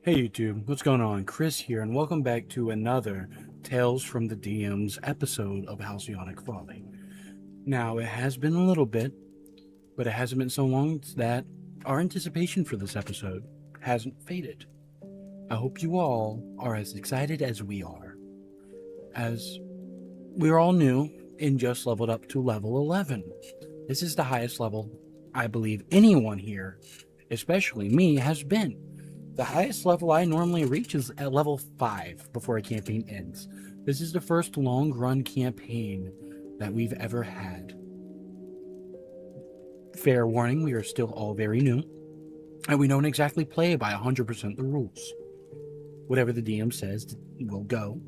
Hey YouTube, what's going on? Chris here, and welcome back to another Tales from the DM's episode of Halcyonic Folly. Now, it has been a little bit, but it hasn't been so long that our anticipation for this episode hasn't faded. I hope you all are as excited as we are, as we're all new and just leveled up to level 11. This is the highest level I believe anyone here, especially me, has been. The highest level I normally reach is at level 5 before a campaign ends. This is the first long run campaign that we've ever had. Fair warning, we are still all very new, and we don't exactly play by 100% the rules. Whatever the DM says, we'll go,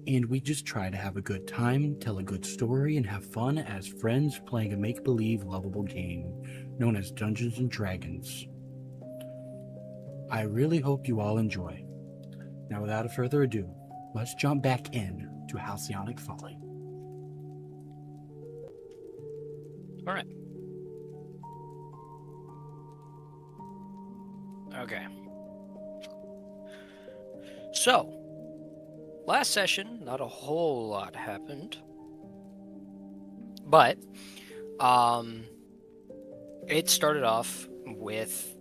and we just try to have a good time, tell a good story, and have fun as friends playing a make-believe lovable game known as Dungeons & Dragons. I really hope you all enjoy. Now, without further ado, let's jump back in to Halcyonic Folly. All right. Okay. So, last session, not a whole lot happened. But, it started off with,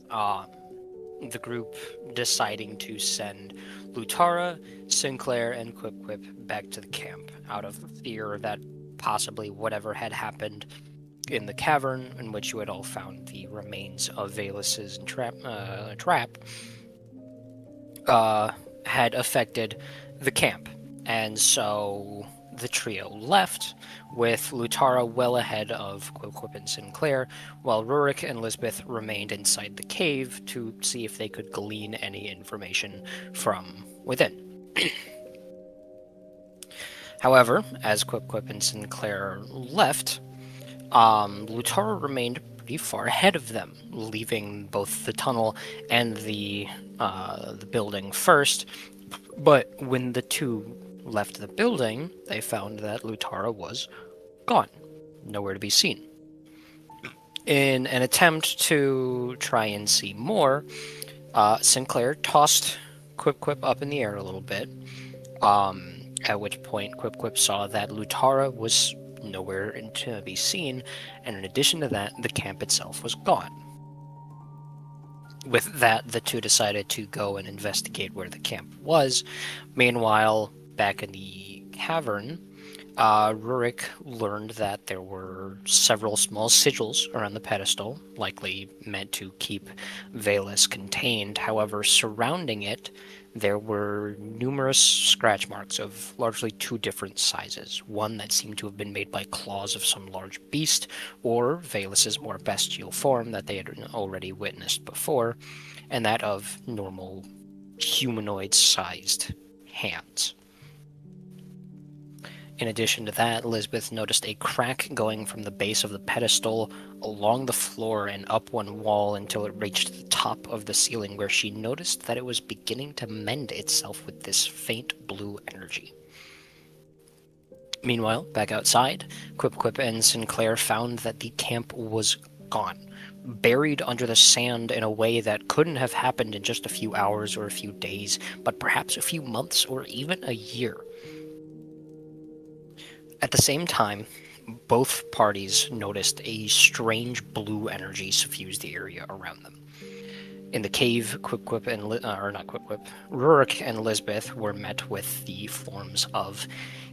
the group deciding to send Lutara, Sinclair, and Quip back to the camp out of fear that possibly whatever had happened in the cavern in which you had all found the remains of Valus's trap had affected the camp. And so the trio left, with Lutara well ahead of Quip and Sinclair, while Rurik and Lisbeth remained inside the cave to see if they could glean any information from within. However, as Quip and Sinclair left, Lutara remained pretty far ahead of them, leaving both the tunnel and the building first. But when the two left the building, they found that Lutara was gone, nowhere to be seen. In an attempt to try and see more, Sinclair tossed Quip up in the air a little bit, at which point Quip saw that Lutara was nowhere to be seen, and in addition to that, the camp itself was gone. With that, the two decided to go and investigate where the camp was. Meanwhile, back in the cavern, Rurik learned that there were several small sigils around the pedestal, likely meant to keep Valus contained. However, surrounding it, there were numerous scratch marks of largely two different sizes. One that seemed to have been made by claws of some large beast, or Valus's more bestial form that they had already witnessed before, and that of normal humanoid-sized hands. In addition to that, Lisbeth noticed a crack going from the base of the pedestal along the floor and up one wall until it reached the top of the ceiling, where she noticed that it was beginning to mend itself with this faint blue energy. Meanwhile, back outside, Quip and Sinclair found that the camp was gone, buried under the sand in a way that couldn't have happened in just a few hours or a few days, but perhaps a few months or even a year. At the same time, both parties noticed a strange blue energy suffuse the area around them. In the cave, Rurik and Lisbeth were met with the forms of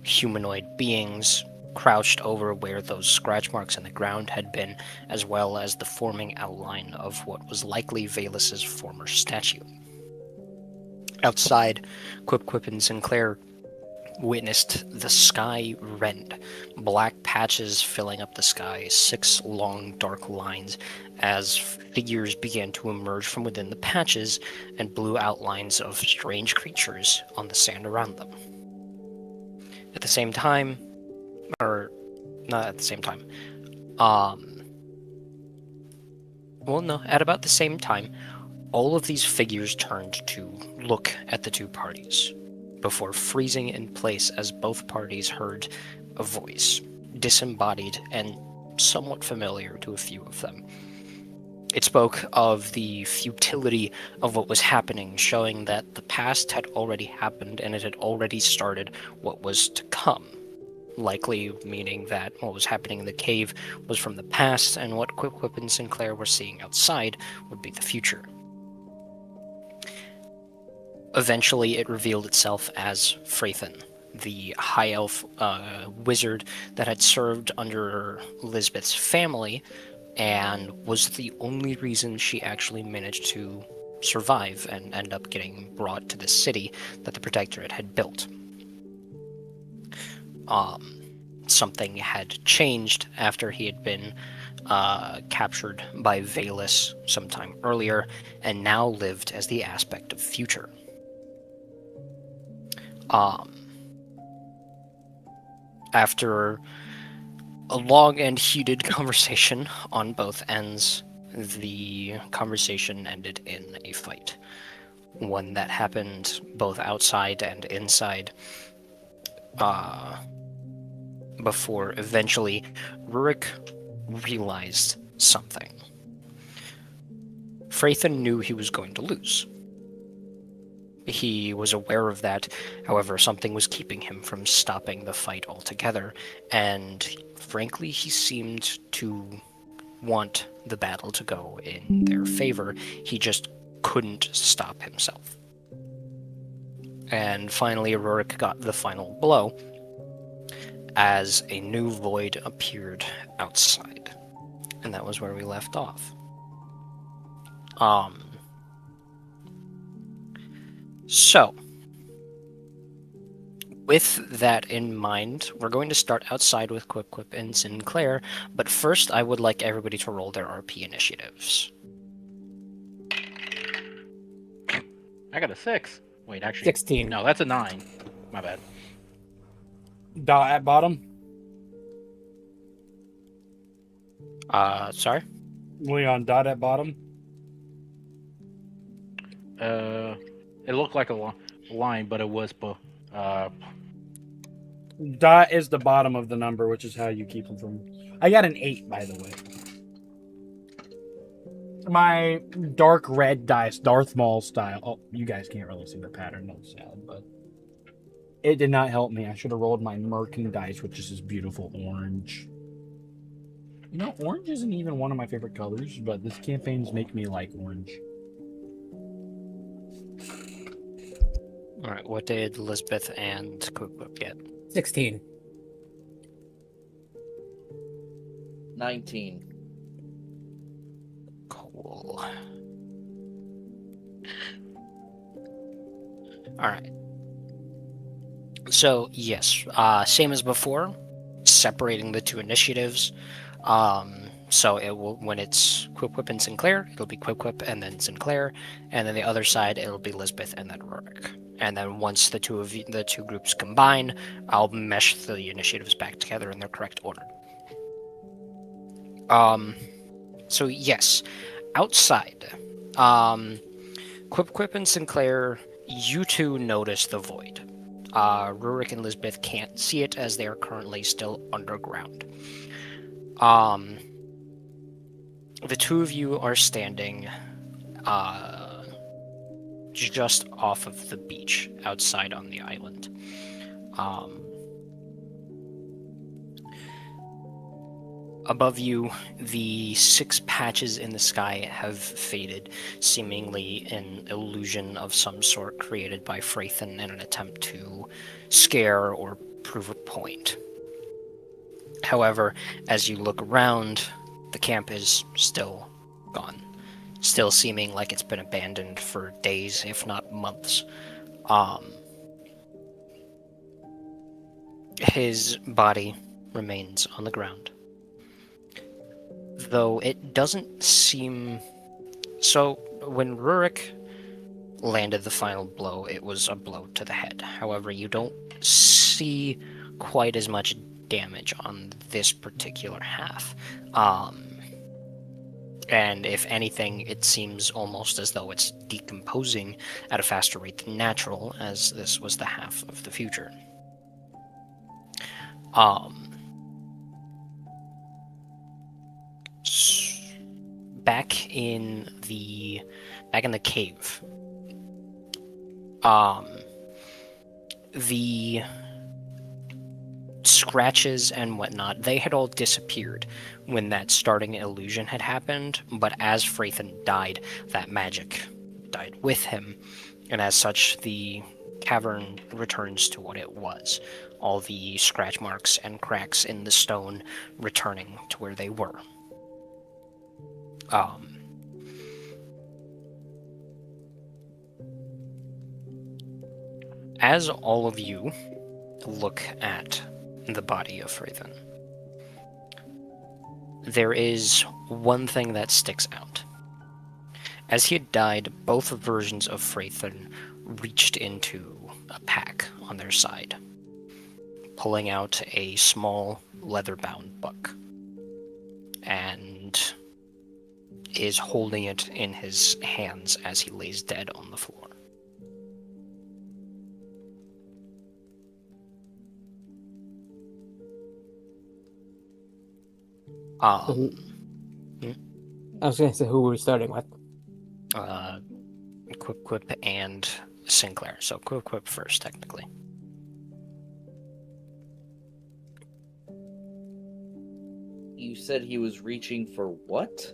humanoid beings crouched over where those scratch marks in the ground had been, as well as the forming outline of what was likely Valus's former statue. Outside, Quip and Sinclair witnessed the sky rend, black patches filling up the sky, 6 long dark lines, as figures began to emerge from within the patches, and blue outlines of strange creatures on the sand around them. At the same time, or not at the same time, at about the same time, all of these figures turned to look at the two parties, before freezing in place as both parties heard a voice, disembodied and somewhat familiar to a few of them. It spoke of the futility of what was happening, showing that the past had already happened and it had already started what was to come. Likely meaning that what was happening in the cave was from the past, and what Quip and Sinclair were seeing outside would be the future. Eventually, it revealed itself as Freythan, the high elf wizard that had served under Lisbeth's family and was the only reason she actually managed to survive and end up getting brought to the city that the Protectorate had built. Something had changed after he had been captured by Valus sometime earlier, and now lived as the aspect of future. After a long and heated conversation on both ends, the conversation ended in a fight. One that happened both outside and inside, before eventually Rurik realized something. Freythan knew he was going to lose. He was aware of that, however, something was keeping him from stopping the fight altogether, and frankly, he seemed to want the battle to go in their favor. He just couldn't stop himself. And finally, Rurik got the final blow as a new void appeared outside. And that was where we left off. So, with that in mind, we're going to start outside with Quip and Sinclair, but first I would like everybody to roll their RP initiatives. I got a 6. Wait, actually... 16. No, that's a 9. My bad. Dot at bottom. Sorry? Leon, dot at bottom. It looked like a line, but it was... Dot is the bottom of the number, which is how you keep them from... I got an 8, by the way. My dark red dice, Darth Maul style. Oh, you guys can't really see the pattern, that's sad, but... It did not help me. I should have rolled my Merkin dice, which is this beautiful orange. You know, orange isn't even one of my favorite colors, but this campaign's make me like orange. Alright, what did Lisbeth and Quip get? 16. 19. Cool. Alright. So, yes, same as before, separating the two initiatives. So it will, when it's Quip and Sinclair, it'll be Quip and then Sinclair, and then the other side it'll be Lisbeth and then Rurik. And then once the two groups combine, I'll mesh the initiatives back together in their correct order. So yes, outside, Quip and Sinclair, you two notice the void. Rurik and Lisbeth can't see it as they are currently still underground. The two of you are standing just off of the beach outside on the island. Above you, the 6 patches in the sky have faded, seemingly an illusion of some sort created by Freythan in an attempt to scare or prove a point. However, as you look around, the camp is still gone, still seeming like it's been abandoned for days, if not months. His body remains on the ground, though it doesn't seem... So, when Rurik landed the final blow, it was a blow to the head. However, you don't see quite as much damage on this particular half. And if anything, it seems almost as though it's decomposing at a faster rate than natural, as this was the half of the future. back in the cave, the scratches and whatnot, they had all disappeared when that starting illusion had happened, but as Phaethon died, that magic died with him, and as such, the cavern returns to what it was. All the scratch marks and cracks in the stone returning to where they were. As all of you look at the body of Phaethon, there is one thing that sticks out. As he had died, both versions of Phaethon reached into a pack on their side, pulling out a small leather-bound book, and is holding it in his hands as he lays dead on the floor. I was going to say, who were we starting with? Quip and Sinclair. So Quip first, technically. You said he was reaching for what?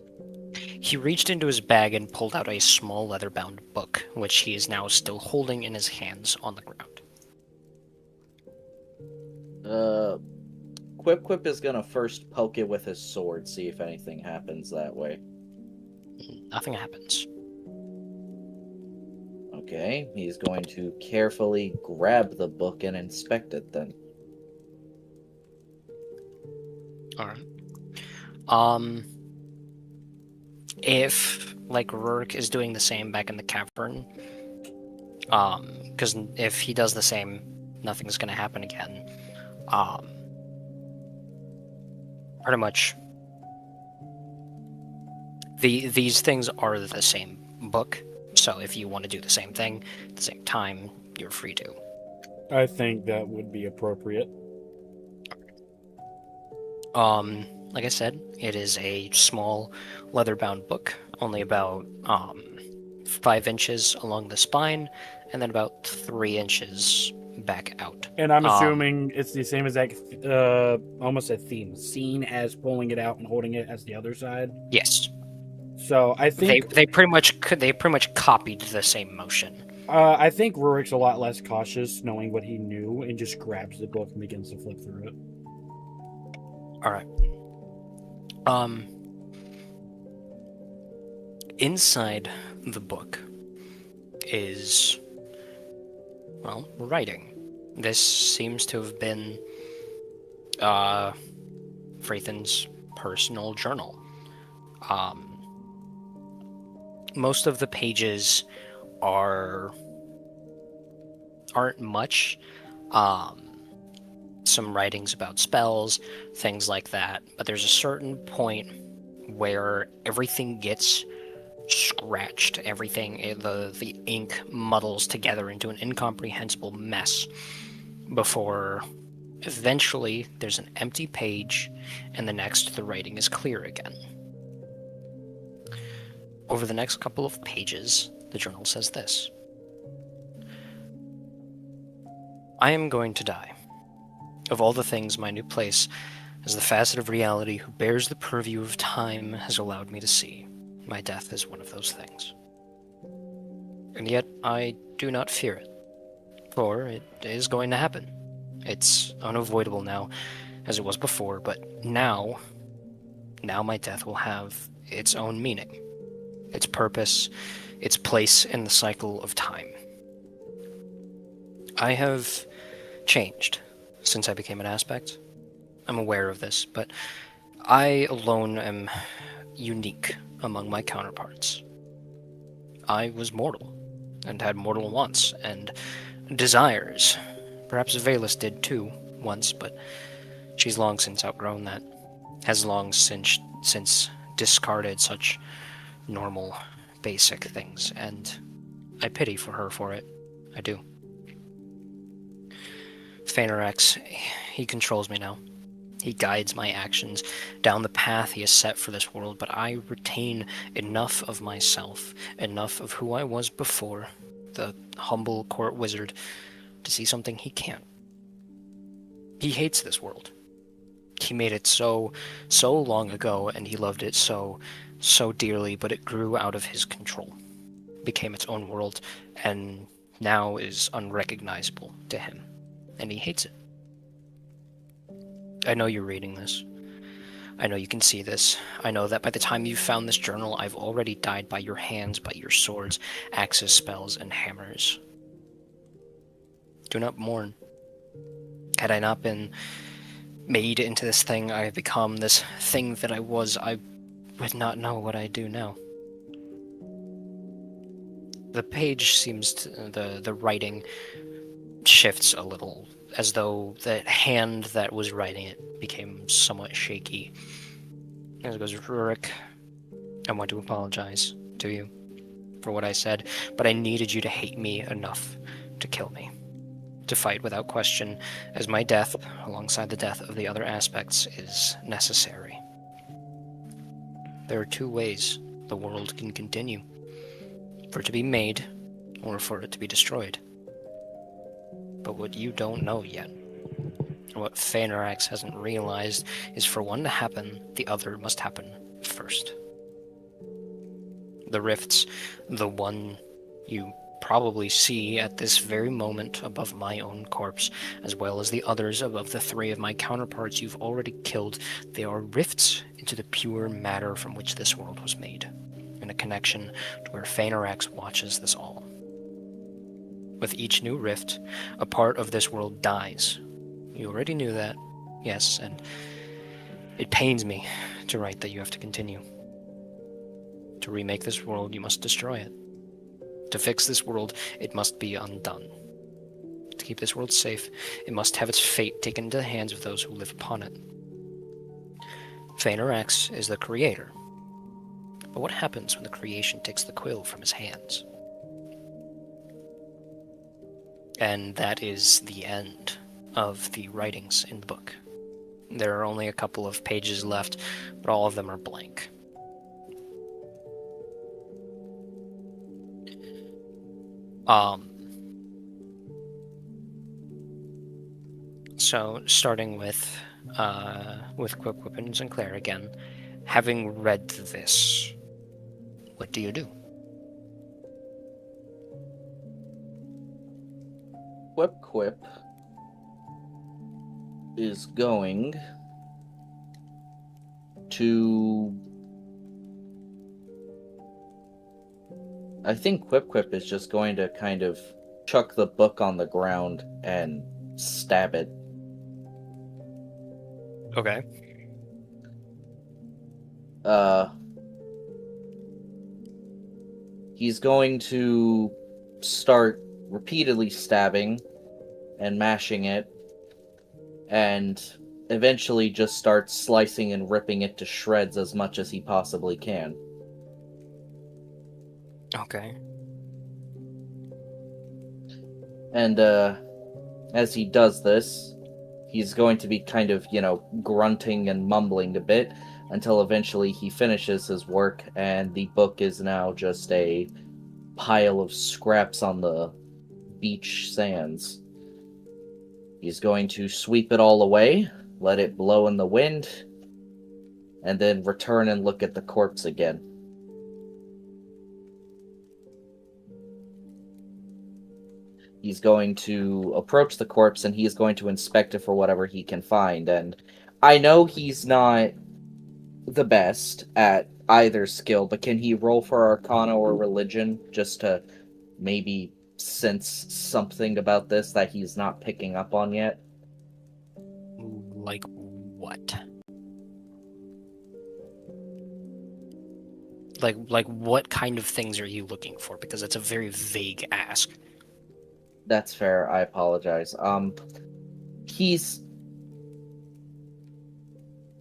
He reached into his bag and pulled out a small leather-bound book, which he is now still holding in his hands on the ground. Quip is gonna first poke it with his sword, see if anything happens that way. Nothing happens. Okay, he's going to carefully grab the book and inspect it then. Alright. If, like, Rurik is doing the same back in the cavern, because if he does the same, nothing's gonna happen again. Pretty much, these things are the same book, so if you want to do the same thing at the same time, you're free to. I think that would be appropriate. Like I said, it is a small leather-bound book, only about 5 inches along the spine, and then about 3 inches back out. And I'm assuming it's the same exact, almost a theme, scene as pulling it out and holding it as the other side. Yes. So I think they pretty much copied the same motion. I think Rurik's a lot less cautious, knowing what he knew, and just grabs the book and begins to flip through it. All right. Inside the book is, well, writing. This seems to have been Phaethon's personal journal. Most of the pages aren't much. Some writings about spells, things like that. But there's a certain point where everything gets scratched. Everything, the ink muddles together into an incomprehensible mess before eventually there's an empty page, and the next the writing is clear again. Over the next couple of pages, the journal says this: I am going to die. Of all the things, my new place as the facet of reality who bears the purview of time has allowed me to see. My death is one of those things. And yet I do not fear it, for it is going to happen. It's unavoidable now, as it was before, but now my death will have its own meaning, its purpose, its place in the cycle of time. I have changed since I became an aspect. I'm aware of this, but I alone am unique among my counterparts. I was mortal, and had mortal wants, and desires. Perhaps Valus did too, once, but she's long since outgrown that. Has long since discarded such normal, basic things, and I pity for her for it. I do. Phaenorax, he controls me now. He guides my actions down the path he has set for this world, but I retain enough of myself, enough of who I was before, the humble court wizard, to see something he can't. He hates this world. He made it so long ago, and he loved it so dearly, but it grew out of his control, became its own world, and now is unrecognizable to him, and he hates it. I know you're reading this. I know you can see this. I know that by the time you've found this journal, I've already died by your hands, by your swords, axes, spells, and hammers. Do not mourn. Had I not been made into this thing I have become, this thing that I was, I would not know what I do now. The page seems to, the writing shifts a little, as though the hand that was writing it became somewhat shaky. As it goes, Rurik, I want to apologize to you for what I said, but I needed you to hate me enough to kill me. To fight without question, as my death, alongside the death of the other aspects, is necessary. There are two ways the world can continue. For it to be made, or for it to be destroyed. But what you don't know yet, and what Phanerox hasn't realized, is for one to happen, the other must happen first. The rifts, the one you probably see at this very moment above my own corpse, as well as the others above the three of my counterparts you've already killed, they are rifts into the pure matter from which this world was made, and a connection to where Phanerox watches this all. With each new rift, a part of this world dies. You already knew that, yes, and it pains me to write that you have to continue. To remake this world, you must destroy it. To fix this world, it must be undone. To keep this world safe, it must have its fate taken into the hands of those who live upon it. Phanerox is the creator. But what happens when the creation takes the quill from his hands? And that is the end of the writings in the book. There are only a couple of pages left, but all of them are blank. So starting with Quip and Sinclair again, having read this, what do you do? Quip is going to... I think Quip is just going to kind of chuck the book on the ground and stab it. Okay. He's going to start repeatedly stabbing and mashing it, and eventually just start slicing and ripping it to shreds as much as he possibly can. Okay. And as he does this, he's going to be kind of, grunting and mumbling a bit until eventually he finishes his work and the book is now just a pile of scraps on the beach sands. He's going to sweep it all away, let it blow in the wind, and then return and look at the corpse again. He's going to approach the corpse and he's going to inspect it for whatever he can find. And I know he's not the best at either skill, but can he roll for Arcana or Religion just to maybe sense something about this that he's not picking up on yet? Like what? Like what kind of things are you looking for? Because that's a very vague ask. That's fair. I apologize.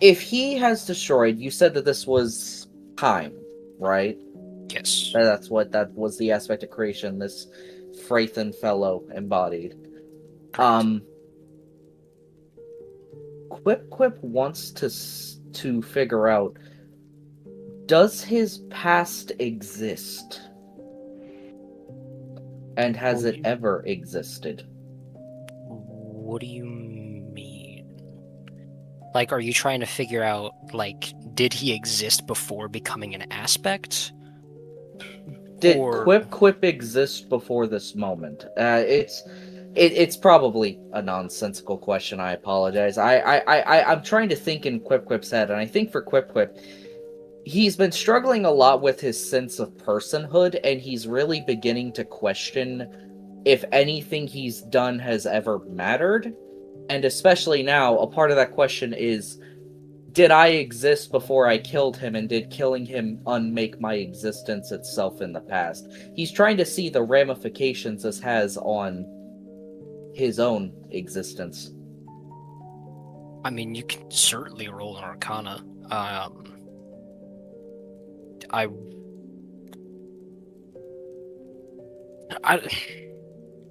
If he has destroyed, you said that this was time, right? Yes. That was the aspect of creation this Freythan fellow embodied. Correct. Quip wants to figure out, does his past exist? And has it ever existed? What do you mean? Like, are you trying to figure out, like, did he exist before becoming an aspect? Did Or... Quip exist before this moment? It's probably a nonsensical question. I apologize. I'm trying to think in Quip's head, and I think for Quip, he's been struggling a lot with his sense of personhood, and he's really beginning to question if anything he's done has ever mattered. And especially now, a part of that question is, did I exist before I killed him, and did killing him unmake my existence itself in the past? He's trying to see the ramifications this has on his own existence. I mean, you can certainly roll an Arcana.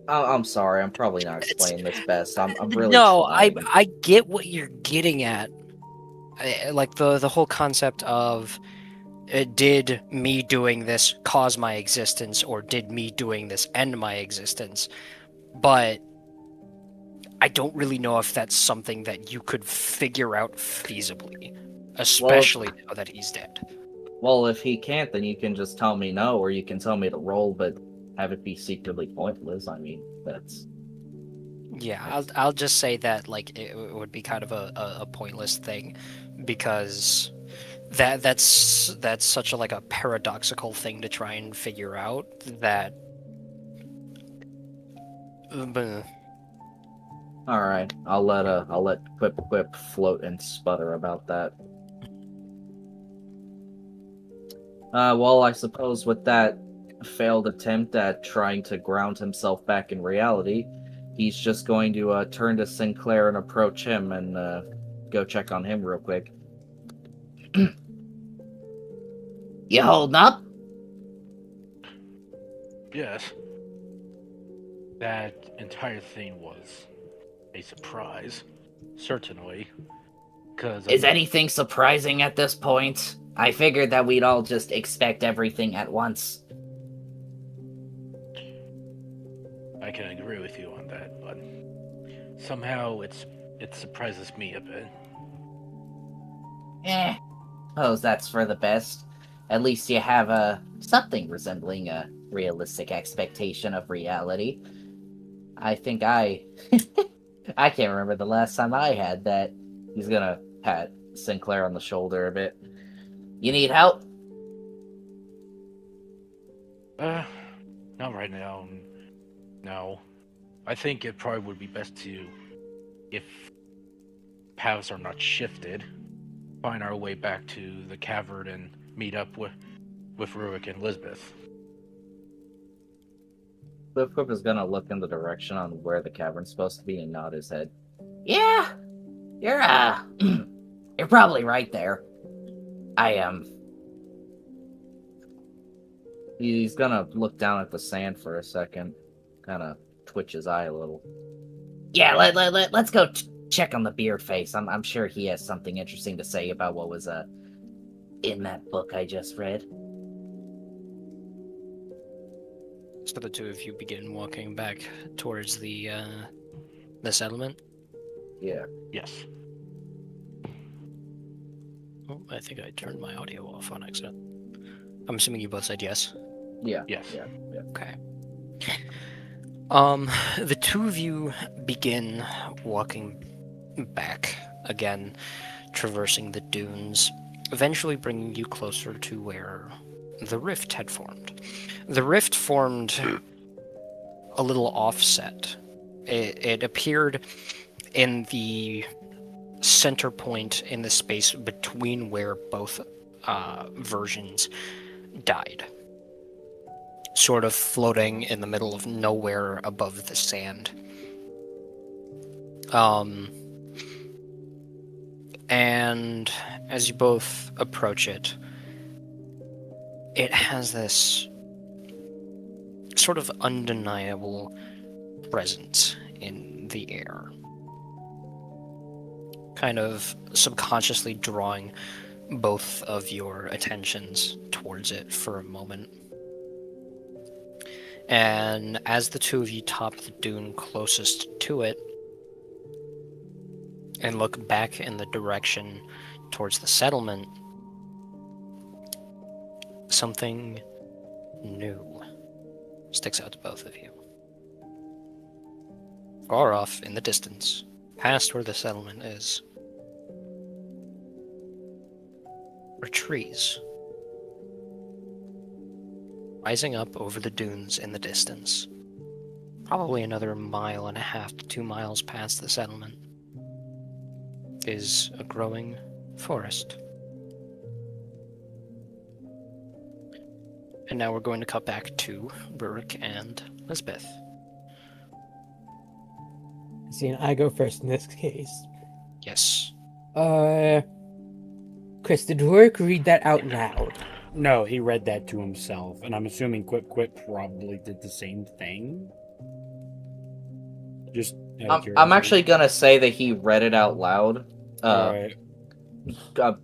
I'm sorry, I'm probably not explaining this best. I'm really no. trying. I get what you're getting at. Like the whole concept of, did me doing this cause my existence, or did me doing this end my existence? But I don't really know if that's something that you could figure out feasibly, especially now that he's dead. Well, if he can't, then you can just tell me no, or you can tell me to roll, but have it be secretly pointless. I mean, that's... Yeah, I'll just say that, like, it would be kind of a pointless thing, because that's such a paradoxical thing to try and figure out that. All right, I'll let Quip float and sputter about that. Well, I suppose with that failed attempt at trying to ground himself back in reality, he's just going to turn to Sinclair and approach him and go check on him real quick. You holding up? Yes. That entire thing was a surprise, certainly. Because is anything surprising at this point? I figured that we'd all just expect everything at once. I can agree with you on that, but somehow it surprises me a bit. Suppose that's for the best. At least you have something resembling a realistic expectation of reality. I think I can't remember the last time I had that. He's gonna pat Sinclair on the shoulder a bit. You need help? Not right now. No. I think it probably would be best to, if paths are not shifted, find our way back to the cavern and meet up with Rurik and Lisbeth. Quip is gonna look in the direction on where the cavern's supposed to be and nod his head. Yeah, you're probably right there. He's gonna look down at the sand for a second, kind of twitch his eye a little. Yeah, let's go check on the beard face. I'm sure he has something interesting to say about what was in that book I just read. So the two of you begin walking back towards the settlement. Yeah. Yes. Oh, I think I turned my audio off on accident. I'm assuming you both said yes. Yeah. Yes. Yeah. Okay. The two of you begin walking back again, traversing the dunes, eventually bringing you closer to where the rift had formed. The rift formed a little offset. It appeared in the center point in the space between where both versions died, sort of floating in the middle of nowhere above the sand. And as you both approach it, it has this sort of undeniable presence in the air. kind of subconsciously drawing both of your attentions towards it for a moment. And as the two of you top the dune closest to it and look back in the direction towards the settlement, something new sticks out to both of you. Far off in the distance, past where the settlement is, are trees. Rising up over the dunes in the distance, probably another 1.5 to 2 miles past the settlement, is a growing forest. And now we're going to cut back to Rurik and Lisbeth. See, I go first in this case. Yes. Chris, did Rurik read that out loud? No, he read that to himself, and I'm assuming Quip probably did the same thing. Just I'm actually gonna say that he read it out loud. Alright.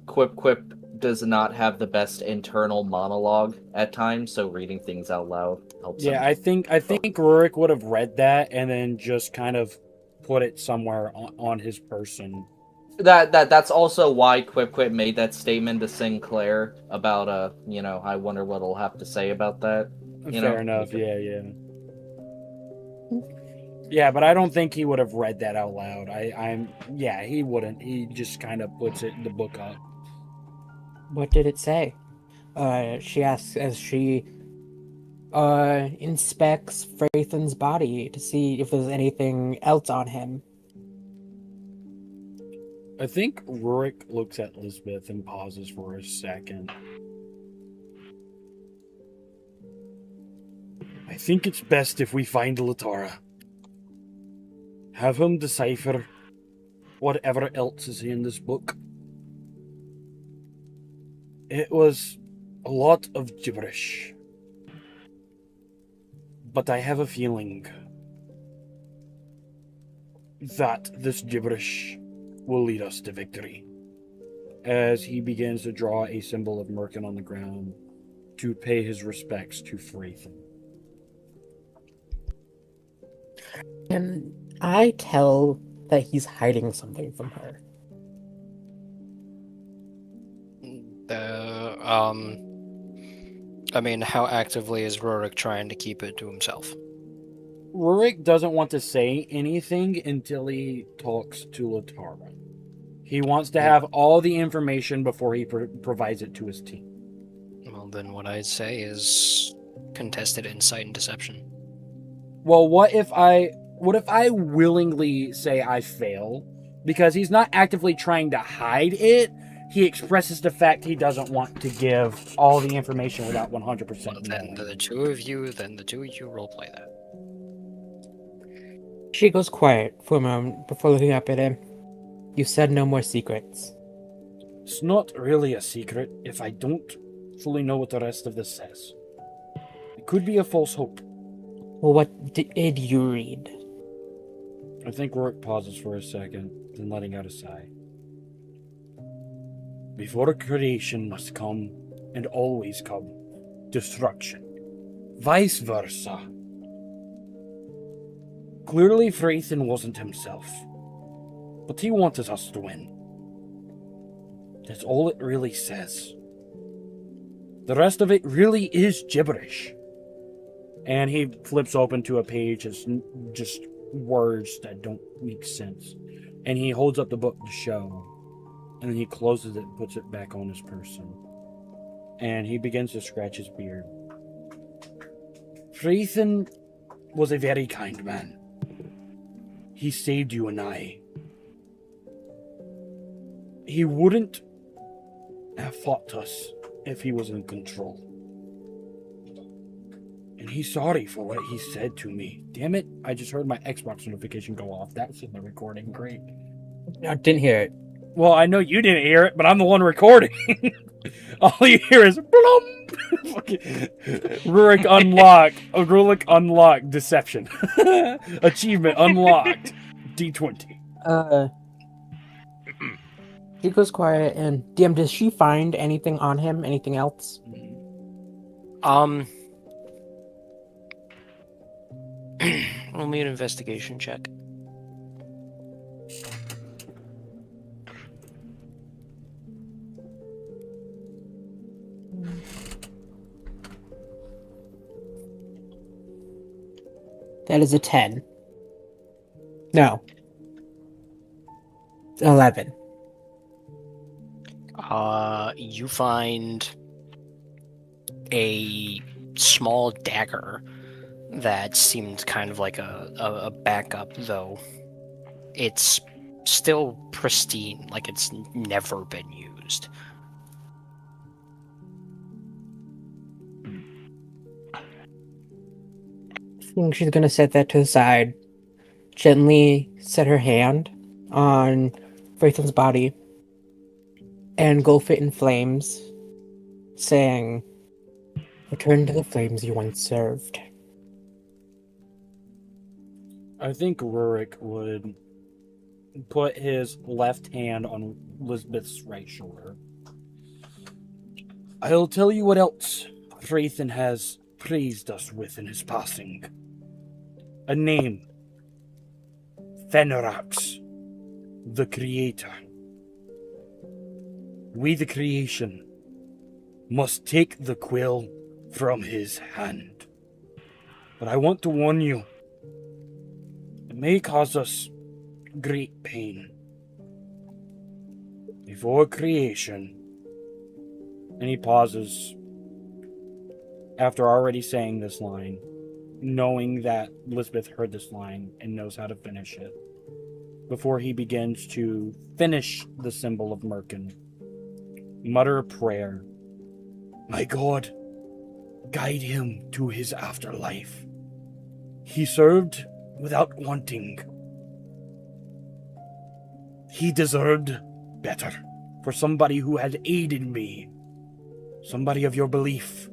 Quip does not have the best internal monologue at times, so reading things out loud helps him. I think Rurik would have read that and then just kind of put it somewhere on his person. That's also why Quip made that statement to Sinclair about I wonder what he'll have to say about that. Fair enough, yeah. Yeah, but I don't think he would have read that out loud. He wouldn't. He just kind of puts it in the book up. What did it say? She asks as she inspects Freythan's body to see if there's anything else on him. I think Rurik looks at Lisbeth and pauses for a second. I think it's best if we find Latara. Have him decipher whatever else is in this book. It was a lot of gibberish. But I have a feeling that this gibberish will lead us to victory. As he begins to draw a symbol of Merkin on the ground to pay his respects to Freythan. Can I tell that he's hiding something from her? I mean, how actively is Rurik trying to keep it to himself? Rurik doesn't want to say anything until he talks to Latara. He wants to have all the information before he provides it to his team. Well, then what I'd say is contested insight and deception. Well, what if I willingly say I fail? Because he's not actively trying to hide it. He expresses the fact he doesn't want to give all the information without 100% Well, then knowing. the two of you roleplay that. She goes quiet for a moment before looking up at him. You said no more secrets. It's not really a secret if I don't fully know what the rest of this says. It could be a false hope. Well, what did you read? I think Rourke pauses for a second, then letting out a sigh. Before creation must come, and always come, destruction. Vice versa. Clearly Freythan wasn't himself, but he wanted us to win. That's all it really says. The rest of it really is gibberish. And he flips open to a page that's just words that don't make sense. And he holds up the book to show. And then he closes it and puts it back on his person. And he begins to scratch his beard. Freythan was a very kind man. He saved you and I. He wouldn't have fought us if he was in control. And he's sorry for what he said to me. Damn it, I just heard my Xbox notification go off. That's in the recording. Great. I didn't hear it. Well, I know you didn't hear it, but I'm the one recording. All you hear is blum. Rurik unlocked. Deception. Achievement unlocked. D20. She goes quiet, and DM, does she find anything on him? Anything else? Roll me an investigation check. That is a 10. No. 11. You find a small dagger that seemed kind of like a backup, though it's still pristine, like it's never been used. I think she's gonna set that to the side, gently set her hand on Freythan's body, and engulf it in flames, saying, "Return to the flames you once served." I think Rurik would put his left hand on Lisbeth's right shoulder. I'll tell you what else Freythan has praised us with in his passing. A name. Fenarax, the Creator. We, the creation, must take the quill from his hand. But I want to warn you, it may cause us great pain. Before creation, and he pauses after already saying this line, knowing that Lisbeth heard this line and knows how to finish it, before he begins to finish the symbol of Merkin. Mutter a prayer. My God, guide him to his afterlife. He served without wanting. He deserved better for somebody who had aided me. Somebody of your belief.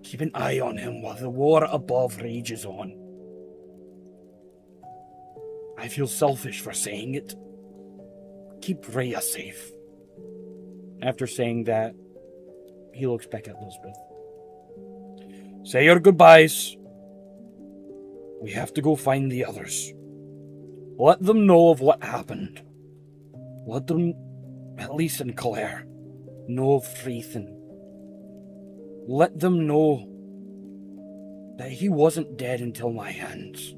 Keep an eye on him while the war above rages on. I feel selfish for saying it. Keep Rhea safe. After saying that, he looks back at Lisbeth. Say your goodbyes. We have to go find the others. Let them know of what happened. Let them, at least in Claire, know of Freythan. Let them know that he wasn't dead until my hands,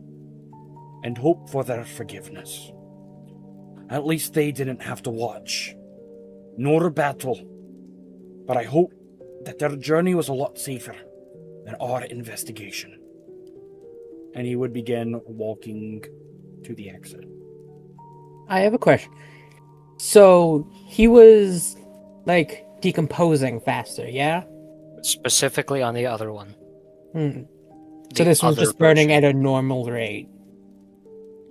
and hope for their forgiveness. At least they didn't have to watch, nor battle, but I hope that their journey was a lot safer than our investigation. And he would begin walking to the exit. I have a question. So, he was, like, decomposing faster, yeah? Specifically on the other one. So this one's other just burning version. at a normal rate.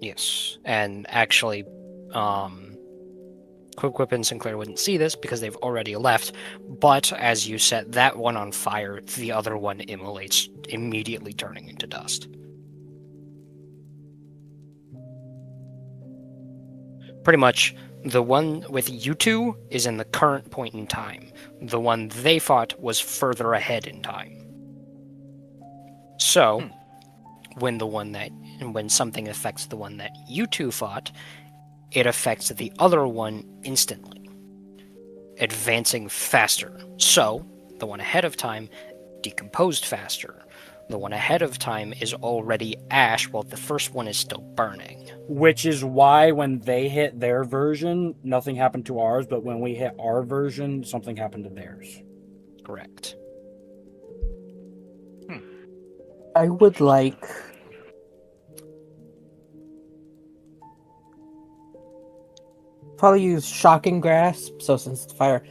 Yes, and actually, Quick and Sinclair wouldn't see this because they've already left, but as you set that one on fire, the other one immolates, immediately turning into dust. Pretty much, the one with you two is in the current point in time. The one they fought was further ahead in time. So, when something affects the one that you two fought, it affects the other one instantly, advancing faster. So, the one ahead of time decomposed faster. The one ahead of time is already ash while the first one is still burning. Which is why when they hit their version, nothing happened to ours, but when we hit our version, something happened to theirs. Correct. I would like... Probably use Shocking Grasp, so since it's fire,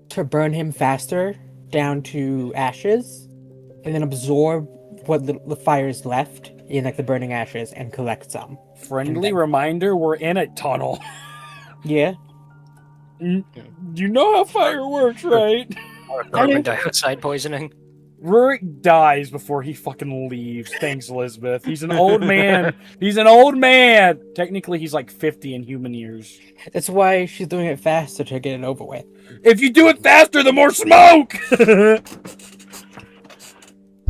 to burn him faster down to ashes, and then absorb what the fire's left in like the burning ashes and collect some. Friendly reminder, we're in a tunnel. Yeah. You know how fire works, right? Carbon dioxide poisoning. Rurik dies before he fucking leaves. Thanks, Elizabeth. He's an old man. He's an old man. Technically, he's like 50 in human years. That's why she's doing it faster to get it over with. If you do it faster, the more smoke!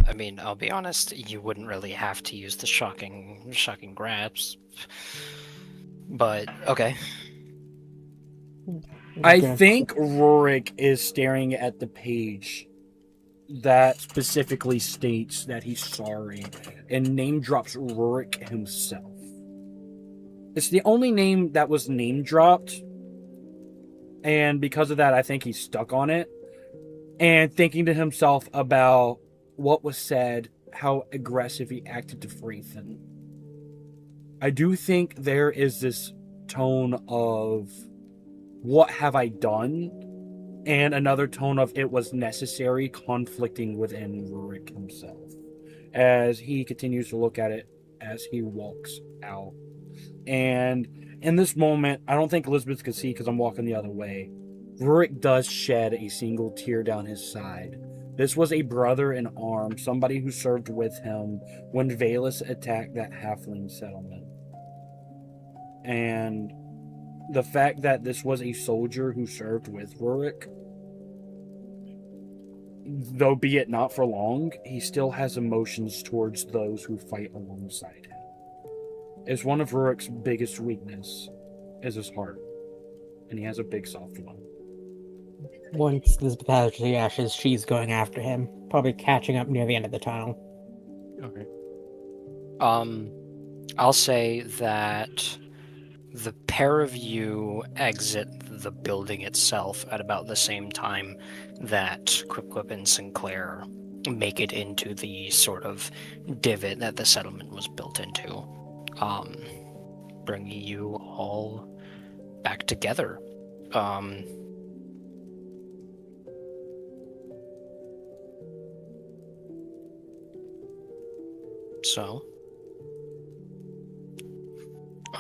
I mean, I'll be honest, you wouldn't really have to use the shocking grabs. But, okay. I think Rurik is staring at the page that specifically states that he's sorry and name drops Rurik himself. It's the only name that was name dropped, and because of that, I think he's stuck on it and thinking to himself about what was said, how aggressive he acted to Freithen. I do think there is this tone of what have I done, and another tone of it was necessary, conflicting within Rurik himself as he continues to look at it as he walks out. And in this moment, I don't think Elizabeth could see because I'm walking the other way. Rurik does shed a single tear down his side. This was a brother in arms, somebody who served with him when Valus attacked that halfling settlement. And the fact that this was a soldier who served with Rurik, though be it not for long, he still has emotions towards those who fight alongside him. It's one of Rurik's biggest weakness is his heart, and he has a big soft one. Once Elizabeth has the ashes, she's going after him, probably catching up near the end of the tunnel. Okay. I'll say that the pair of you exit the building itself at about the same time that Quip and Sinclair make it into the sort of divot that the settlement was built into, bringing you all back together. So,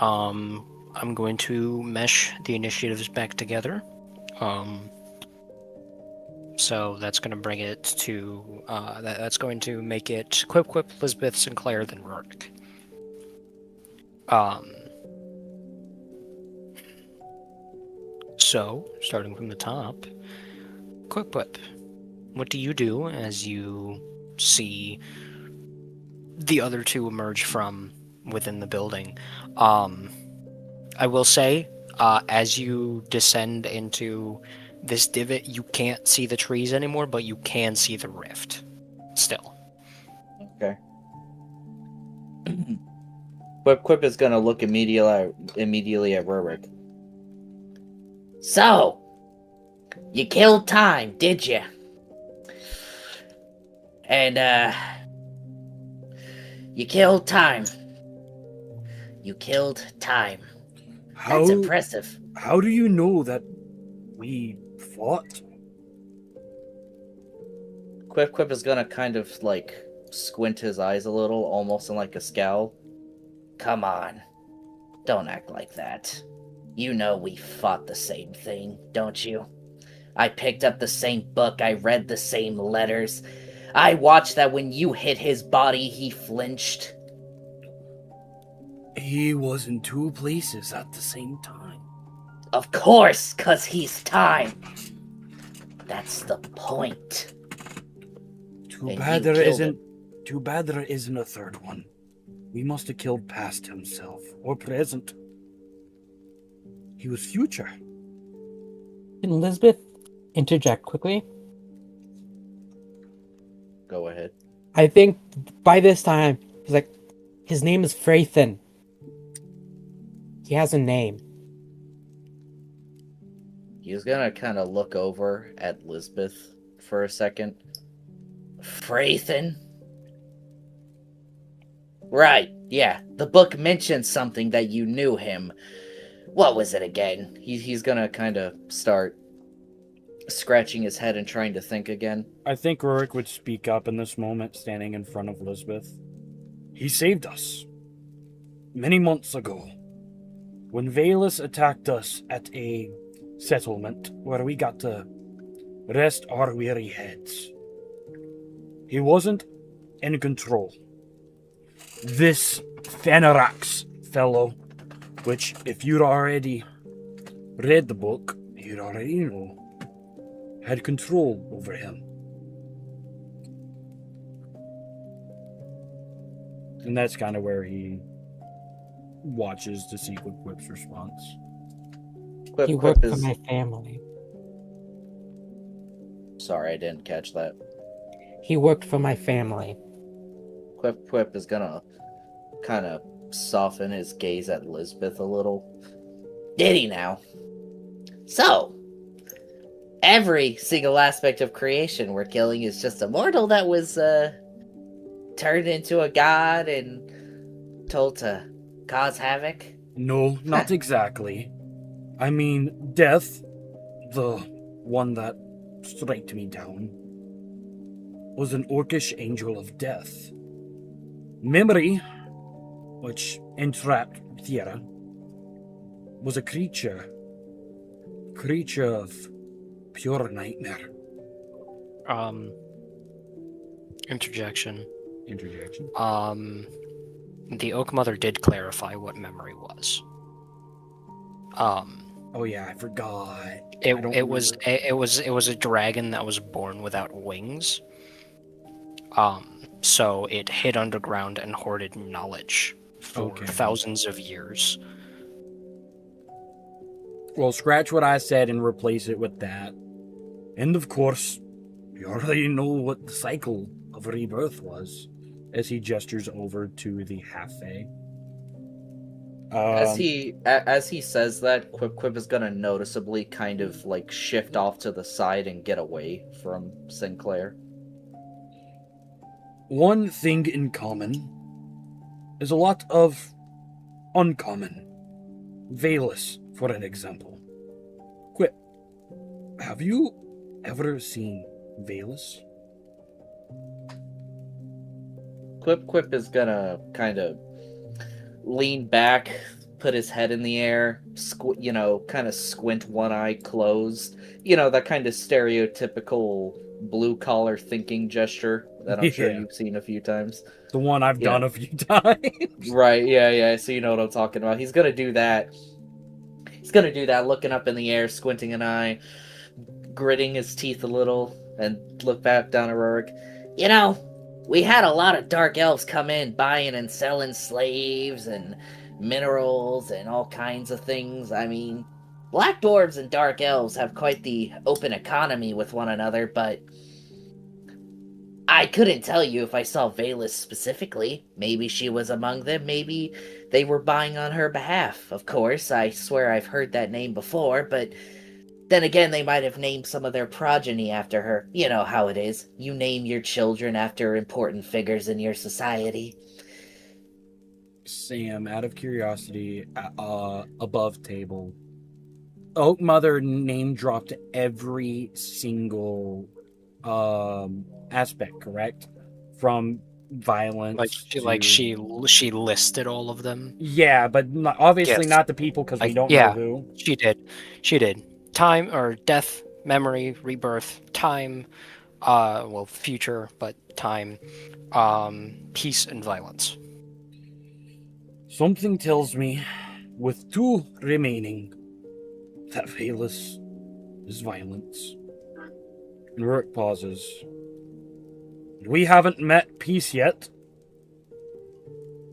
I'm going to mesh the initiatives back together. So that's going to bring it to, that's going to make it Quip, Elizabeth, Sinclair, then Rurik. So, starting from the top, Quip, what do you do as you see the other two emerge from within the building? I will say, as you descend into this divot, you can't see the trees anymore, but you can see the rift still. Okay. Quip is gonna look immediately at Rurik. So, you killed time, did you? And, you killed time. You killed time. That's impressive. How do you know that we fought? Quip is gonna kind of like squint his eyes a little, almost in like a scowl. Come on. Don't act like that. You know we fought the same thing, don't you? I picked up the same book, I read the same letters. I watched that when you hit his body, he flinched. He was in two places at the same time. Of course, 'cause he's time. That's the point. Too And bad you there killed isn't. Too bad there isn't a third one. We must have killed past himself or present. He was future. Can Elizabeth interject quickly? Go ahead. I think by this time, he's like, his name is Freithen. He has a name. He's gonna kind of look over at Lisbeth for a second. Freithen? Right, yeah. The book mentioned something that you knew him. What was it again? He's gonna kind of start scratching his head and trying to think again. I think Rurik would speak up in this moment, standing in front of Lisbeth. He saved us. Many months ago, when Valus attacked us at a settlement where we got to rest our weary heads. He wasn't in control. This Fenarax fellow, which if you'd already read the book, you'd already know, had control over him. And that's kind of where he watches to see Quip's response. He worked for my family. Sorry, I didn't catch that. He worked for my family. Quip is gonna kind of soften his gaze at Lisbeth a little. Did he now? So, every single aspect of creation we're killing is just a mortal that was turned into a god and told to cause havoc? No, not exactly. I mean, Death, the one that striked me down, was an orcish angel of death. Memory, which entrapped Thera, was a creature of pure nightmare. Interjection. Interjection. The Oak Mother did clarify what memory was. Oh yeah, I forgot. It was a dragon that was born without wings. So it hid underground and hoarded knowledge for thousands of years. Well, scratch what I said and replace it with that. And of course, you already know what the cycle of rebirth was, as he gestures over to the half-fae. As he says that, Quip is gonna noticeably kind of like shift off to the side and get away from Sinclair. One thing in common is a lot of uncommon. Valus, for an example. Quip, have you ever seen Valus? Quip is gonna kind of lean back, put his head in the air, kind of squint one eye closed. That kind of stereotypical blue-collar thinking gesture that I'm sure you've seen a few times. The one I've done a few times. Right, yeah, so you know what I'm talking about. He's gonna do that. He's gonna do that, looking up in the air, squinting an eye, gritting his teeth a little, and look back down at Rurik. We had a lot of dark elves come in buying and selling slaves and minerals and all kinds of things. I mean, black dwarves and dark elves have quite the open economy with one another, but I couldn't tell you if I saw Valus specifically. Maybe she was among them, maybe they were buying on her behalf. Of course, I swear I've heard that name before, but then again, they might have named some of their progeny after her. You know how it is. You name your children after important figures in your society. Sam, out of curiosity, above table, Oak Mother name dropped every single aspect, correct? From violence, she listed all of them. Yeah, but obviously not the people because we don't know who. She did. Time or death, memory, rebirth, time, future, but time, peace and violence. Something tells me, with 2 remaining, that Valus is violence. And Rurik pauses. We haven't met peace yet.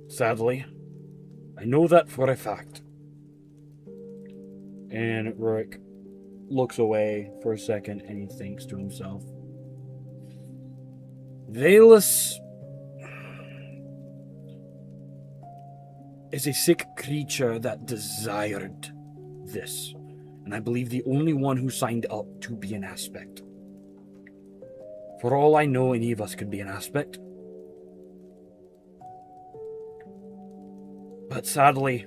Sadly. I know that for a fact. And Rurik looks away for a second and he thinks to himself. Valus is a sick creature that desired this. And I believe the only one who signed up to be an aspect. For all I know, any of us could be an aspect. But sadly,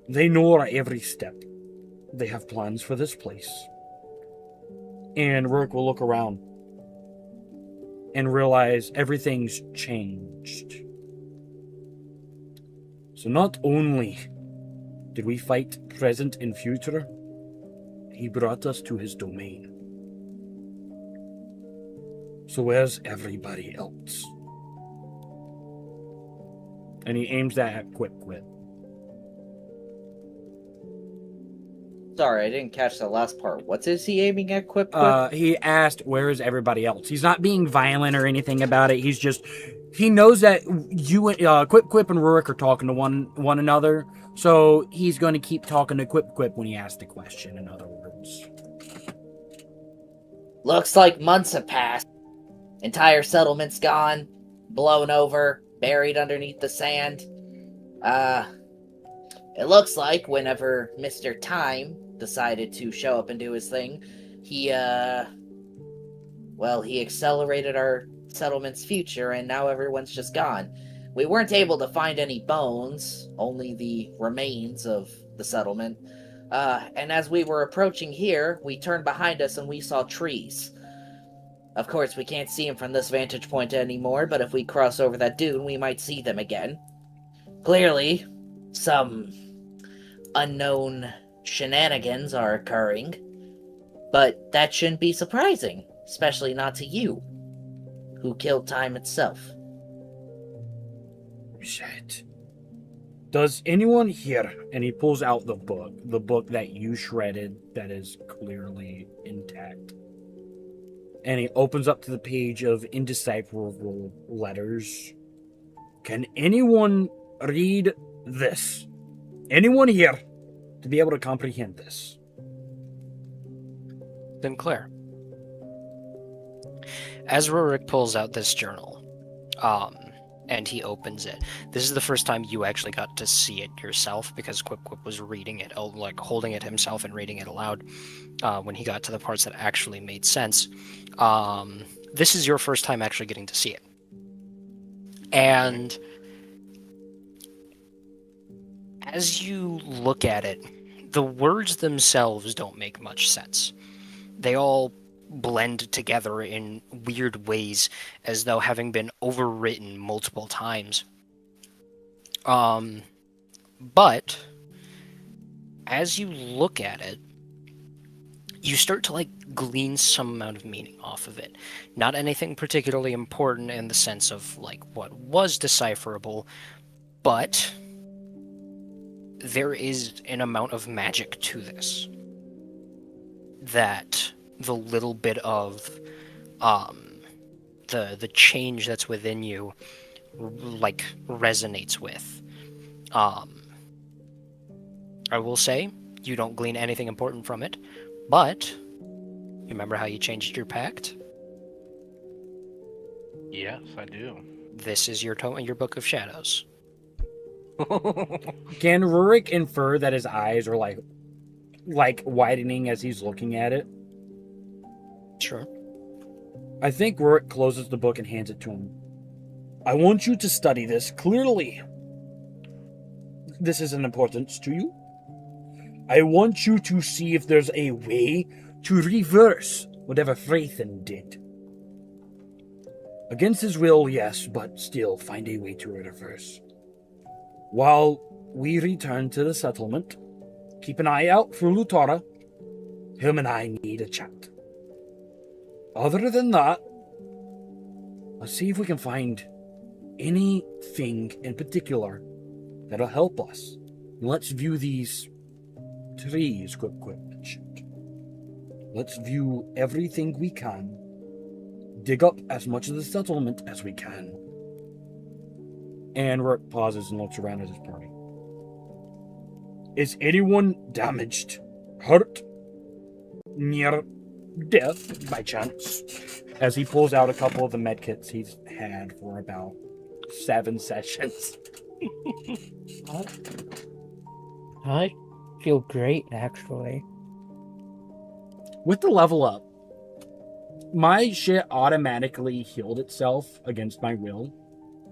they know our every step. They have plans for this place. And Rurik will look around and realize everything's changed. So not only did we fight present and future, he brought us to his domain. So where's everybody else? And he aims that at Quip Quip. Sorry, I didn't catch the last part. What is he aiming at, Quip Quip? He asked, where is everybody else? He's not being violent or anything about it. He's just, he knows that you, Quip Quip and Rurik are talking to one another. So he's going to keep talking to Quip Quip when he asks the question, in other words. Looks like months have passed. Entire settlement's gone, blown over, buried underneath the sand. It looks like whenever Mr. Time decided to show up and do his thing, he accelerated our settlement's future, and now everyone's just gone. We weren't able to find any bones, only the remains of the settlement. And as we were approaching here, we turned behind us and we saw trees. Of course, we can't see them from this vantage point anymore, but if we cross over that dune, we might see them again. Clearly, some unknown shenanigans are occurring, but that shouldn't be surprising, especially not to you, who killed time itself. Shit. Does anyone here, and he pulls out the book that you shredded that is clearly intact. And he opens up to the page of indecipherable letters. Can anyone read this? Anyone here to be able to comprehend this? Sinclair. As Rurik pulls out this journal, and he opens it, this is the first time you actually got to see it yourself, because Quip Quip was reading it, like holding it himself and reading it aloud when he got to the parts that actually made sense. This is your first time actually getting to see it. And as you look at it, the words themselves don't make much sense. They all blend together in weird ways, as though having been overwritten multiple times. But as you look at it, you start to glean some amount of meaning off of it. Not anything particularly important in the sense of what was decipherable, but there is an amount of magic to this that the little bit of the change that's within you resonates with. I will say you don't glean anything important from it, but you remember how you changed your pact? Yes, I do. This is your book of shadows. Can Rurik infer that his eyes are widening as he's looking at it? Sure. I think Rurik closes the book and hands it to him. I want you to study this clearly. This is an importance to you. I want you to see if there's a way to reverse whatever Freythan did. Against his will, yes, but still find a way to reverse. While we return to the settlement, keep an eye out for Lutora. Him and I need a chat. Other than that, let's see if we can find anything in particular that'll help us. Let's view these trees Quip Quip mentioned. Let's view everything we can. Dig up as much of the settlement as we can. And Rook pauses and looks around at his party. Is anyone damaged, hurt, near death by chance? As he pulls out a couple of the medkits he's had for about 7 sessions. I feel great, actually. With the level up, my shit automatically healed itself against my will.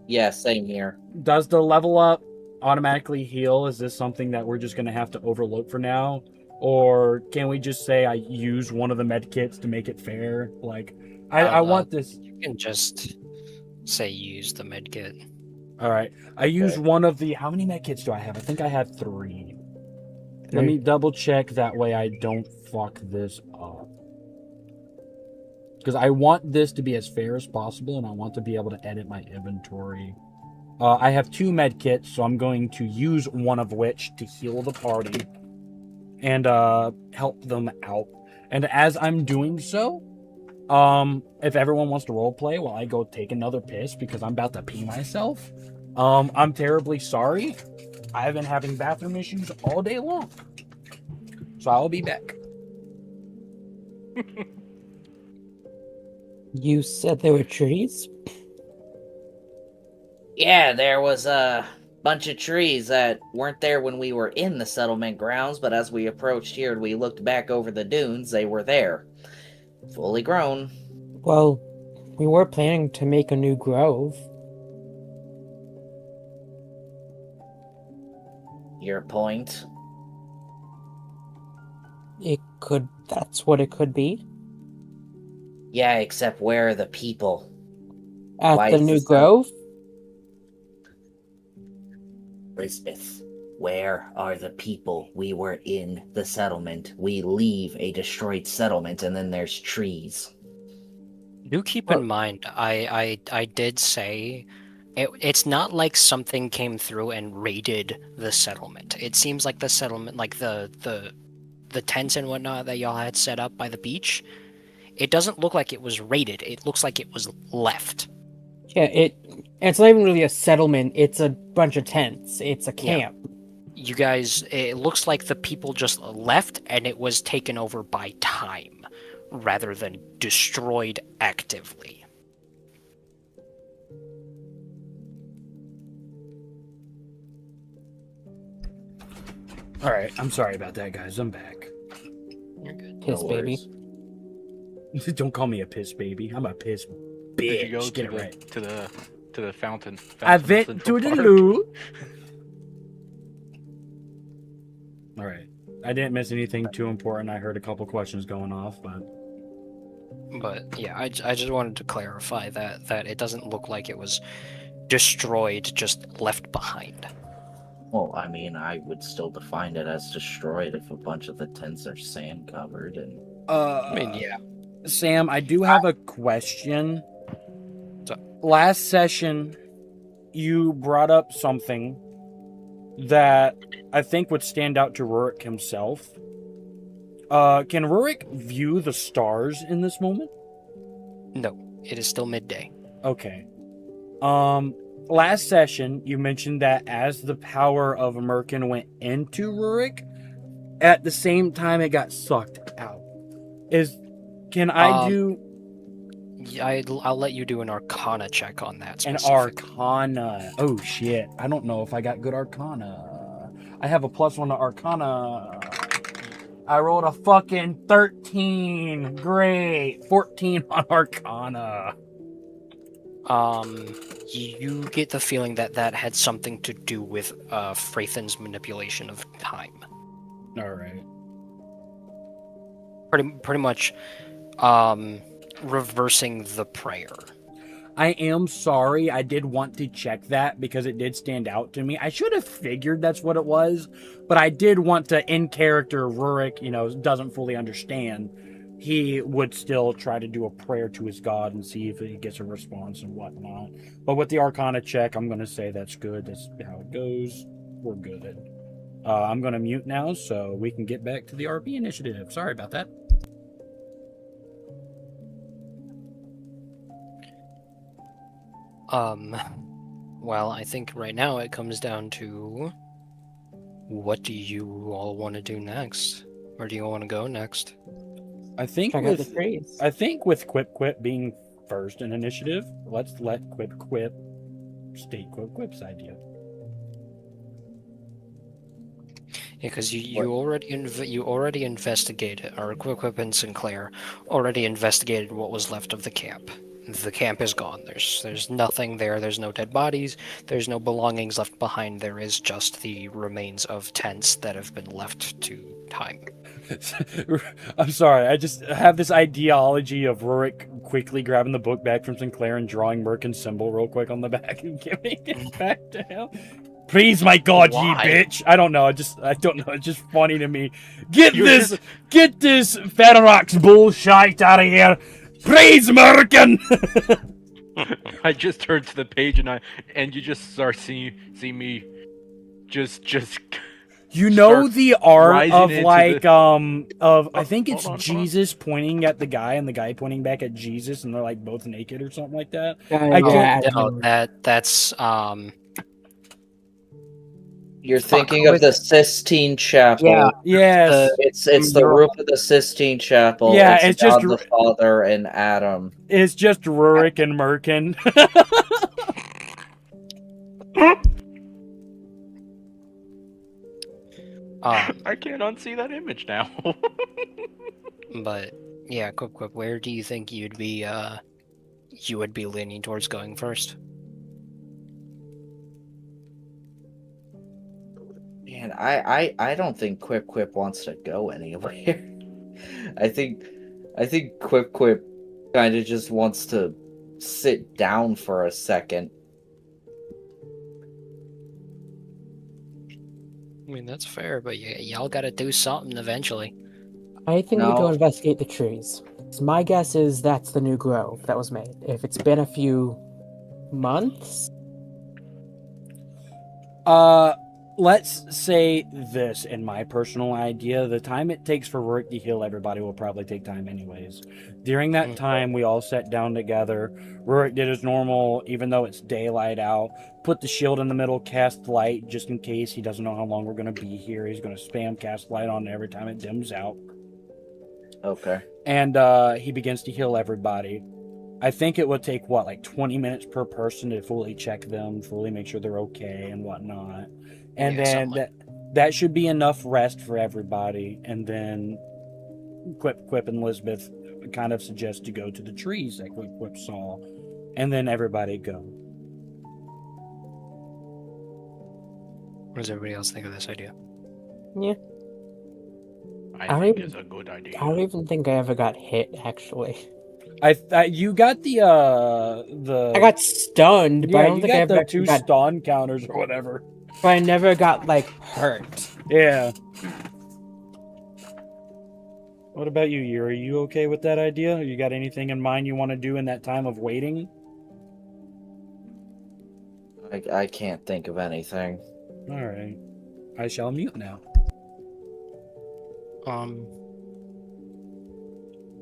Yeah, same here. Does the level up automatically heal? Is this something that we're just going to have to overlook for now? Or can we just say I use one of the med kits to make it fair? I want this. You can just say use the med kit. All right. I use one of the... How many med kits do I have? I think I have 3. Let me double check. That way I don't fuck this up. because I want this to be as fair as possible, and I want to be able to edit my inventory. I have 2 med kits, so I'm going to use one of which to heal the party and help them out. And as I'm doing so, if everyone wants to roleplay while I go take another piss because I'm about to pee myself, I'm terribly sorry. I've been having bathroom issues all day long. So I'll be back. You said there were trees? Yeah, there was a bunch of trees that weren't there when we were in the settlement grounds, but as we approached here and we looked back over the dunes, they were there. Fully grown. Well, we were planning to make a new grove. Your point? That's what it could be. Yeah, except where are the people? At Why the is new this grove? Lisbeth, where are the people? We were in the settlement. We leave a destroyed settlement and then there's trees. Do keep in mind, I did say it's not like something came through and raided the settlement. It seems like the settlement, like the tents and whatnot that y'all had set up by the beach, it doesn't look like it was raided. It looks like it was left. Yeah, it's not even really a settlement, it's a bunch of tents. It's a camp. You guys, it looks like the people just left and it was taken over by time rather than destroyed actively. All right, I'm sorry about that, guys. I'm back. You're good. Piss No baby. worries. Don't call me a piss baby. I'm a piss Did you go bitch. Get it to the, right. to the fountain? I fountain went Central to the Park? loo. All right. I didn't miss anything too important. I heard a couple questions going off, But yeah, I just wanted to clarify that it doesn't look like it was destroyed, just left behind. Well, I mean, I would still define it as destroyed if a bunch of the tents are sand covered and. I mean, yeah. Sam, I do have a question. So- Last session, you brought up something that I think would stand out to Rurik himself. Can Rurik view the stars in this moment? No, it is still midday. Okay. Last session, you mentioned that as the power of Merkin went into Rurik, at the same time it got sucked out. Can I do Yeah, I'll let you do an Arcana check on that. an Specific. Arcana? Oh shit! I don't know if I got good Arcana. I have a +1 to Arcana. I rolled a fucking 13. Great. 14 on Arcana. You get the feeling that had something to do with Freythan's manipulation of time. All right. Pretty much, reversing the prayer. I am sorry. I did want to check that because it did stand out to me. I should have figured that's what it was, but I did want to, in character, Rurik, doesn't fully understand. He would still try to do a prayer to his god and see if he gets a response and whatnot. But with the Arcana check, I'm going to say that's good. That's how it goes. We're good. I'm going to mute now so we can get back to the RP initiative. Sorry about that. Well, I think right now it comes down to what do you all want to do next? Where do you want to go next? I think Check out the trees. I think with Quip Quip being first in initiative, let's let Quip Quip state Quip Quip's idea. Yeah, because you already investigated, or Quip and Sinclair already investigated what was left of the camp. The camp is gone. There's nothing there. There's no dead bodies. There's no belongings left behind. There is just the remains of tents that have been left to time. I'm sorry. I just have this ideology of Rurik quickly grabbing the book back from Sinclair and drawing Merkin's symbol real quick on the back and giving it back to him. Please, my God, Why? ye bitch! I don't know. I don't know. It's just funny to me. Get this Ferox bullshit out of here. Praise American! I just turned to the page and you just start see me just You know start the art rising of into like the- I think it's hold on. Jesus pointing at the guy and the guy pointing back at Jesus and they're like both naked or something like that. Yeah, I could yeah, No, that's You're Fuck, thinking who of is the it? Sistine Chapel. Yeah. yes. It's the mural. roof of the Sistine Chapel. Yeah, it's it's just God the Father and Adam. it's just Rurik and Merkin. I can't unsee that image now. But yeah, Quip, where do you think you would be leaning towards going first? Man, I don't think Quip wants to go anywhere. I think Quip kind of just wants to sit down for a second. I mean, that's fair, but y'all gotta do something eventually. I think we go No. investigate the trees. So my guess is that's the new grove that was made. If it's been a few months, Let's say this in my personal idea. The time it takes for Rurik to heal everybody will probably take time anyways. During that time, we all sat down together. Rurik did his normal, even though it's daylight out, put the shield in the middle, cast light just in case he doesn't know how long we're going to be here. He's going to spam cast light on every time it dims out. Okay. And he begins to heal everybody. I think it would take, like 20 minutes per person to fully check them, fully make sure they're okay and whatnot. And Yeah, then something that should be enough rest for everybody. And then Quip and Elizabeth kind of suggest to go to the trees that Quip saw. And then everybody go. What does everybody else think of this idea? yeah. I think it's a good idea. I don't even think I ever got hit, actually. You got the I got stunned, but yeah, I don't you think got I ever the actually two got. stun counters or whatever. But I never got, like, hurt. Yeah. What about you, Yuri? Are you okay with that idea? You got anything in mind you want to do in that time of waiting? I can't think of anything. All right. I shall mute now.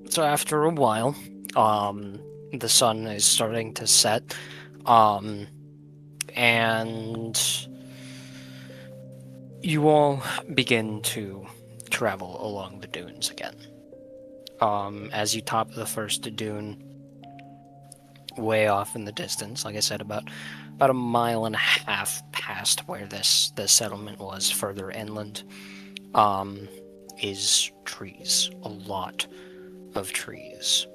So after a while, the sun is starting to set, and you all begin to travel along the dunes again. As you top the first dune, way off in the distance, like I said, about a mile and a half past where this settlement was, further inland, is trees. A lot of trees.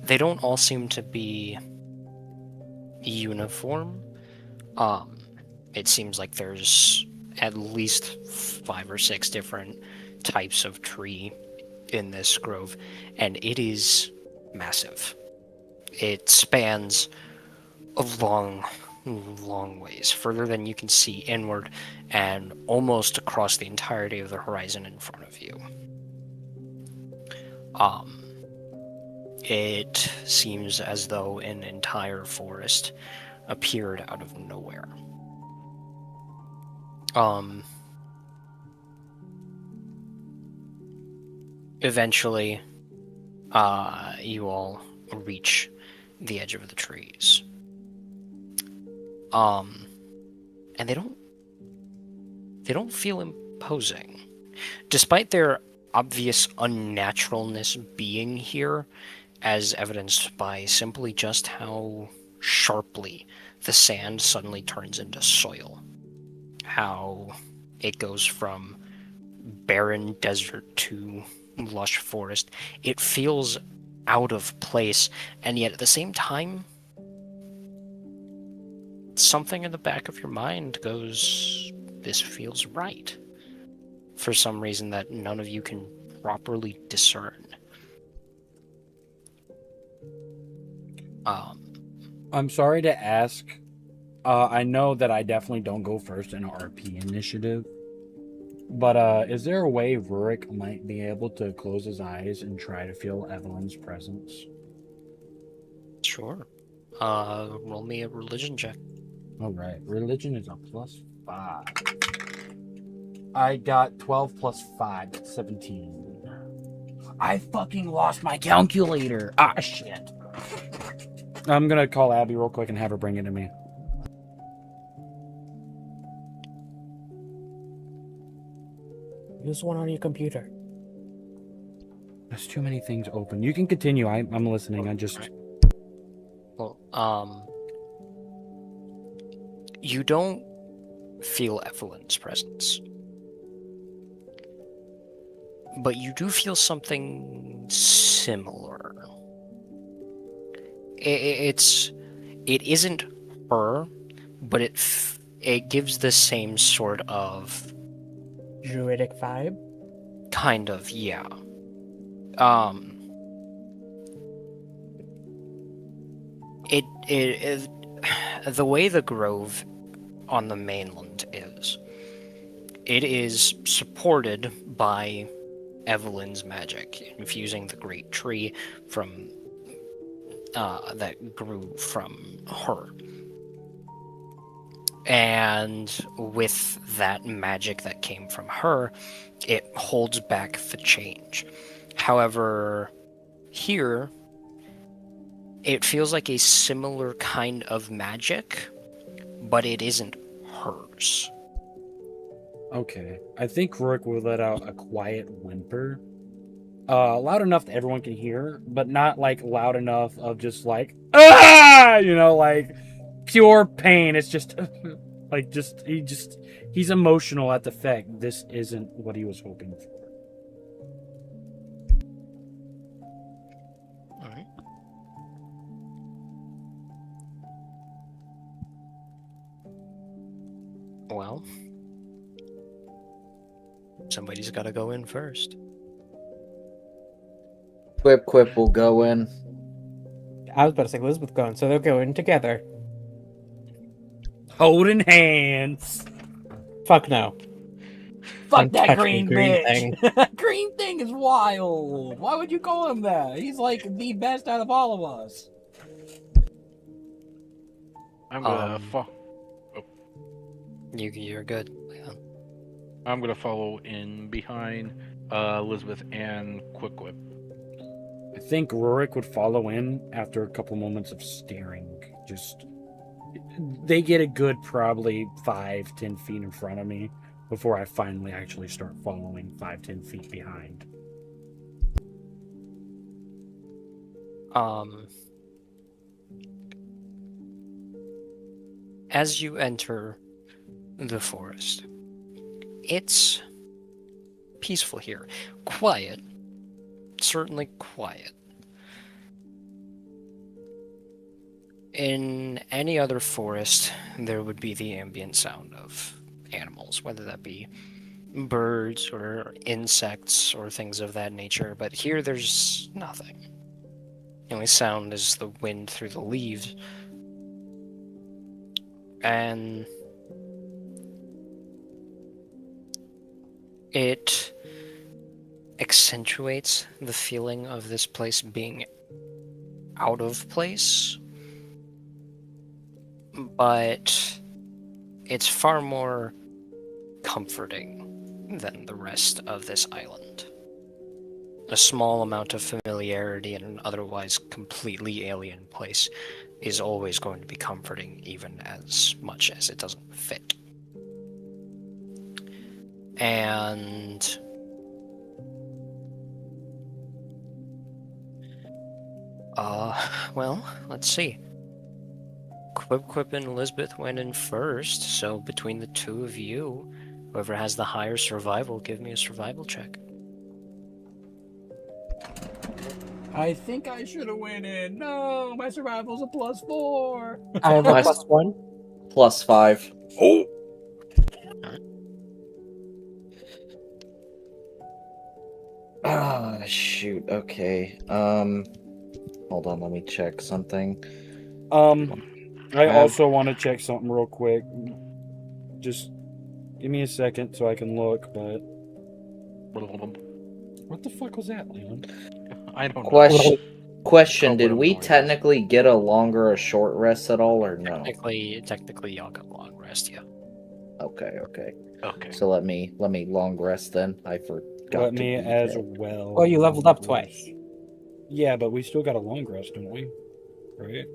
They don't all seem to be uniform. It seems like there's at least 5 or 6 different types of tree in this grove, and it is massive. It spans a long ways, further than you can see inward, and almost across the entirety of the horizon in front of you. It seems as though an entire forest appeared out of nowhere. Eventually, you all reach the edge of the trees. And they don't feel imposing. Despite their obvious unnaturalness being here, as evidenced by simply just how sharply the sand suddenly turns into soil. How it goes from barren desert to lush forest. It feels out of place, and yet at the same time, something in the back of your mind goes, this feels right. For some reason that none of you can properly discern. I'm sorry to ask. I know that I definitely don't go first in RP initiative. But is there a way Rurik might be able to close his eyes and try to feel Evelyn's presence? Sure. Roll me a religion check. All right. Religion is a +5. I got 12 plus 5, 17. I fucking lost my calculator. Ah, shit. I'm gonna call Abby real quick and have her bring it to me. Use one on your computer. There's too many things open. You can continue. I'm listening. I just... Well, you don't feel Evelyn's presence, but you do feel something similar. It isn't her, but it gives the same sort of Druidic vibe. kind of, yeah. It the way the grove on the mainland is, it is supported by Evelyn's magic, infusing the great tree from that grew from her. And with that magic that came from her, it holds back the change. However, here, it feels like a similar kind of magic, but it isn't hers. Okay. I think Rurik will let out a quiet whimper. Loud enough that everyone can hear, but not like loud enough of just like, ah! You know, like pure pain. It's just like he's emotional at the fact this isn't what he was hoping for. All right. Well, somebody's got to go in first. Quip will go in. I was about to say Elizabeth going, so they'll go in together. Holding hands. Fuck no. Fuck that Untouchable green green bitch. Green thing is wild. Why would you call him that? He's like the best out of all of us. I'm gonna You're good. Yeah. I'm gonna follow in behind Elizabeth and Quick. I think Rurik would follow in after a couple moments of staring. Just they get a good probably 5-10 feet in front of me before I finally actually start following 5-10 feet behind. As you enter the forest, it's peaceful here. Quiet. Certainly quiet. In any other forest, there would be the ambient sound of animals, whether that be birds or insects or things of that nature, but here there's nothing. The only sound is the wind through the leaves. And it accentuates the feeling of this place being out of place, but it's far more comforting than the rest of this island. A small amount of familiarity in an otherwise completely alien place is always going to be comforting, even as much as it doesn't fit. And well, let's see. Quip and Elizabeth went in first, so between the two of you, whoever has the higher survival, give me a survival check. I think I should have went in. No, my survival's a +4. I have a Nice. +1. +5. Oh! Ah, shoot. Okay. Hold on. Let me check something. I also want to check something real quick. Just Give me a second so I can look, but what the fuck was that, Leon? I don't know. Question: Oh, Did whatever we noise is. technically get a longer or short rest at all, or no? Technically, y'all got long rest. Yeah. Okay. Okay. So let me long rest then. I forgot Let to me do as that. well. Well, you leveled up twice. Yeah, but we still got a long rest, don't we? Right?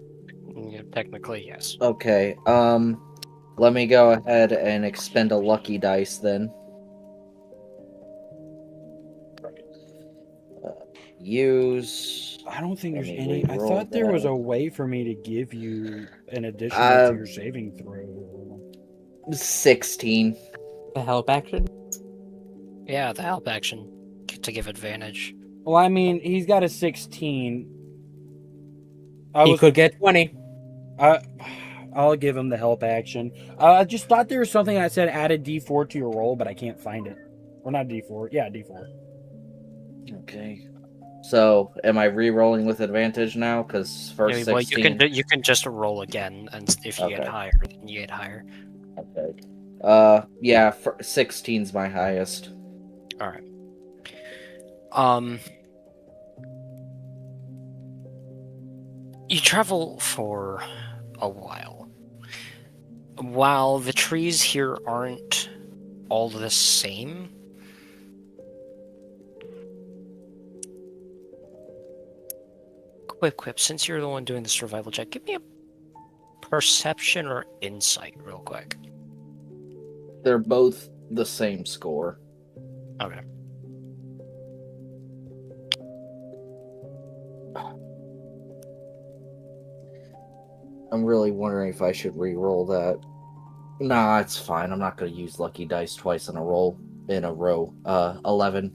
Yeah, technically, yes. Okay. Let me go ahead and expend a lucky dice then. Use. I don't think Let there's me any. I re-roll thought there was that. a way for me to give you an additional to your saving throw. 16. The help action. Yeah, the help action to give advantage. Well, I mean, he's got a 16. He could get 20. I'll give him the help action. I just thought there was something that said add a D4 to your roll, but I can't find it. Or not D4. Yeah, D4. Okay. So, am I re-rolling with advantage now? Because first Yeah, well, 16. you can just roll again, and if you get Okay. higher, then you get higher. Okay. Yeah, 16's my highest. All right. You travel for a while. While the trees here aren't all the same, Quip, since you're the one doing the survival check, give me a perception or insight real quick. They're both the same score. Okay. I'm really wondering if I should re-roll that. Nah, it's fine. I'm not going to use lucky dice twice in a row. 11.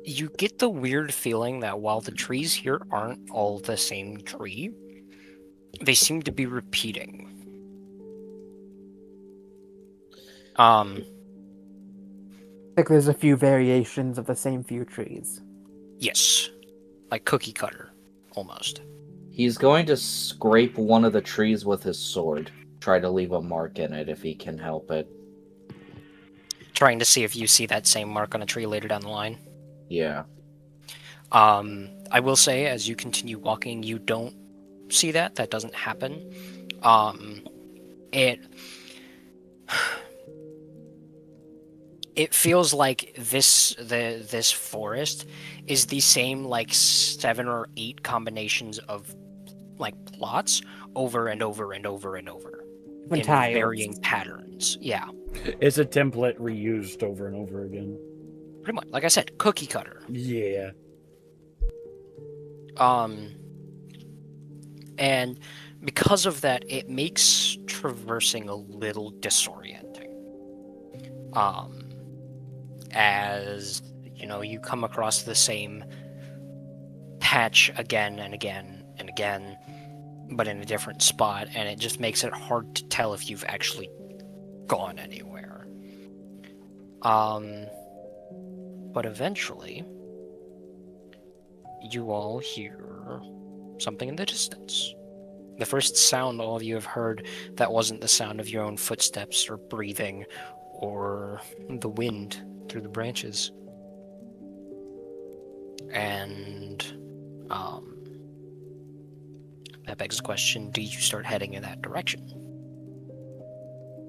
You get the weird feeling that while the trees here aren't all the same tree, they seem to be repeating. Like there's a few variations of the same few trees. Yes. Like cookie cutter, almost. He's going to scrape one of the trees with his sword. Try to leave a mark in it if he can help it. Trying to see if you see that same mark on a tree later down the line. Yeah. I will say, as you continue walking, you don't see that. That doesn't happen. It feels like this forest is the same like 7 or 8 combinations of like plots over and over and over and over in Tiles. varying patterns. Yeah, It's a template reused over and over again. pretty much. Like I said, cookie cutter. Yeah. And because of that, it makes traversing a little disorienting. As you know, you come across the same patch again and again and again, but in a different spot, and it just makes it hard to tell if you've actually gone anywhere. But eventually, you all hear something in the distance. The first sound all of you have heard that wasn't the sound of your own footsteps or breathing or the wind through the branches. And that begs the question, do you start heading in that direction?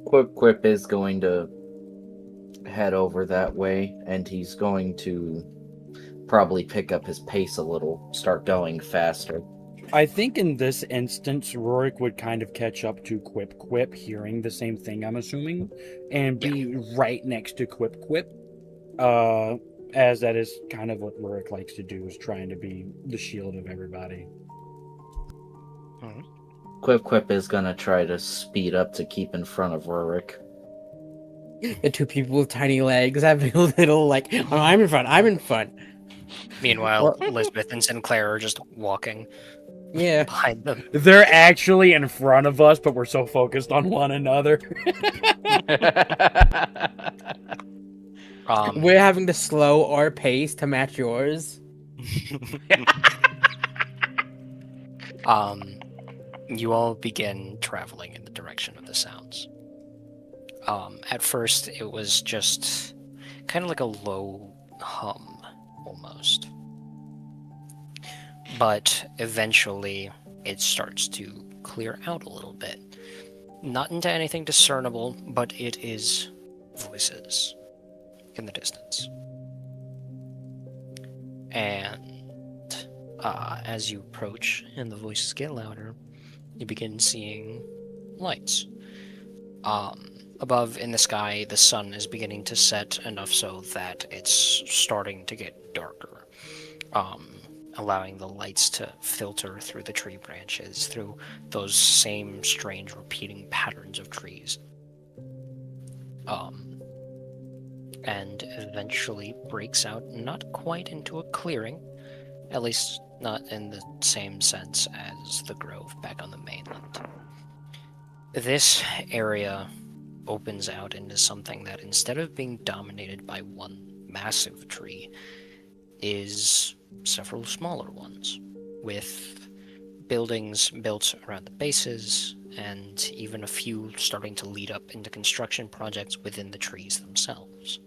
Quip is going to head over that way, and he's going to probably pick up his pace a little, start going faster. I think in this instance, Rorik would kind of catch up to Quip, hearing the same thing, I'm assuming, and be right next to Quip. As that is kind of what Rorik likes to do, is trying to be the shield of everybody. Quip is going to try to speed up to keep in front of Rorik. The two people with tiny legs have a little like, oh, I'm in front. Meanwhile, Elizabeth and Sinclair are just walking Yeah. behind them. They're actually in front of us, but we're so focused on one another. We're having to slow our pace to match yours. you all begin traveling in the direction of the sounds. At first, it was just kind of like a low hum, almost. But eventually, it starts to clear out a little bit. Not into anything discernible, but it is voices in the distance. And as you approach and the voices get louder, you begin seeing lights. Above in the sky, the sun is beginning to set enough so that it's starting to get darker, allowing the lights to filter through the tree branches, through those same strange repeating patterns of trees. And eventually breaks out not quite into a clearing, at least not in the same sense as the grove back on the mainland. This area opens out into something that, instead of being dominated by one massive tree, is several smaller ones, with buildings built around the bases, and even a few starting to lead up into construction projects within the trees themselves.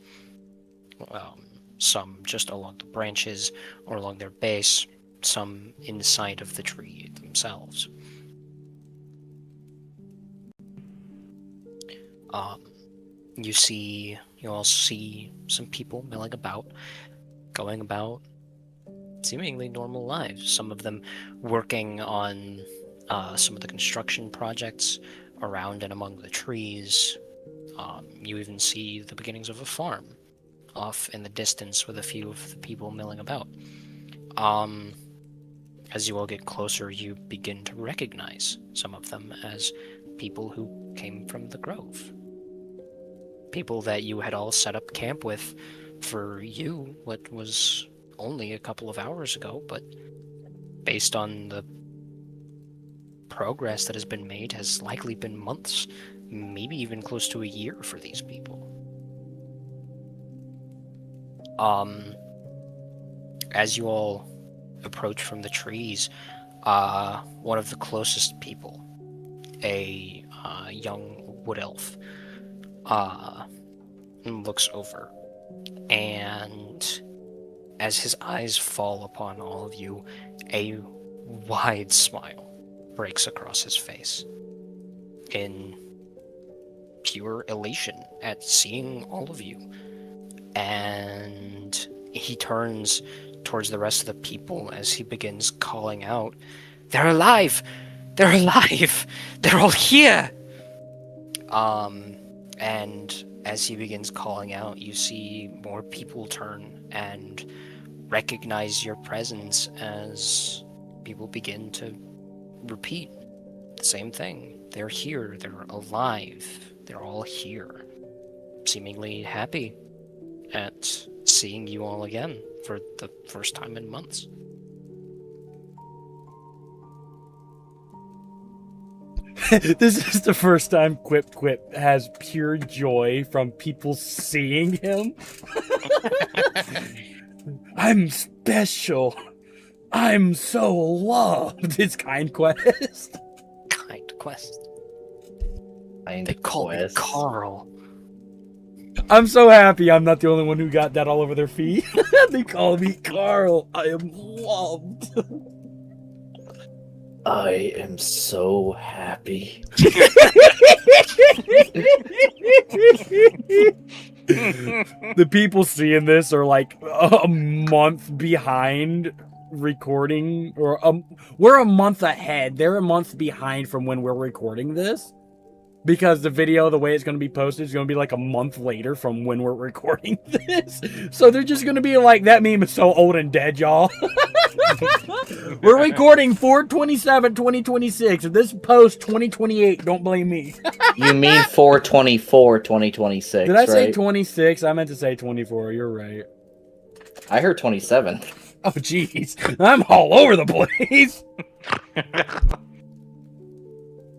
Some just along the branches or along their base, some inside of the tree themselves. You all see some people milling about, going about seemingly normal lives. Some of them working on some of the construction projects around and among the trees. You even see the beginnings of a farm off in the distance with a few of the people milling about. As you all get closer, you begin to recognize some of them as people who came from the grove. People that you had all set up camp with for what was only a couple of hours ago, but based on the progress that has been made, has likely been months, maybe even close to a year for these people. As you all approach from the trees, one of the closest people, a young wood elf, looks over, and as his eyes fall upon all of you, a wide smile breaks across his face in pure elation at seeing all of you. And he turns towards the rest of the people as he begins calling out, "They're alive! They're alive! They're all here!" And as he begins calling out, you see more people turn and recognize your presence as people begin to repeat the same thing. They're here, they're alive, they're all here, seemingly happy at seeing you all again for the first time in months. This is the first time Quip has pure joy from people seeing him. I'm special. I'm so loved. It's Kind Quest. Kind Quest. Kind They call me Quest. Carl. I'm so happy I'm not the only one who got that all over their feet. They call me Carl. I am loved. I am so happy. The people seeing this are like a month behind recording, or we're a month ahead. They're a month behind from when we're recording this, because the video, the way it's going to be posted, is going to be like a month later from when we're recording this. So they're just going to be like, that meme is so old and dead, y'all. We're recording 4/27/2026. If this post 2028, don't blame me. You mean 4/24/2026? Did I say right? 26? I meant to say 24. You're right. I heard 27. Oh, jeez. I'm all over the place.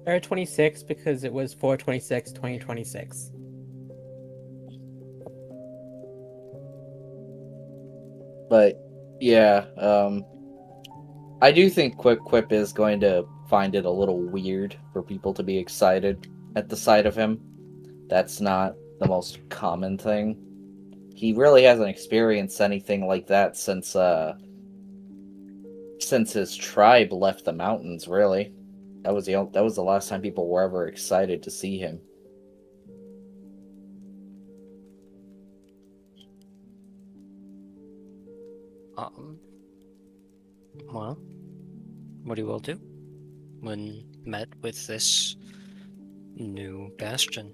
Or 26 because it was 4/26/2026. But yeah, I do think Quick Quip is going to find it a little weird for people to be excited at the sight of him. That's not the most common thing. He really hasn't experienced anything like that since his tribe left the mountains, really. That was the last time people were ever excited to see him. Well, what he will do when met with this new bastion.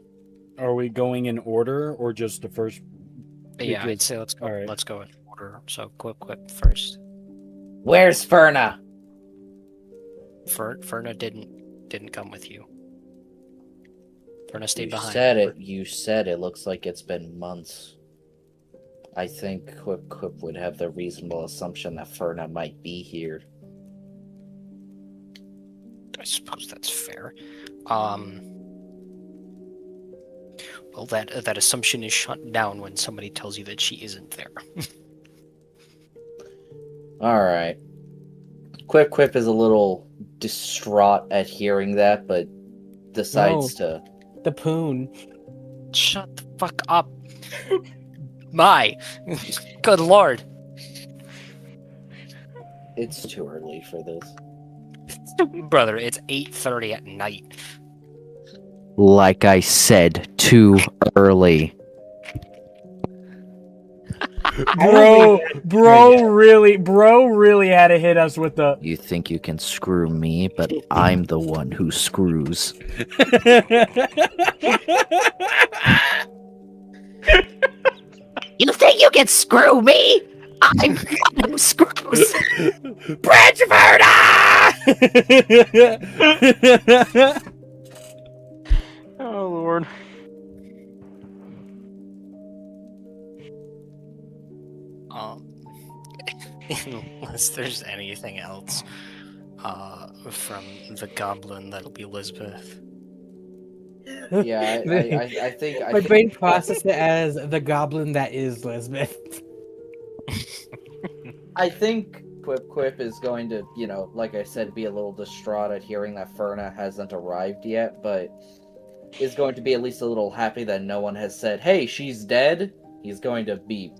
Are we going in order or just the first? Yeah, I'd Because- say let's go. all right. Let's go in order. So Quip first. Where's Ferna? Ferna didn't come with you. Ferna stayed You behind. said it. You said it looks like it's been months. I think Quip would have the reasonable assumption that Ferna might be here. I suppose that's fair. Well, that assumption is shut down when somebody tells you that she isn't there. Alright. Quip is a little distraught at hearing that, but decides to... The poon. Shut the fuck up. My, good lord. It's too early for this. Brother, it's 8:30 at night. Like I said, too early. Bro really had to hit us with the. You think you can screw me, but I'm the one who screws. You think you can screw me? I'm who screws. Oh Lord. Unless there's anything else from the goblin, that'll be Elizabeth. Yeah, I think... My brain processed it as the goblin that is Lisbeth. I think Quip is going to, like I said, be a little distraught at hearing that Ferna hasn't arrived yet, but is going to be at least a little happy that no one has said, hey, she's dead. He's going to be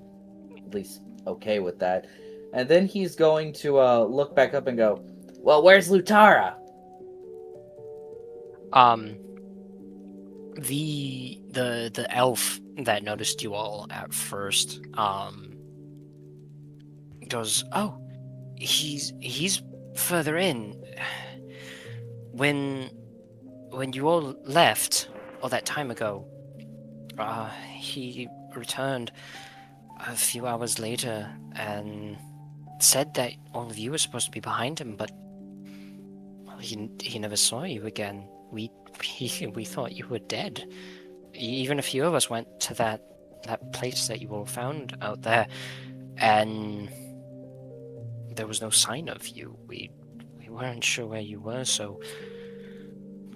at least okay with that. And then he's going to look back up and go, Well, where's Lutara? The elf that noticed you all at first, goes, oh, he's further in. When you all left all that time ago, he returned a few hours later and said that all of you were supposed to be behind him, but well, he never saw you again. We thought you were dead. Even a few of us went to that place that you all found out there, and there was no sign of you. We weren't sure where you were, so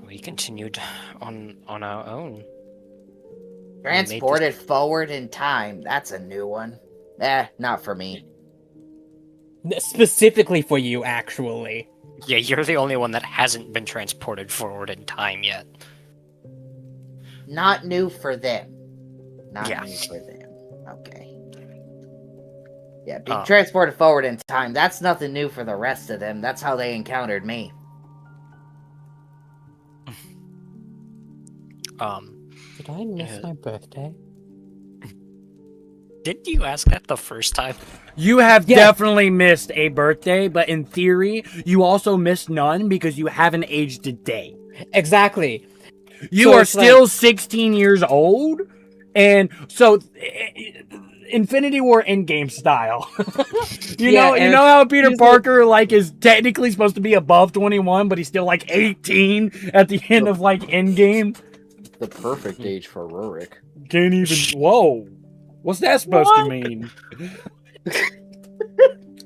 we continued on our own. Transported forward in time. That's a new one. Not for me. Specifically for you, actually. Yeah, you're the only one that hasn't been transported forward in time yet. Not new for them. Not Yeah. new for them. Okay. Yeah, being transported forward in time, that's nothing new for the rest of them. That's how they encountered me. Did I miss my birthday? Didn't you ask that the first time? You have Yes. definitely missed a birthday, but in theory, you also missed none because you haven't aged a day. Exactly. You So are it's still 16 years old, and so Infinity War Endgame style. you Yeah, know and how Peter he's Parker is technically supposed to be above 21, but he's still 18 at the end of Endgame. the perfect age for Rurik. Can't even. Whoa, what's that supposed to mean?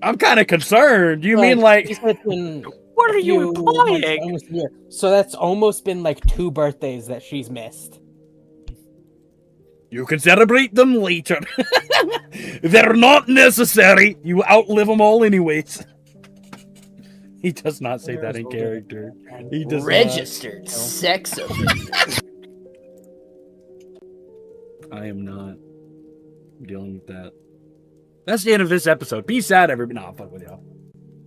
I'm kind of concerned. You mean he said in What a are you few months, implying? almost a year. So that's almost been 2 birthdays that she's missed. You can celebrate them later. They're not necessary. You outlive them all anyways. He does not say that in character. He does Registered sex offender. I am not dealing with that. That's the end of this episode. Peace out, everybody. No, I'll fuck with y'all.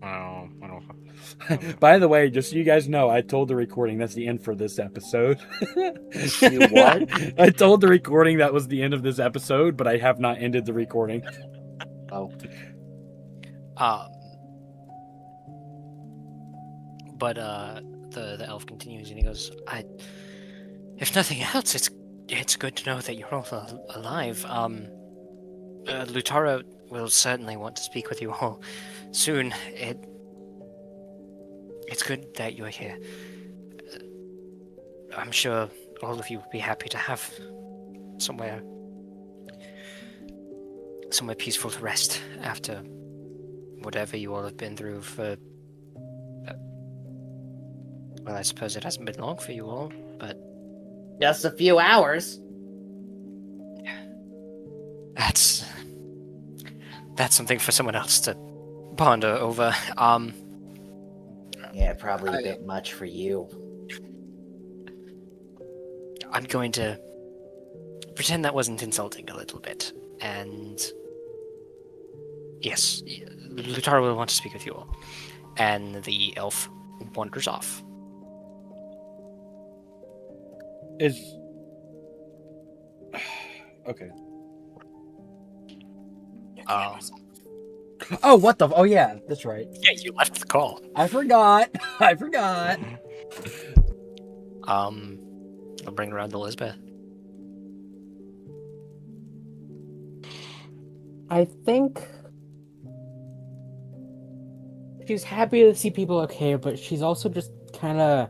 I don't know. By the way, just so you guys know, I told the recording that's the end for this episode. You what? I told the recording that was the end of this episode, but I have not ended the recording. Oh. But the elf continues and he goes, if nothing else, it's good to know that you're all alive. Lutara will certainly want to speak with you all soon. It's good that you're here. I'm sure all of you would be happy to have somewhere peaceful to rest after whatever you all have been through for... well, I suppose it hasn't been long for you all, but... Just a few hours. That's something for someone else to ponder over. Yeah, probably a bit much for you. I'm going to pretend that wasn't insulting a little bit, and yes, Lutara will want to speak with you all. And the elf wanders off. Okay. Oh, what the? Oh yeah, that's right. yeah, you left the call. I forgot. I forgot. I'll bring around Elizabeth. I think she's happy to see people okay, but she's also just kind of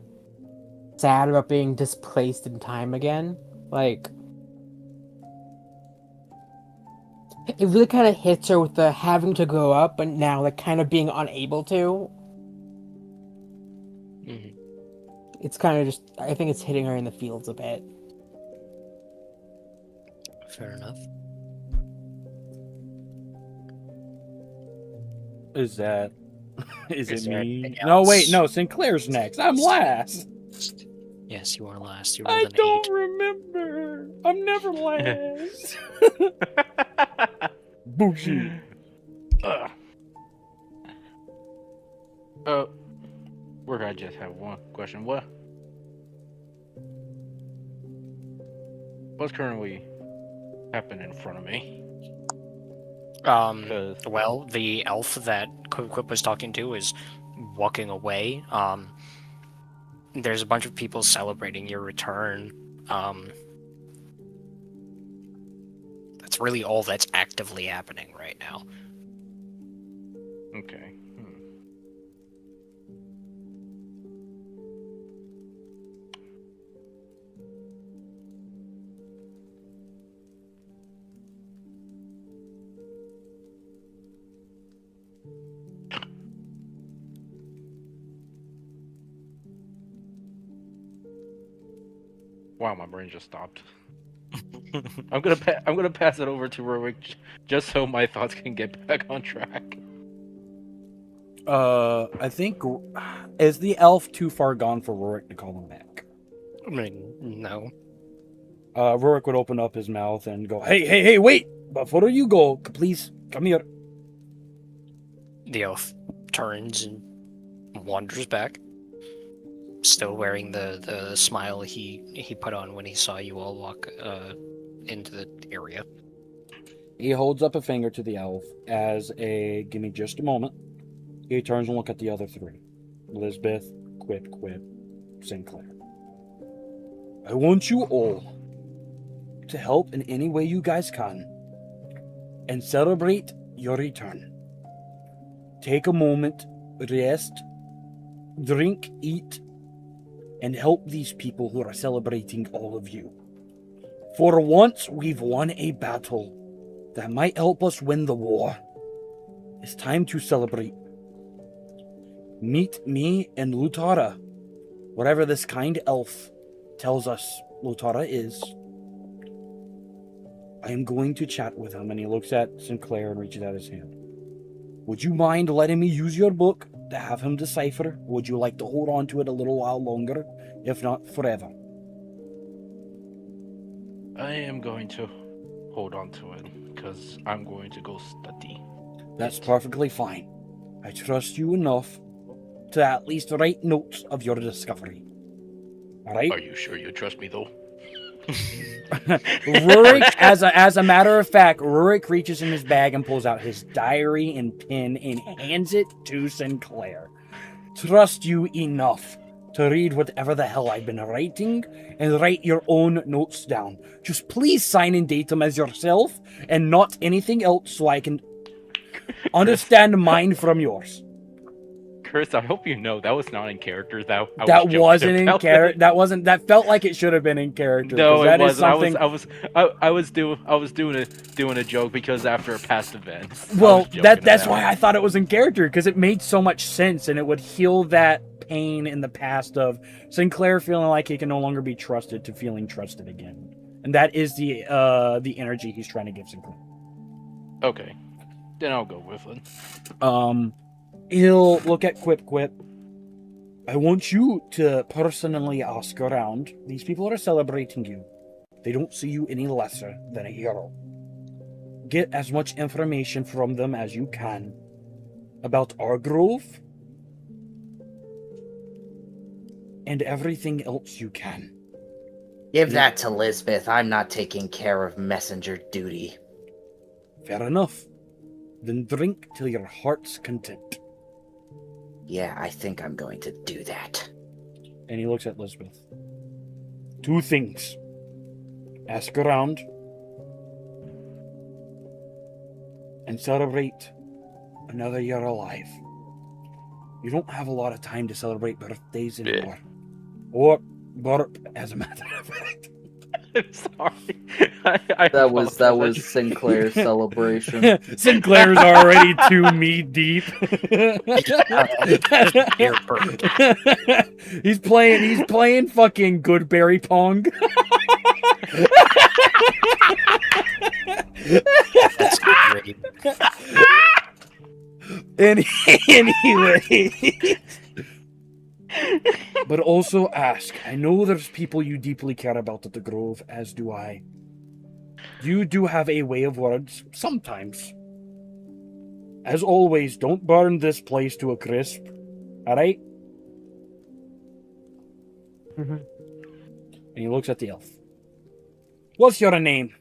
sad about being displaced in time again. Like, it really kind of hits her with the having to grow up, but now like kind of being unable to. Mm-hmm. It's kind of just, I think it's hitting her in the feels a bit. Fair enough. Is it there me? anything No, else? wait, no. Sinclair's next. I'm last. Yes, you are last. You I rolled an don't 8. remember. I'm never last. Bullshit. Work, I just have one question. What's currently happening in front of me? Well, the elf that Quip was talking to is walking away. There's a bunch of people celebrating your return. That's really all that's actively happening right now. Okay. Wow, my brain just stopped. I'm gonna pass it over to Rowick just so my thoughts can get back on track. I think is the elf too far gone for Rorik to call him back? I mean, no. Rorik would open up his mouth and go, "Hey, wait! Before you go, please come here." The elf turns and wanders back, still wearing the smile he put on when he saw you all walk into the area. He holds up a finger to the elf as a give me just a moment. He turns and looks at the other three. Elizabeth, Quip, Sinclair. I want you all to help in any way you guys can and celebrate your return. Take a moment, rest, drink, eat, and help these people who are celebrating all of you. For once, we've won a battle that might help us win the war. It's time to celebrate. Meet me and Lutara, whatever this kind elf tells us Lutara is. I am going to chat with him, and he looks at Sinclair and reaches out his hand. Would you mind letting me use your book to have him decipher? Would you like to hold on to it a little while longer? If not, forever. I am going to hold on to it because I'm going to go study. That's perfectly fine. I trust you enough to at least write notes of your discovery. Alright? Are you sure you trust me, though? Rurik, as a matter of fact, Rurik reaches in his bag and pulls out his diary and pen and hands it to Sinclair. Trust you enough to read whatever the hell I've been writing and write your own notes down. Just please sign and date them as yourself and not anything else so I can understand mine from yours. Chris, I hope you know that was not in character. That wasn't in character. That felt like it should have been in character. No, it wasn't. Something... I was doing a joke because after a past event. Well, that's why I thought it was in character, because it made so much sense and it would heal that pain in the past of Sinclair feeling like he can no longer be trusted to feeling trusted again, and that is the energy he's trying to give Sinclair. Okay, then I'll go with it. He'll look at Quip. I want you to personally ask around. These people are celebrating you. They don't see you any lesser than a hero. Get as much information from them as you can about our grove and everything else you can. Give that to Lisbeth. I'm not taking care of messenger duty. Fair enough. Then drink till your heart's content. Yeah, I think I'm going to do that. And he looks at Lisbeth. 2 things. Ask around. And celebrate another year alive. You don't have a lot of time to celebrate birthdays anymore. Or burp, as a matter of fact. I'm sorry. That was Sinclair's celebration. Sinclair's already 2 meat deep. He's playing fucking Goodberry Pong. That's great. Anyway. But also ask. I know there's people you deeply care about at the Grove, as do I. You do have a way of words, sometimes. As always, don't burn this place to a crisp. Alright? Mm-hmm. And he looks at the elf. What's your name?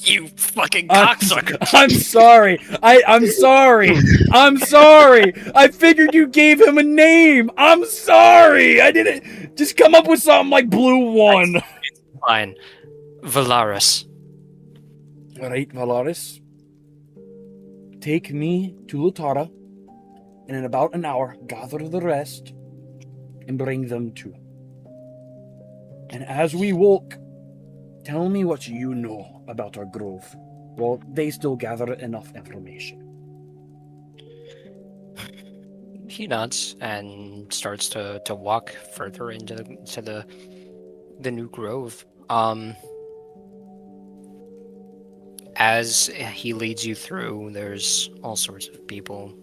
You fucking cocksucker! I'm sorry. I'm sorry. I'm sorry. I figured you gave him a name. I'm sorry. I didn't just come up with something like Blue One. Fine. Valaris. All right, Valaris. Take me to Lutara, and in about an hour, gather the rest and bring them too. And as we walk, tell me what you know about our grove. Well, they still gather enough information. He nods and starts to walk further into the new grove. As he leads you through, there's all sorts of people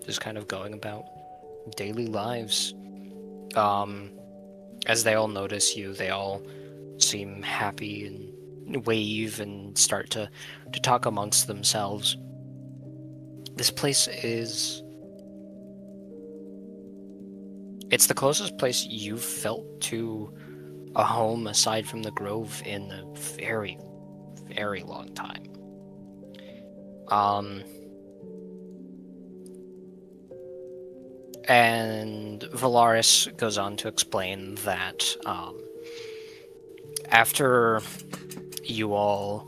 just kind of going about daily lives. As they all notice you, they all seem happy and wave and start to talk amongst themselves. This place it's the closest place you've felt to a home aside from the Grove in a very, very long time. And Valaris goes on to explain that after you all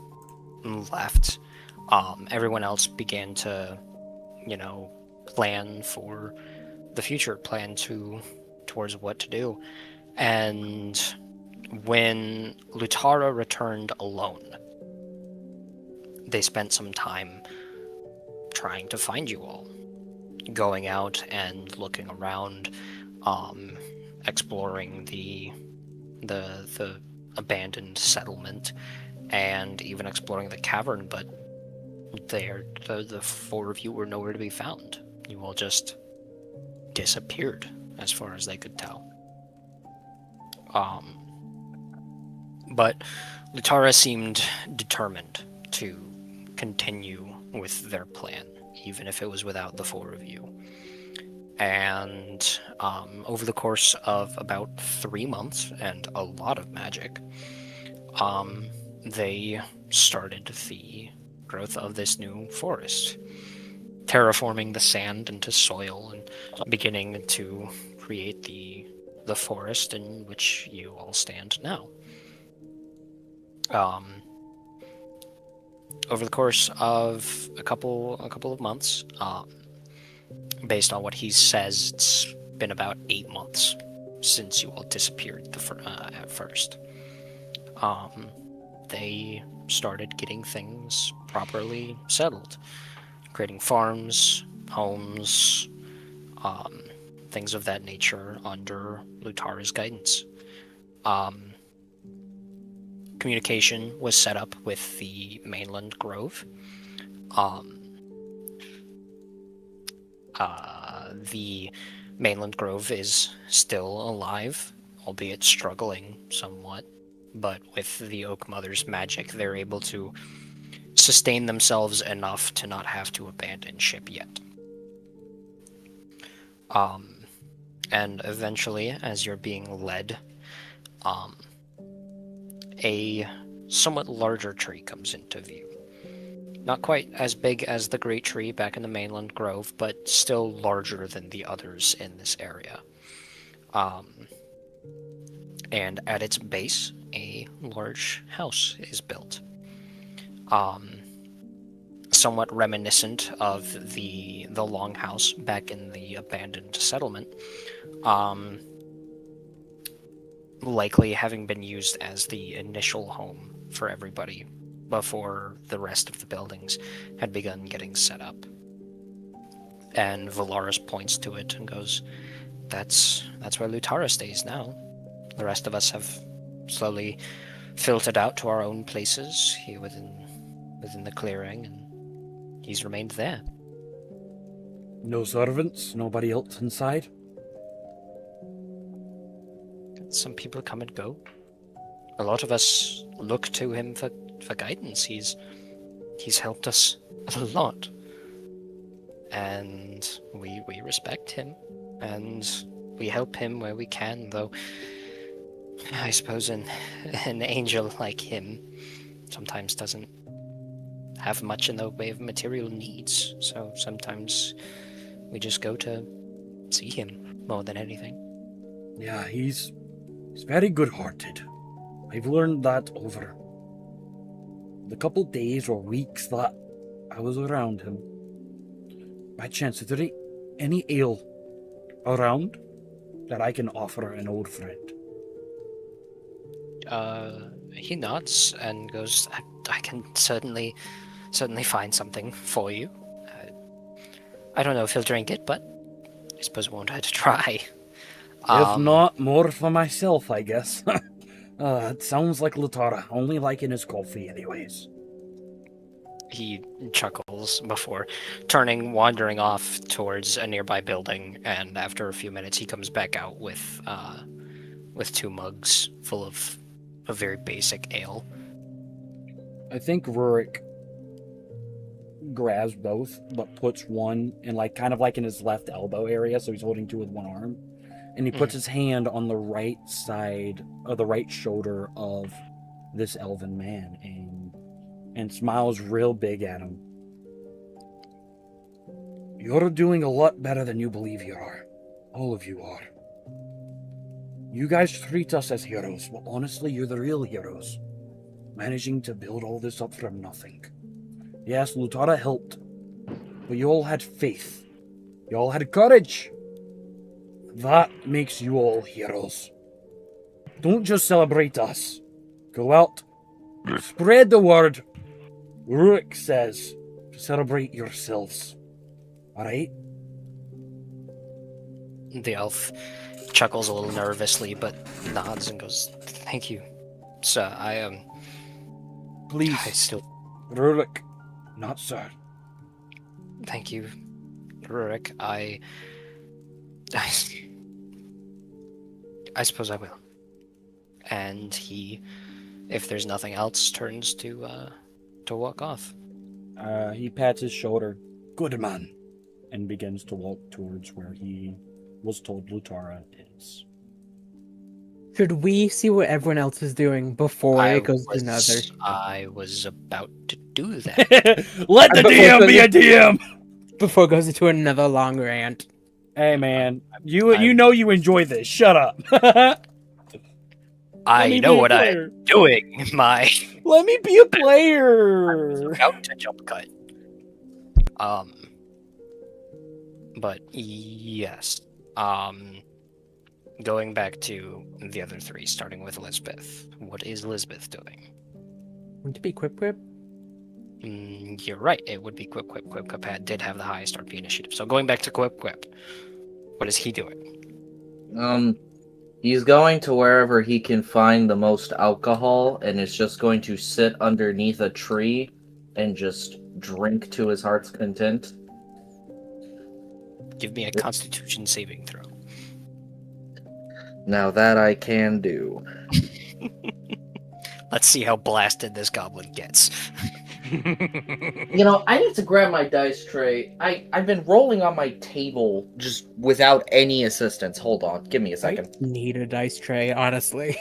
left, everyone else began to, plan for the future, towards what to do. And when Lutara returned alone, they spent some time trying to find you all, going out and looking around, exploring the abandoned settlement, and even exploring the cavern, but The four of you were nowhere to be found. You all just disappeared, as far as they could tell. But Lutara seemed determined to continue with their plan, even if it was without the four of you. And over the course of about 3 months and a lot of magic, they started the growth of this new forest, terraforming the sand into soil and beginning to create the forest in which you all stand now. Over the course of a couple of months, based on what he says, it's been about 8 months since you all disappeared at first. They started getting things properly settled, creating farms, homes, things of that nature under Lutara's guidance. Communication was set up with the mainland grove. The mainland grove is still alive, albeit struggling somewhat. But with the Oak Mother's magic, they're able to sustain themselves enough to not have to abandon ship yet. And eventually, as you're being led, a somewhat larger tree comes into view. Not quite as big as the great tree back in the mainland grove, but still larger than the others in this area. And at its base, a large house is built. Somewhat reminiscent of the longhouse back in the abandoned settlement. Likely having been used as the initial home for everybody before the rest of the buildings had begun getting set up. And Valaris points to it and goes, that's where Lutara stays now. The rest of us have slowly filtered out to our own places here within the clearing, and he's remained there. No servants? Nobody else inside? Some people come and go. A lot of us look to him for guidance. He's helped us a lot. And we respect him. And we help him where we can, though I suppose an angel like him sometimes doesn't have much in the way of material needs. So sometimes we just go to see him more than anything. Yeah, he's very good-hearted. I've learned that over the couple days or weeks that I was around him. By chance, is there any ale around that I can offer an old friend? He nods and goes, I can certainly find something for you. I don't know if he'll drink it, but I suppose it won't hurt to try. If not, more for myself, I guess. It sounds like Lutara, only liking his coffee anyways. He chuckles before wandering off towards a nearby building, and after a few minutes he comes back out with 2 mugs full of a very basic ale. I think Rurik grabs both, but puts one in kind of in his left elbow area, so he's holding 2 with one arm. And he puts his hand on the right side, or the right shoulder of this elven man, and smiles real big at him. You're doing a lot better than you believe you are. All of you are. You guys treat us as heroes, but honestly, you're the real heroes. Managing to build all this up from nothing. Yes, Lutara helped, but you all had faith. You all had courage. That makes you all heroes. Don't just celebrate us. Go out, spread the word. Rurik says to celebrate yourselves. Alright? The elf chuckles a little nervously, but nods and goes, "Thank you, sir. Please, I still..." Rurik, Not so. Thank you, Rurik. I suppose I will. And he, if there's nothing else, turns to walk off. He pats his shoulder Good man. and begins to walk towards where he was told Lutara is. Should we see what everyone else is doing before it goes to another? I was about to do that. Let the DM be a DM. Before it goes into another long rant. Hey man, You know you enjoy this. Shut up. I know what I'm doing. Let me be a player. About to jump cut. But yes. Going back to the other three, starting with Lisbeth. What is Lisbeth doing? Wouldn't it be Quip Quip? You're right. It would be Quip Quip. Quip Quip did have the highest RP initiative. So going back to Quip Quip, what is he doing? He's going to wherever he can find the most alcohol, and is just going to sit underneath a tree and just drink to his heart's content. Give me a Constitution saving throw. Now that I can do. Let's see how blasted this goblin gets. You know, I need to grab my dice tray. I've been rolling on my table just without any assistance. Hold on, give me a second. I need a dice tray, honestly.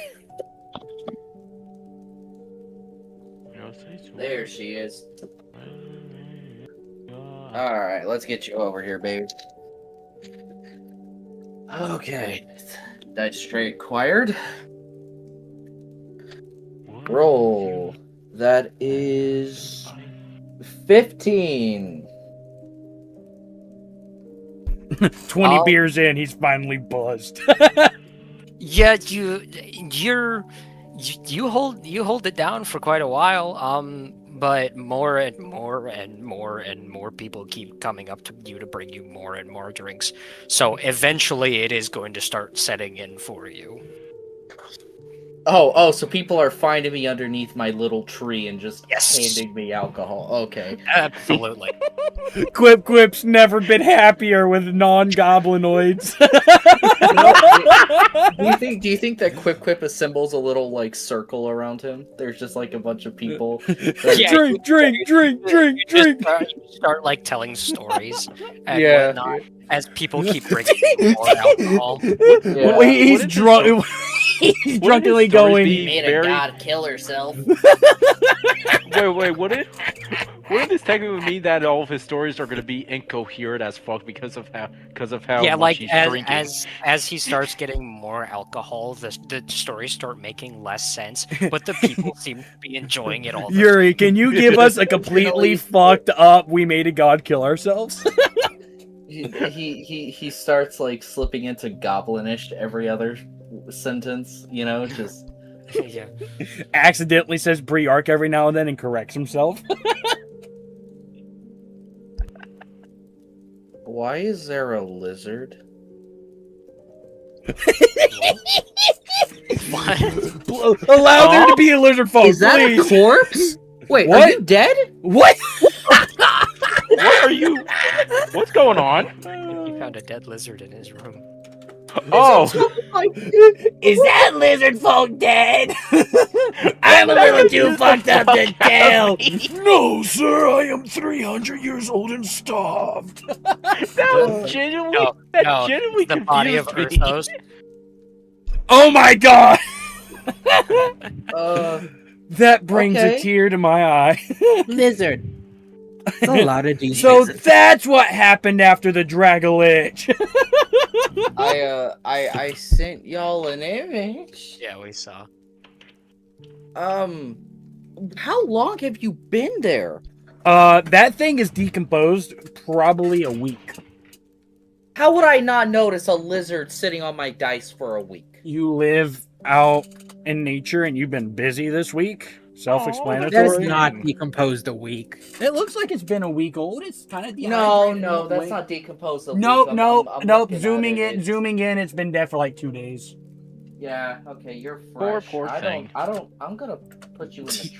There she is. Alright, let's get you over here, baby. Okay. Dice tray acquired. Roll. That is 15. 20 beers in, he's finally buzzed. Yeah, you hold it down for quite a while. But more and more and more and more people keep coming up to you to bring you more and more drinks. So eventually it is going to start setting in for you. Oh, so people are finding me underneath my little tree and just Yes. handing me alcohol. Okay. Absolutely. Quip's never been happier with non-goblinoids. Do you think that Quip assembles a little like circle around him? There's just like a bunch of people. Yeah, drink. You start like telling stories and whatnot as people keep bringing you more alcohol. Yeah. Well, he's drunk. He's drunkenly going. Made a god kill herself. Wait, wouldn't this technically mean that all of his stories are going to be incoherent as fuck because of how Yeah, much like he's as, drinking? as he starts getting more alcohol, the stories start making less sense, but the people seem to be enjoying it all. Yuri, can you give us a completely fucked up "we made a god kill ourselves"? He starts like slipping into goblinish every other sentence, you know, just Yeah. Accidentally says Briark every now and then and corrects himself. Why is there a lizard? What? Allow there to be a lizard folk, Is that please. a corpse? Wait, What? are you dead? What? What are you? What's going on? He found a dead lizard in his room. Oh, Is that lizard folk dead? I'm a little too fucked up to tell. No, sir, I am 300 years old and starved. that genuinely, No, that no, genuinely the body of confused me. Urthos. Oh my god! That brings a tear to my eye. Lizard. It's a lot of these. So that's what happened after the Dragolich. I sent y'all an image. Yeah, we saw. How long have you been there? That thing is decomposed probably a week. How would I not notice a lizard sitting on my dice for a week? You live out in nature and you've been busy this week. That Self-explanatory. is not decomposed a week. It looks like it's been a week old. It's kind of No, that's not decomposed. Nope. I'm looking at Zooming it. in. It's been dead for like 2 days. Yeah, okay, you're Poor, fresh. poor thing. I'm gonna put you in the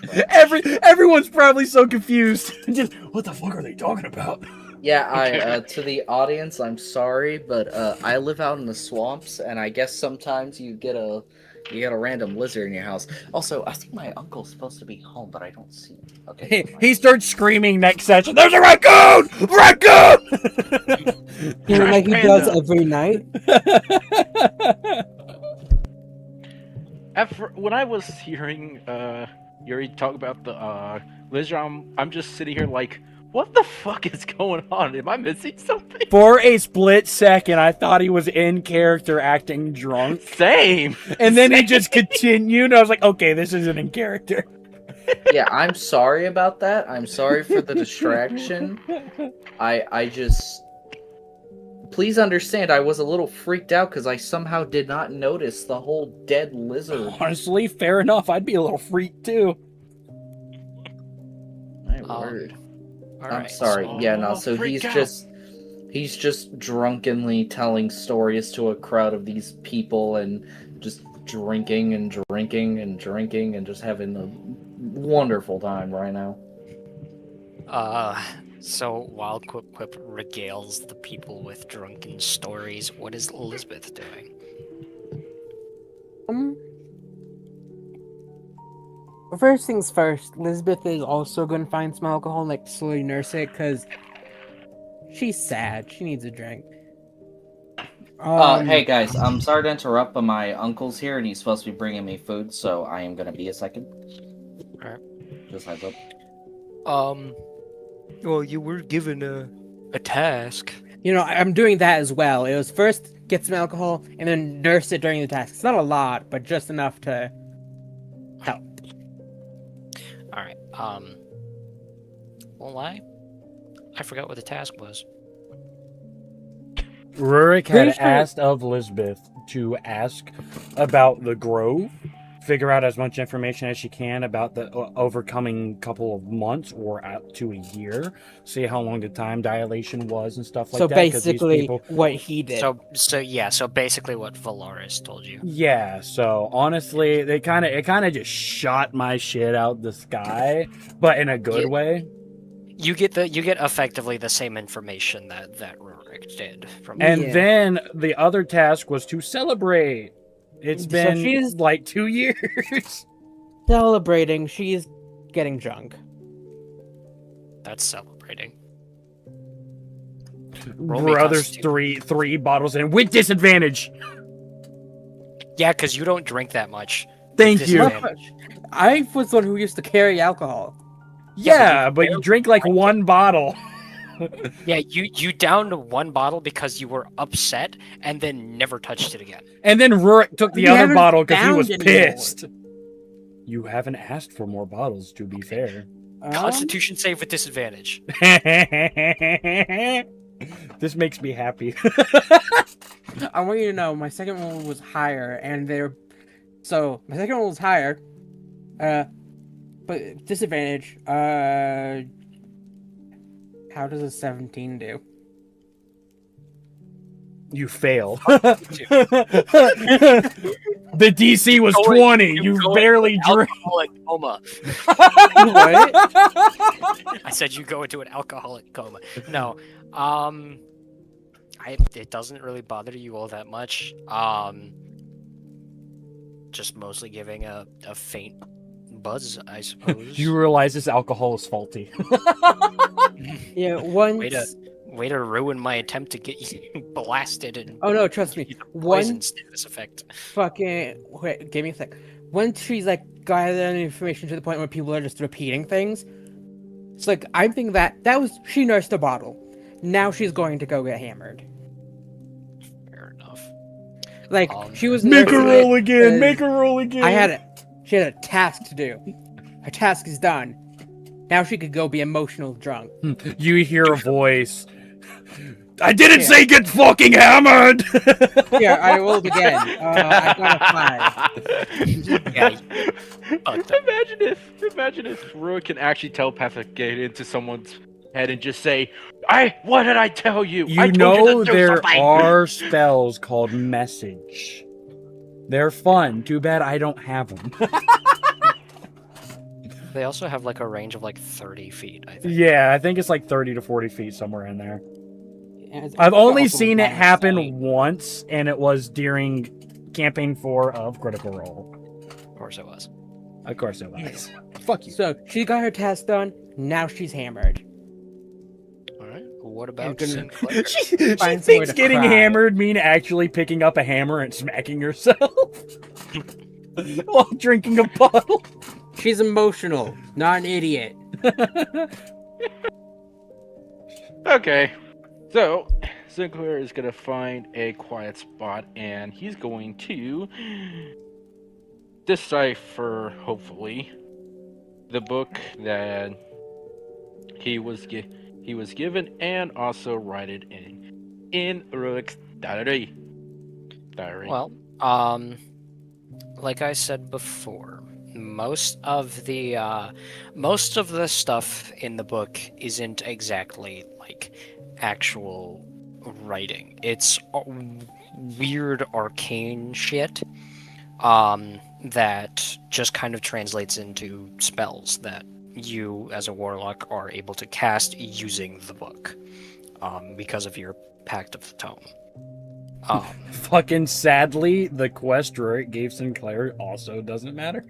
trash. Everyone's probably so confused. Just what the fuck are they talking about? Yeah, to the audience, I'm sorry, but I live out in the swamps, and I guess sometimes you get a random lizard in your house. Also, I think my uncle's supposed to be home, but I don't see him. Okay. He starts screaming next session. There's a raccoon! Raccoon! You know, Trash like he panda. does every night. When I was hearing Yuri talk about the lizard, I'm just sitting here like, what the fuck is going on? Am I missing something? For a split second, I thought he was in character acting drunk. Same. And then he just continued. I was like, okay, this isn't in character. Yeah, I'm sorry about that. I'm sorry for the distraction. I just... Please understand, I was a little freaked out because I somehow did not notice the whole dead lizard. Honestly, fair enough. I'd be a little freaked too. My word. All I'm right, sorry. so- Yeah, no, so he's just drunkenly telling stories to a crowd of these people and just drinking and drinking and drinking and just having a wonderful time right now. So while Quip Quip regales the people with drunken stories, what is Elizabeth doing? First things first, Elizabeth is also going to find some alcohol and like slowly nurse it because she's sad. She needs a drink. Hey guys, I'm sorry to interrupt, but my uncle's here and he's supposed to be bringing me food, so I am gonna be a second. Alright. Just heads up. Well, you were given a task. You know, I'm doing that as well. It was first get some alcohol and then nurse it during the task. It's not a lot, but just enough to help. Alright, well, I forgot what the task was. Rurik had Pretty sure- asked of Lisbeth to ask about the grove, figure out as much information as she can about the overcoming couple of months or up to a year, see how long the time dilation was and stuff like So that. 'cause these basically, people- what he did. So basically what Valaris told you. Yeah, so honestly, it kind of just shot my shit out the sky, but in a good Yeah. way. You get effectively the same information that Rurik did from And Yeah. then the other task was to celebrate. It's So been she's- like 2 years. Celebrating, she's getting drunk. That's celebrating. Roll me Brothers, Constitution. three bottles in with disadvantage. Yeah, because you don't drink that much. Thank you. Disadvantage. I was the one who used to carry alcohol. Yeah, but you drink like one bottle. Yeah, you downed one bottle because you were upset and then never touched it again. And then Rurik took the You other haven't bottle because he found was any pissed. You haven't asked for more bottles, to be fair. Constitution save with disadvantage. This makes me happy. I want you to know my second roll was higher, and they're so my second roll was higher, but disadvantage. How does a 17 do? You fail. The DC was 20. You barely drank. Alcoholic coma. What? I said you go into an alcoholic coma. No, it doesn't really bother you all that much. Just mostly giving a faint buzz, I suppose. You realize this alcohol is faulty. Yeah, once. Way to ruin my attempt to get you blasted and Oh no, trust me. poison One status effect. fucking wait, give me a sec. Once she's like gathering information to the point where people are just repeating things, it's like I'm thinking that was she nursed a bottle. Now she's going to go get hammered. Fair enough. Like she was Make her nursing roll it again. as- Make her roll again. She had a task to do. Her task is done. Now she could go be emotional drunk. You hear a voice. I didn't say get fucking hammered. Yeah, I rolled again. I got a 5. Yeah. Imagine if Rurik can actually telepathic get into someone's head and just say, what did I tell you? I You told know to do there something." are spells called message. They're fun. Too bad I don't have them. They also have like a range of like 30 feet, I think. Yeah, I think it's like 30 to 40 feet, somewhere in there. And I've it's only also seen it line of happen sight. once, and it was during Campaign 4 of Critical Role. Of course it was. Of course it was. Fuck you. So she got her task done. Now she's hammered. All right. What about gonna- Sinclair? She Find somewhere thinks to getting cry. hammered mean actually picking up a hammer and smacking yourself while drinking a bottle. She's emotional, not an idiot. Okay, so Sinclair is gonna find a quiet spot and he's going to decipher, hopefully, the book that he was given, and also write it in Rulik's diary. Well, like I said before, most of the stuff in the book isn't exactly like actual writing. It's weird arcane shit that just kind of translates into spells that you as a warlock are able to cast using the book because of your Pact of the Tome. Fucking sadly, the quest Rurik gave Sinclair also doesn't matter.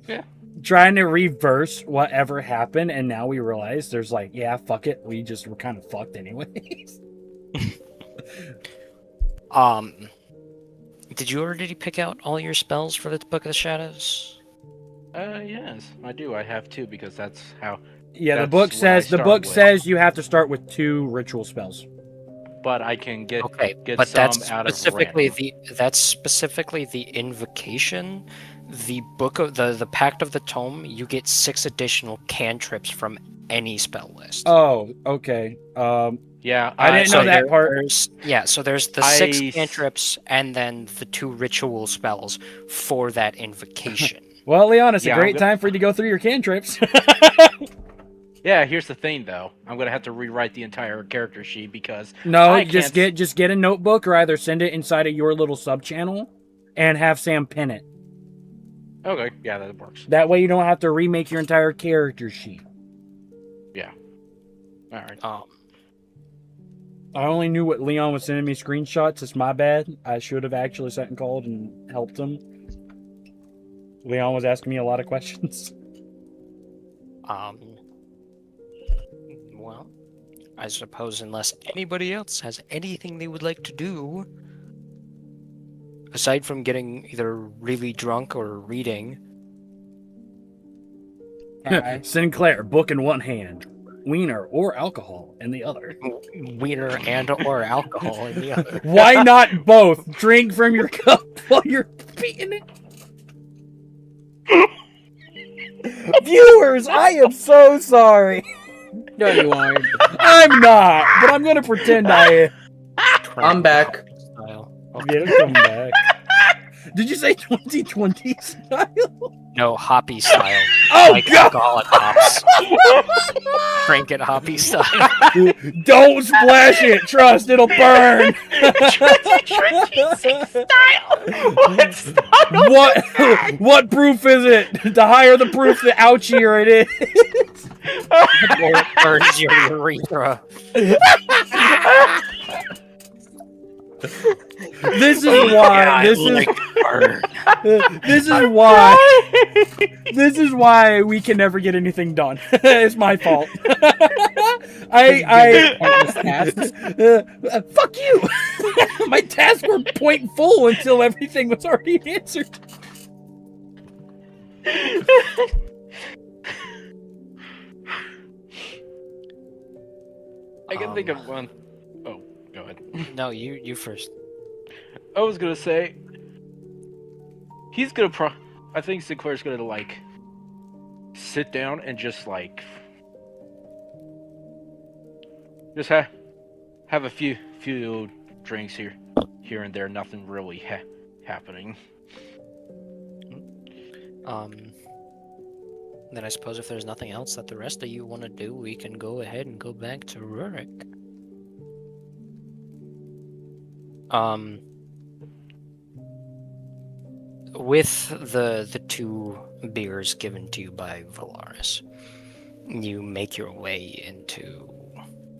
Yeah. Trying to reverse whatever happened, and now we realize there's like, yeah, fuck it. We're kind of fucked anyways. Did you already pick out all your spells for the Book of the Shadows? Yes, I do. I have two because that's how. Yeah, That's the book what I says start with. you have to start with 2 ritual spells. But I can get But some that's out of specifically random. the invocation. The book of the Pact of the Tome, you get 6 additional cantrips from any spell list. Oh, okay. Yeah, I didn't know that part. So there's the 6 I- cantrips and then the 2 ritual spells for that invocation. Well, Leon, it's Yeah, a I'm great go- time for you to go through your cantrips. Yeah, here's the thing though. I'm gonna have to rewrite the entire character sheet because No, I just can't get a notebook, or either send it inside of your little sub channel and have Sam pin it. Okay, yeah, that works. That way you don't have to remake your entire character sheet. All right. I only knew what Leon was sending me screenshots. It's my bad. I should have actually sat and called and helped him. Leon was asking me a lot of questions. Well, I suppose unless anybody else has anything they would like to do, aside from getting either really drunk or reading. Cry. Sinclair, book in one hand, wiener or alcohol in the other. Wiener and or alcohol in the other. Why not both? Drink from your cup while you're beating it. Viewers, I am so sorry. No, you aren't. I'm not, but I'm gonna pretend I am. I'm back. Style. Yeah, come back. Did you say 2020 style? No, hoppy style. Oh, Like God! alcoholic hops. Drink it hoppy style. Don't splash it. Trust, it'll burn. What proof is it? The higher the proof, the ouchier it is. Or it burns your urethra. This is why. This is why we can never get anything done. It's my fault. Pointless tasks. Fuck you. My tasks were point full until everything was already answered. I can think of one. Oh, go ahead. No, you first. I was gonna say he's gonna I think Sinclair's gonna like sit down and just like have a few drinks here and there. Nothing really happening. Then I suppose if there's nothing else that the rest of you want to do, we can go ahead and go back to Rurik. with the two beers given to you by Valaris, you make your way into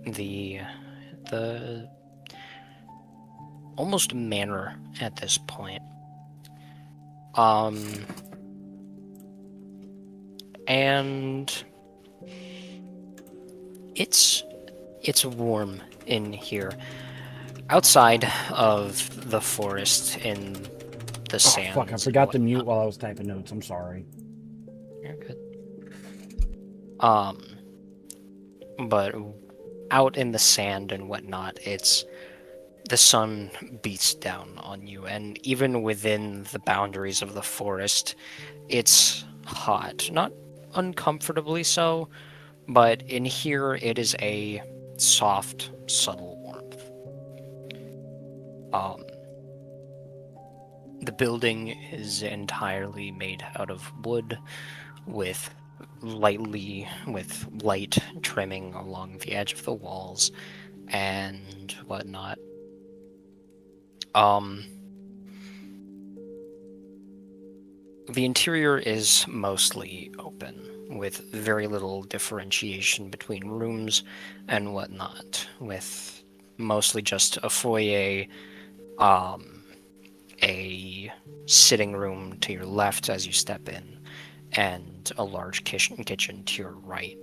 the almost manor at this point. And it's warm in here. Outside of the forest in the Oh, sands. fuck, I forgot to mute while I was typing notes. I'm sorry. You're good. But out in the sand and whatnot, the sun beats down on you, and even within the boundaries of the forest, it's hot. Not uncomfortably so, but in here it is a soft, subtle warmth. The building is entirely made out of wood, with light trimming along the edge of the walls and whatnot. The interior is mostly open, with very little differentiation between rooms and whatnot, with mostly just a foyer, a sitting room to your left as you step in, and a large kitchen to your right.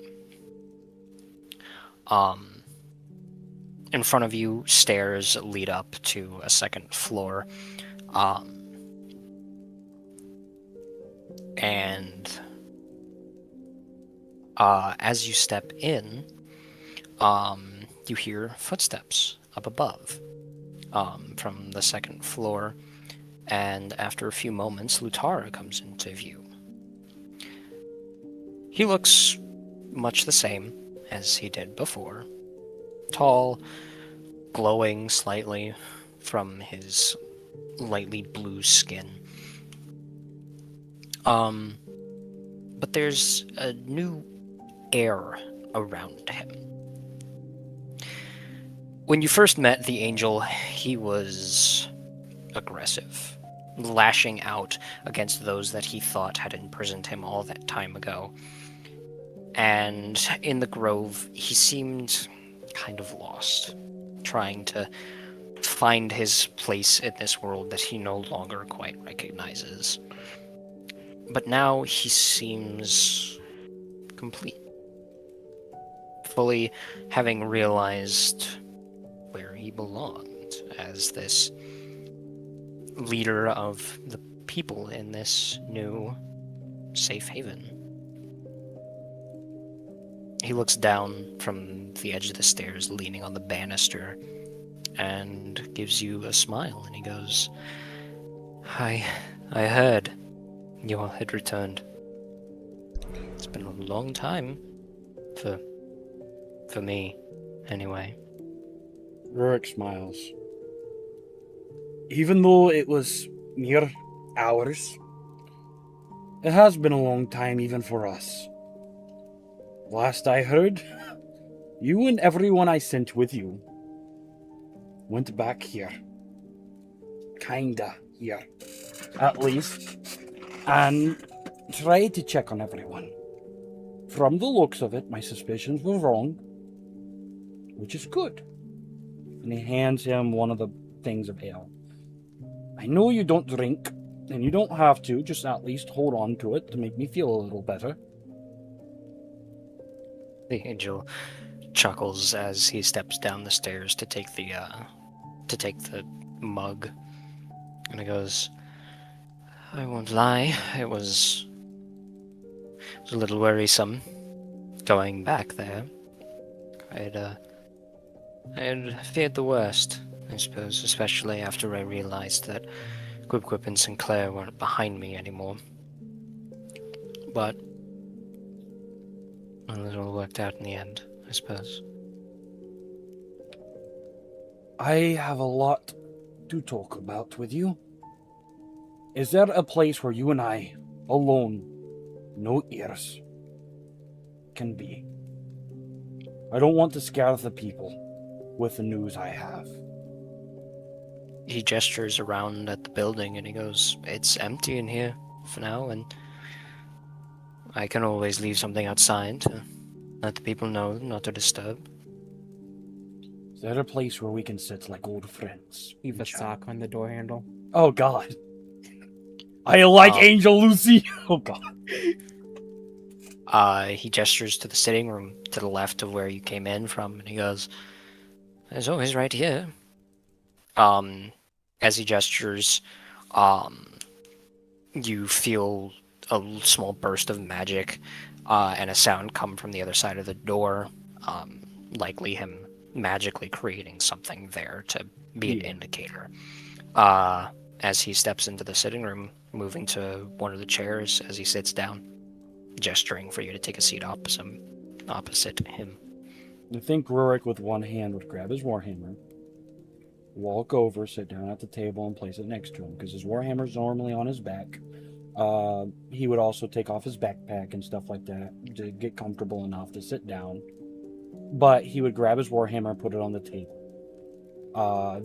In front of you, stairs lead up to a second floor. And as you step in, you hear footsteps up above from the second floor. And after a few moments, Lutara comes into view. He looks much the same as he did before. Tall, glowing slightly from his lightly blue skin. But there's a new air around him. When you first met the angel, he was aggressive, lashing out against those that he thought had imprisoned him all that time ago. And in the grove, he seemed kind of lost, trying to find his place in this world that he no longer quite recognizes. But now he seems complete, fully having realized where he belonged as this leader of the people in this new safe haven. He looks down from the edge of the stairs, leaning on the banister, and gives you a smile, and he goes, I heard you all had returned. It's been a long time. For me, anyway. Rurik smiles. Even though it was mere hours, it has been a long time even for us. Last I heard, you and everyone I sent with you went back here. Kinda here, at least. And tried to check on everyone. From the looks of it, my suspicions were wrong, which is good. And he hands him one of the things of ale. I know you don't drink, and you don't have to, just at least hold on to it to make me feel a little better. The angel chuckles as he steps down the stairs to take the mug, and he goes, I won't lie, it was a little worrisome going back there. I had feared the worst, I suppose, especially after I realized that Quip and Sinclair weren't behind me anymore. But well, it all worked out in the end, I suppose. I have a lot to talk about with you. Is there a place where you and I, alone, no ears, can be? I don't want to scare the people with the news I have. he gestures around at the building and he goes, "It's empty in here for now, and I can always leave something outside to let the people know not to disturb." Is there a place where we can sit like old friends? Leave a Chat? sock on the door handle. Oh God. I like Um, Angel Lucy. Oh God. He gestures to the sitting room to the left of where you came in from, and he goes, "It's always right here." As he gestures, you feel a small burst of magic, and a sound come from the other side of the door, likely him magically creating something there to be an indicator. As he steps into the sitting room, moving to one of the chairs as he sits down, gesturing for you to take a seat opposite him. I think Rurik with one hand would grab his warhammer, walk over, sit down at the table, and place it next to him because his warhammer's normally on his back. He would also take off his backpack and stuff like that to get comfortable enough to sit down. But he would grab his warhammer and put it on the table.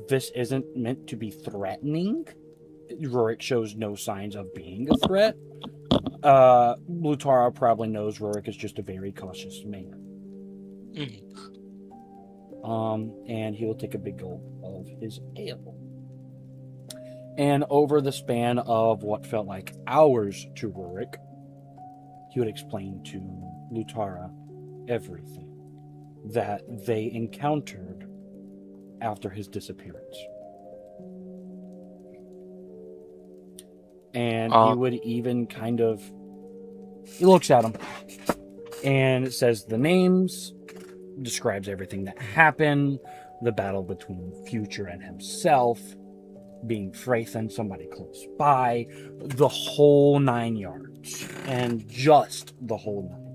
This isn't meant to be threatening. Rurik shows no signs of being a threat. Lutara probably knows Rurik is just a very cautious man. And he will take a big gulp of his ale. And over the span of what felt like hours to Rurik, he would explain to Lutara everything that they encountered after his disappearance. And he would even he looks at him and it says the names, describes everything that happened, the battle between Future and himself, being Freythan, somebody close by, the whole 9 yards, and just the whole 9 yards.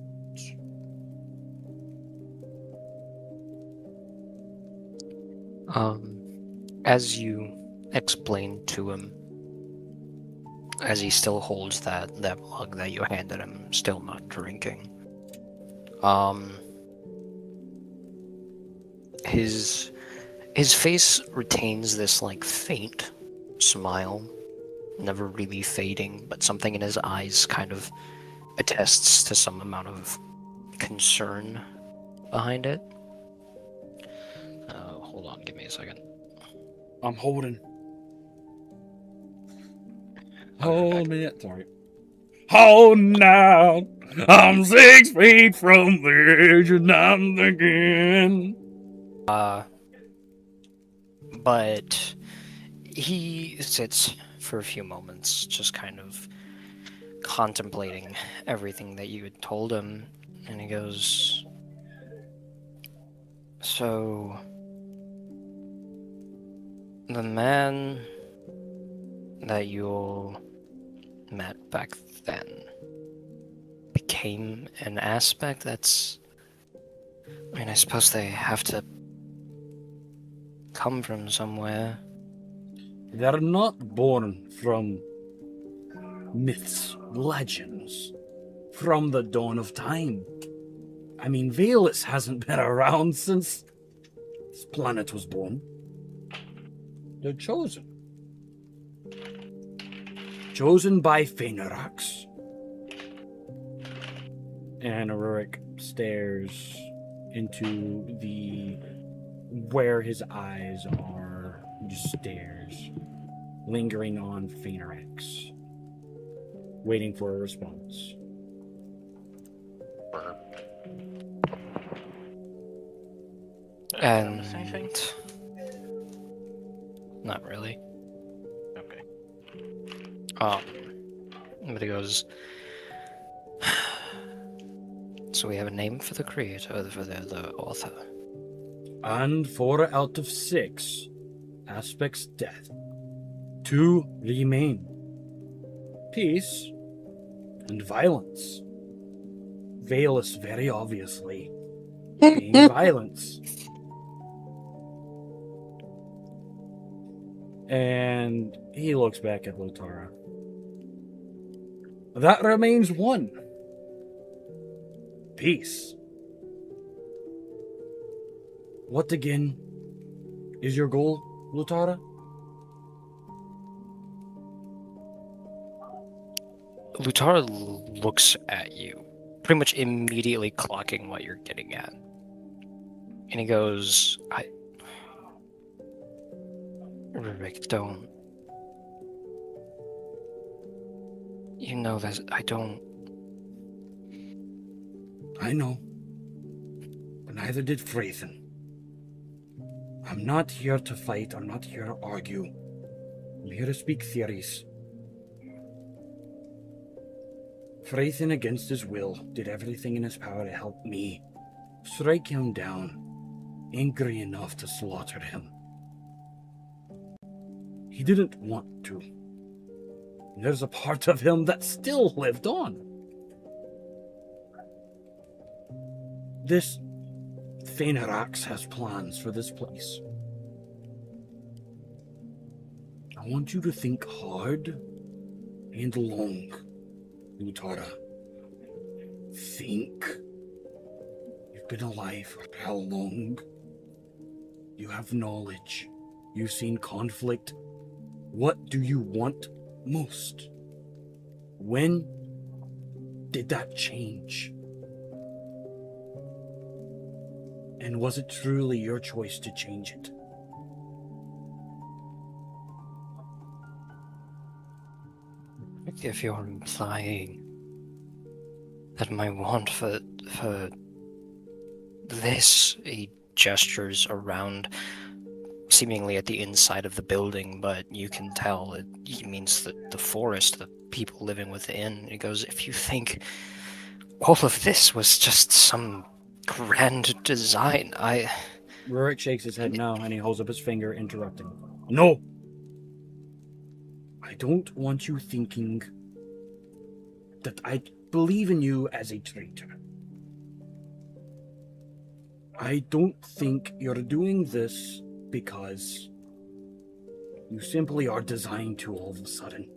As you explain to him, as he still holds that mug that you handed him, still not drinking, his face retains this like faint smile, never really fading, but something in his eyes kind of attests to some amount of concern behind it. Hold on, give me a second. I'm holding. Hold me. Sorry. Hold now. I'm 6 feet from the edge and I'm thinking. But he sits for a few moments, just kind of contemplating everything that you had told him, and he goes, "So, the man that you all met back then became an aspect that's... I mean, I suppose they have to come from somewhere." They're not born from myths, legends, from the dawn of time. I mean, Valus hasn't been around since this planet was born. They're chosen. Chosen by Phaenorax. And Rurik stares into where his eyes are, just stares, lingering on Phaenorax, waiting for a response. And anything? Not really. Okay. But he goes, "So we have a name for the creator, for the author." And 4 out of 6 aspects death. 2 remain. Peace and violence. Valus very obviously being violence. And he looks back at Lotara. That remains 1. Peace. What again is your goal, Lutara? Lutara looks at you, pretty much immediately clocking what you're getting at. And he goes, Rick, don't. You know that I don't. I know. But neither did Freythan. I'm not here to fight. I'm not here to argue. I'm here to speak theories. Freythan, against his will, did everything in his power to help me strike him down, angry enough to slaughter him. He didn't want to. There's a part of him that still lived on. This Phainarax has plans for this place. I want you to think hard and long, Lutara. Think. You've been alive for how long? You have knowledge. You've seen conflict. What do you want most? When did that change? And was it truly your choice to change it? If you're implying that my want for this, he gestures around, seemingly at the inside of the building, but you can tell he means the forest, the people living within. He goes, if you think all of this was just some grand design, Rurik shakes his head no, and he holds up his finger, interrupting. No! I don't want you thinking that I believe in you as a traitor. I don't think you're doing this because you simply are designed to all of a sudden.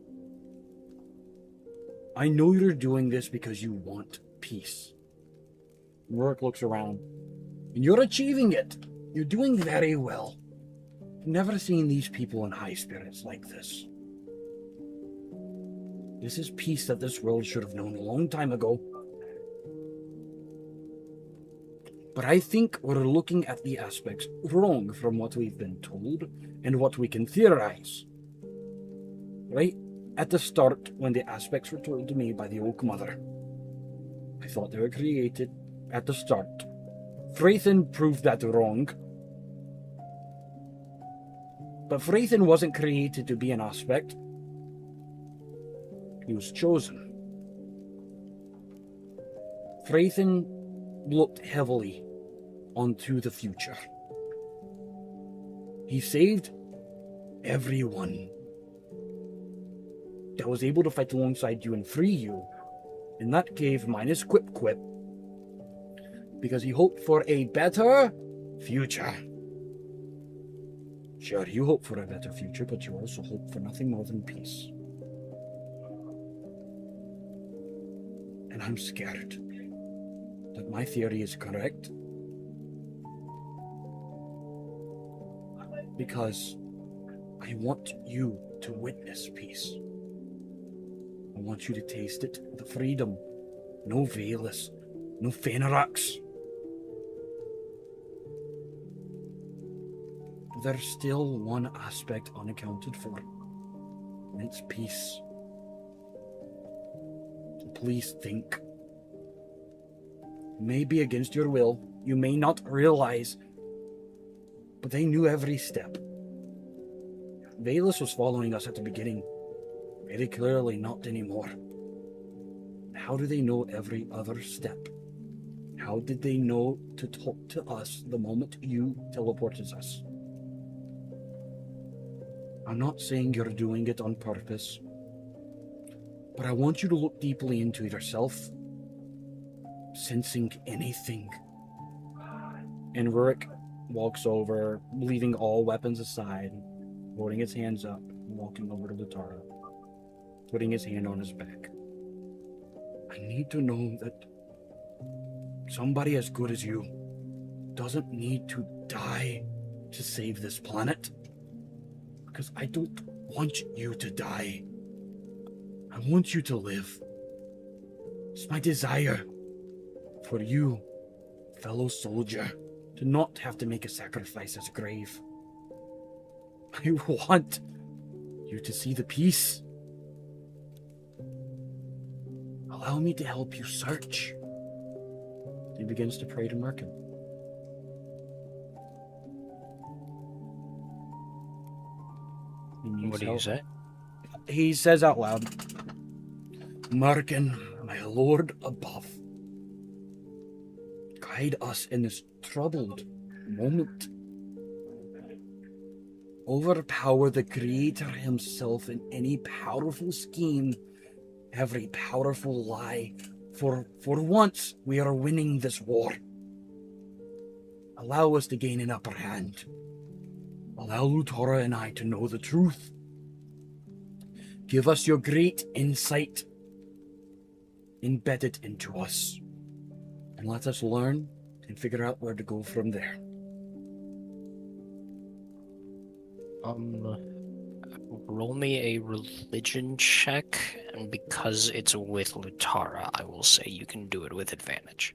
I know you're doing this because you want peace. Rurik looks around, and you're achieving it. You're doing very well. I've never seen these people in high spirits like this. This is peace that this world should have known a long time ago. But I think we're looking at the aspects wrong from what we've been told and what we can theorize. Right at the start, when the aspects were told to me by the Oak Mother, I thought they were created at the start. Freythan proved that wrong. But Freythan wasn't created to be an aspect. He was chosen. Freythan looked heavily onto the future. He saved everyone that was able to fight alongside you and free you in that cave minus Quip Quip, because he hoped for a better future. Sure, you hope for a better future, but you also hope for nothing more than peace. And I'm scared that my theory is correct, because I want you to witness peace. I want you to taste it, the freedom. No Veilus, no Phainarax. There's still one aspect unaccounted for, and it's peace. So please think. Maybe against your will, you may not realize, but they knew every step. Veilus was following us at the beginning. Very clearly not anymore. How do they know every other step? How did they know to talk to us the moment you teleported us? I'm not saying you're doing it on purpose, but I want you to look deeply into yourself, sensing anything. And Rurik walks over, leaving all weapons aside, holding his hands up, and walking over to Lutara, putting his hand on his back. I need to know that somebody as good as you doesn't need to die to save this planet. Because I don't want you to die. I want you to live. It's my desire for you, fellow soldier, to not have to make a sacrifice as grave. I want you to see the peace. Allow me to help you search. He begins to pray to Merkin. What do you say? He says out loud, Merkin, my lord above, guide us in this troubled moment. Overpower the Creator himself in any powerful scheme, every powerful lie. For once, we are winning this war. Allow us to gain an upper hand. Allow Lutora and I to know the truth. Give us your great insight. Embed it into us. And let us learn and figure out where to go from there. Roll me a religion check, and because it's with Lutara, I will say you can do it with advantage.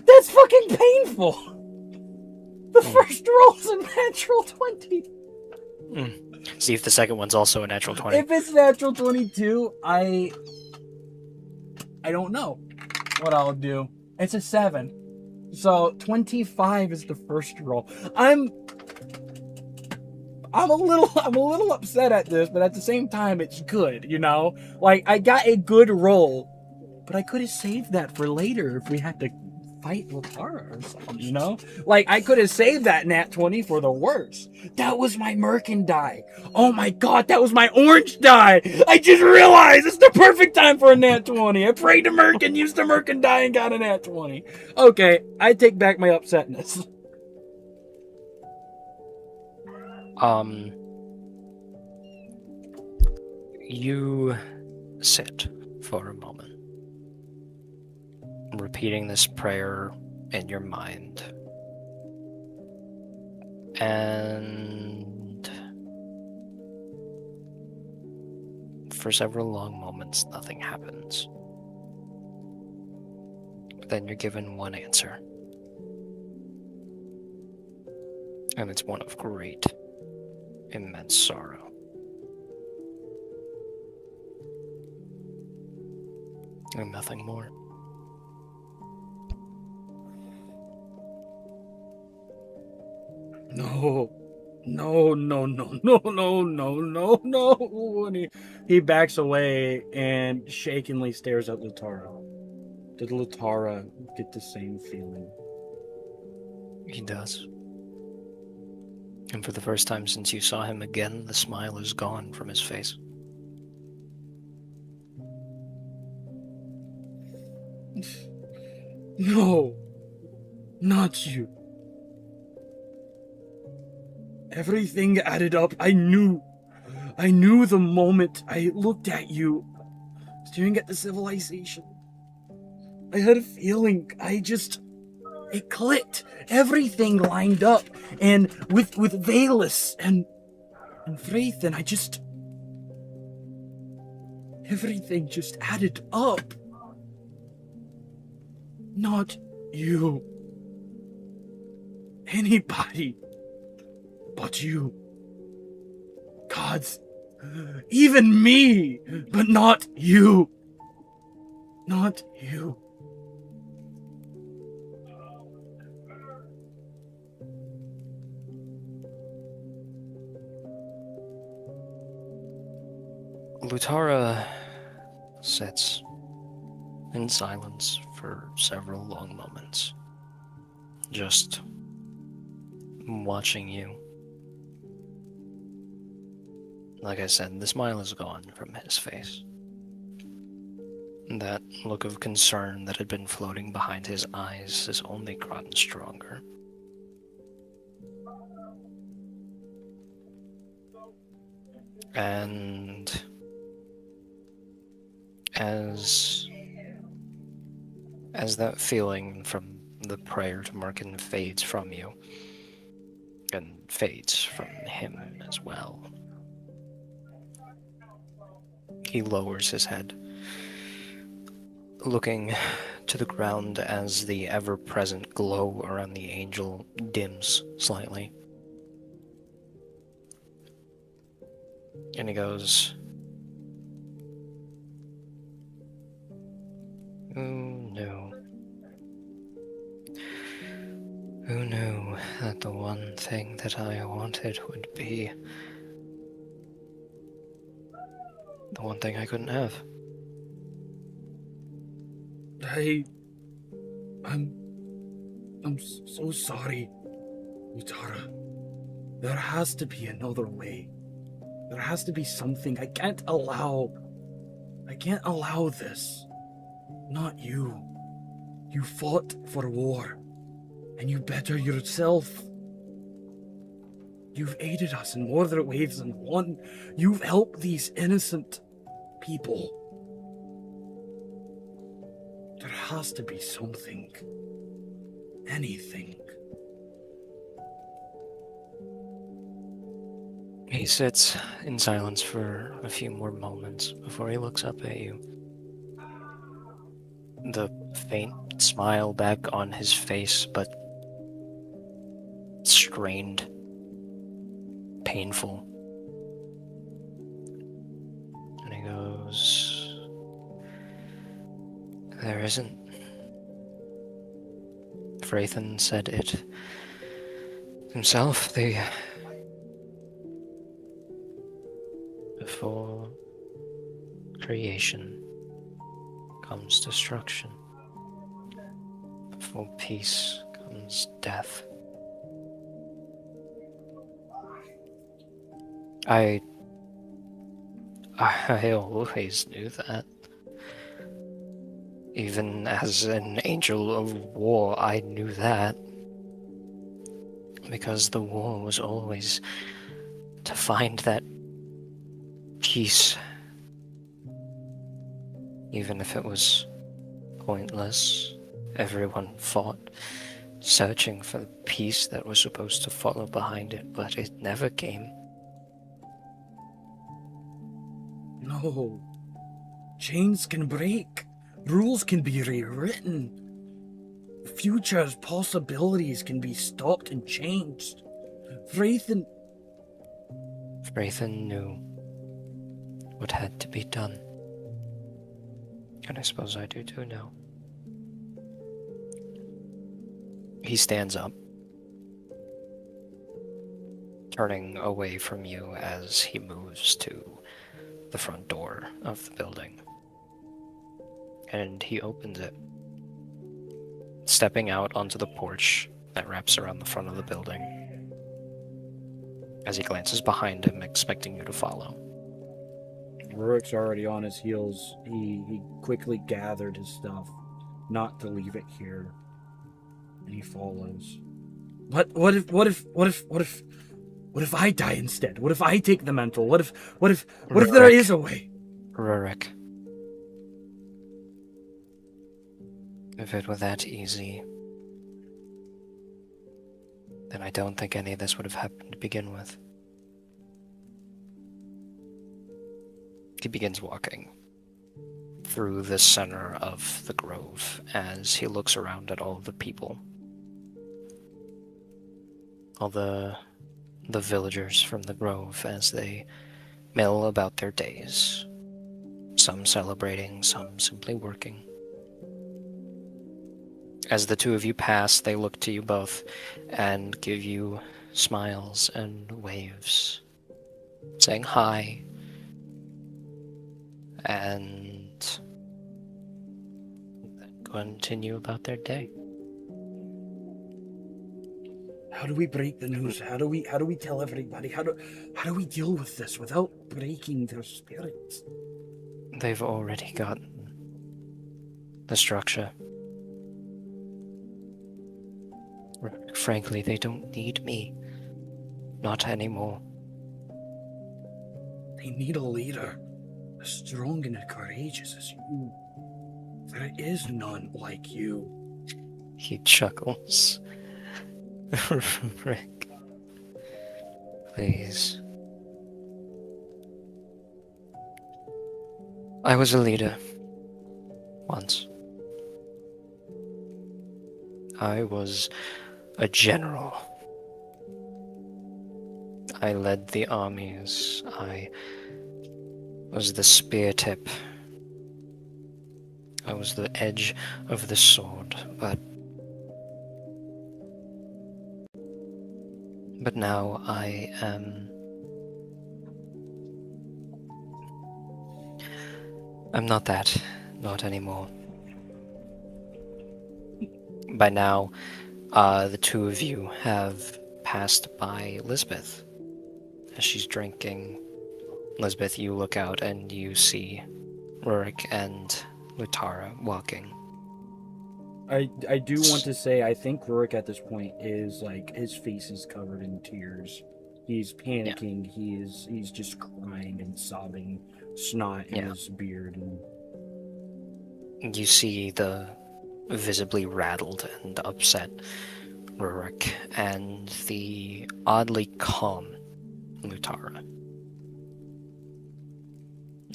That's fucking painful. The first roll's a natural 20. See if the second one's also a natural 20. If it's natural 22, I don't know what I'll do. It's a 7. So 25 is the first roll. I'm a little upset at this, but at the same time it's good, you know? Like, I got a good roll, but I could have saved that for later if we had to fight Lutara or something, you know? Like, I could have saved that nat 20 for the worst. That was my Merkin die. Oh my god, that was my orange die. I just realized it's the perfect time for a nat 20. I prayed to Merkin, used the Merkin die, and got a nat 20. Okay, I take back my upsetness. You sit for a moment, repeating this prayer in your mind. And for several long moments, nothing happens. But then you're given one answer. And it's one of great, immense sorrow. And nothing more. No. And he backs away and shakenly stares at Lutara. Did Lutara get the same feeling? He does. And for the first time since you saw him again, the smile is gone from his face. No, not you. Everything added up. I knew the moment I looked at you, staring at the civilization. I had a feeling. It clicked. Everything lined up, and with Valus and Wraith, and everything just added up. Not you. Anybody but you. Gods. Even me, but not you. Not you. Lutara sits in silence for several long moments, just watching you. Like I said, the smile is gone from his face. That look of concern that had been floating behind his eyes has only gotten stronger. And as that feeling from the prayer to Merkin fades from you, and fades from him as well. He lowers his head, looking to the ground as the ever-present glow around the angel dims slightly. And he goes, "Who knew? Who knew that the one thing that I wanted would be the one thing I couldn't have?" I'm so sorry, Utara. There has to be another way. There has to be something. I can't allow this. Not you. You fought for war, and you better yourself. You've aided us in more ways than one. You've helped these innocent people. There has to be something. Anything. He sits in silence for a few more moments before he looks up at you. The faint smile back on his face, but strained, painful. And he goes, "There isn't. Phaethon said it himself. Before creation comes destruction. Before peace comes death." I always knew that. Even as an angel of war, I knew that. Because the war was always to find that peace. Even if it was pointless, everyone fought, searching for the peace that was supposed to follow behind it, but it never came. No. Chains can break. Rules can be rewritten. Future's possibilities can be stopped and changed. Phaethon knew what had to be done. And I suppose I do too now. He stands up, turning away from you as he moves to the front door of the building. And he opens it, stepping out onto the porch that wraps around the front of the building. As he glances behind him, expecting you to follow. Rurik's already on his heels. He quickly gathered his stuff, not to leave it here, and he follows. What if I die instead? What if I take the mantle? What if there is a way? Rurik, if it were that easy, then I don't think any of this would have happened to begin with. He begins walking through the center of the grove as he looks around at all of the people. All the villagers from the grove as they mill about their days. Some celebrating, some simply working. As the two of you pass, they look to you both and give you smiles and waves, saying hi, and then continue about their day. How do we break the news? How do we tell everybody? How do we deal with this without breaking their spirits? They've already gotten the structure. Frankly, they don't need me. Not anymore. They need a leader, as strong and courageous as you. There is none like you. He chuckles. Rick, Please. I was a leader. Once. I was a general. I led the armies. I was the spear tip. I was the edge of the sword, but now I am... I'm not that. Not anymore. By now, the two of you have passed by Lisbeth. As she's drinking, Lisbeth, you look out and you see Rurik and Lutara walking. I do want to say I think Rurik at this point is like his face is covered in tears. He's panicking. He's just crying and sobbing, snot in his beard. And you see the visibly rattled and upset Rurik and the oddly calm Lutara.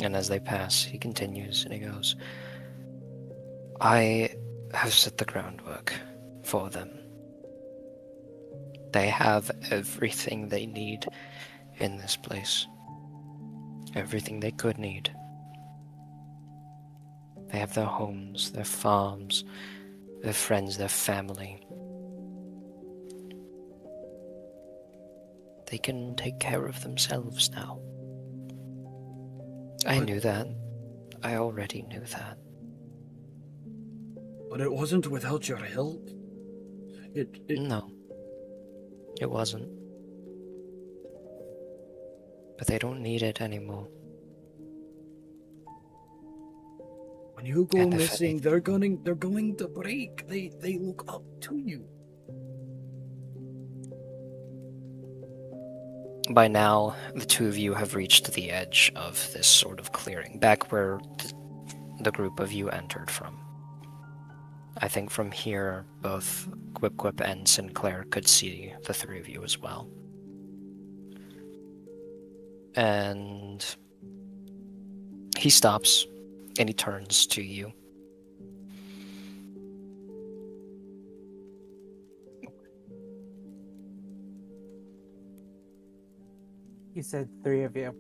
And as they pass, he continues and he goes, I have set the groundwork for them. They have everything they need in this place. Everything they could need. They have their homes, their farms, their friends, their family. They can take care of themselves now. I knew that. I already knew that. But it wasn't without your help. No. It wasn't. But they don't need it anymore. When you go And if missing, they're going to break. They look up to you. By now, the two of you have reached the edge of this sort of clearing, back where the group of you entered from. I think from here, both Quip and Sinclair could see the three of you as well. And he stops, and he turns to you. You said three of you.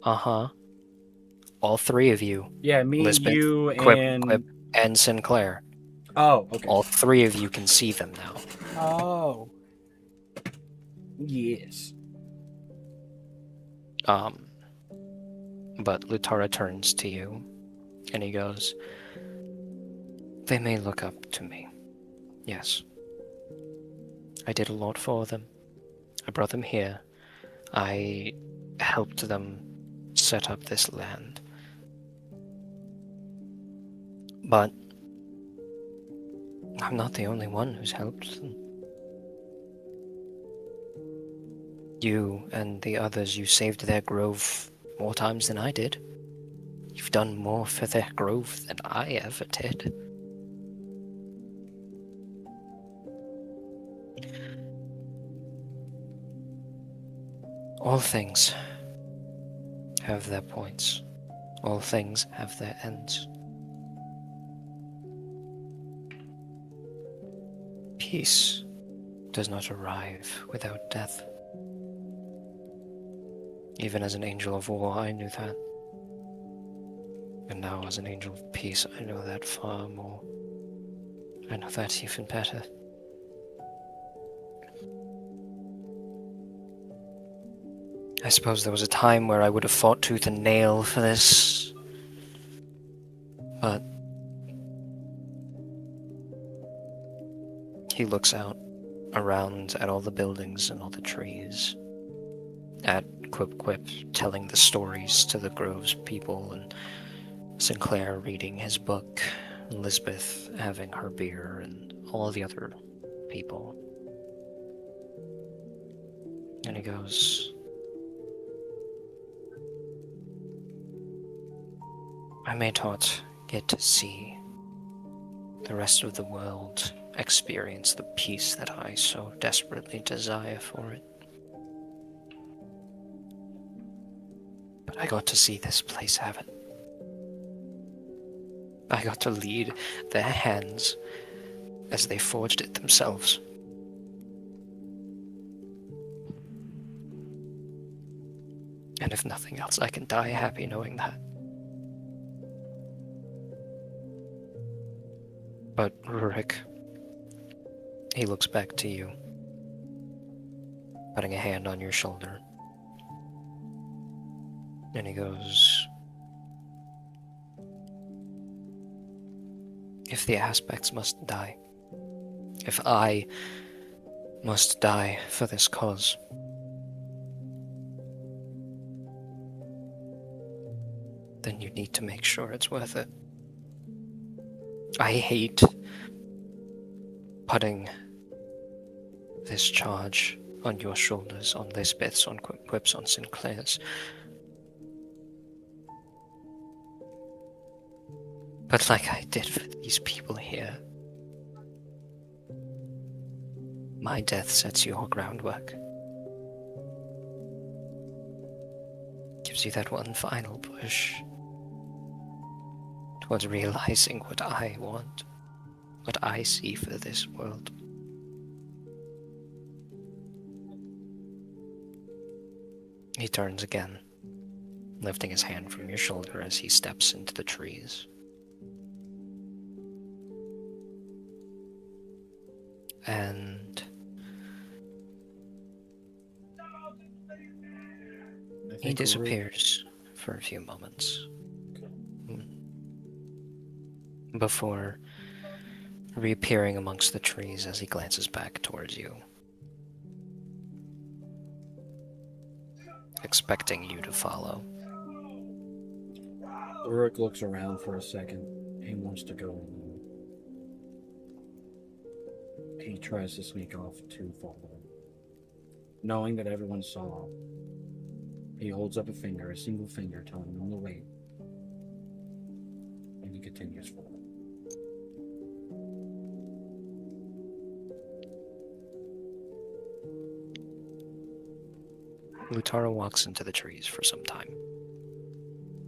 Uh-huh. All three of you. Yeah, me, Lisbeth, you, Quip, and... and Sinclair. Oh, okay. All three of you can see them now. Oh. Yes. But Lutara turns to you, and he goes, they may look up to me. Yes. I did a lot for them. I brought them here. I helped them set up this land. But I'm not the only one who's helped them. You and the others, you saved their grove more times than I did. You've done more for their grove than I ever did. All things have their points. All things have their ends. Peace does not arrive without death. Even as an angel of war, I knew that. And now as an angel of peace, I know that far more. I know that even better. I suppose there was a time where I would have fought tooth and nail for this. But he looks out around at all the buildings and all the trees. At Quip telling the stories to the Grove's people, and Sinclair reading his book, and Lisbeth having her beer, and all the other people. And he goes, I may not get to see the rest of the world experience the peace that I so desperately desire for it. But I got to see this place have it. I got to lead their hands as they forged it themselves. And if nothing else, I can die happy knowing that. But Rurik, he looks back to you, putting a hand on your shoulder. And he goes, if the aspects must die, if I must die for this cause, then you need to make sure it's worth it. I hate putting this charge on your shoulders, on Lisbeth's, on Quip's, on Sinclair's. But like I did for these people here, my death sets your groundwork. Gives you that one final push towards realizing what I want, what I see for this world. He turns again, lifting his hand from your shoulder as he steps into the trees. And he disappears for a few moments before reappearing amongst the trees as he glances back towards you, expecting you to follow. Ulrich looks around for a second. He wants to go. He tries to sneak off to follow. Knowing that everyone saw, he holds up a finger, a single finger, telling them to wait. And he continues forward. Lutara walks into the trees for some time.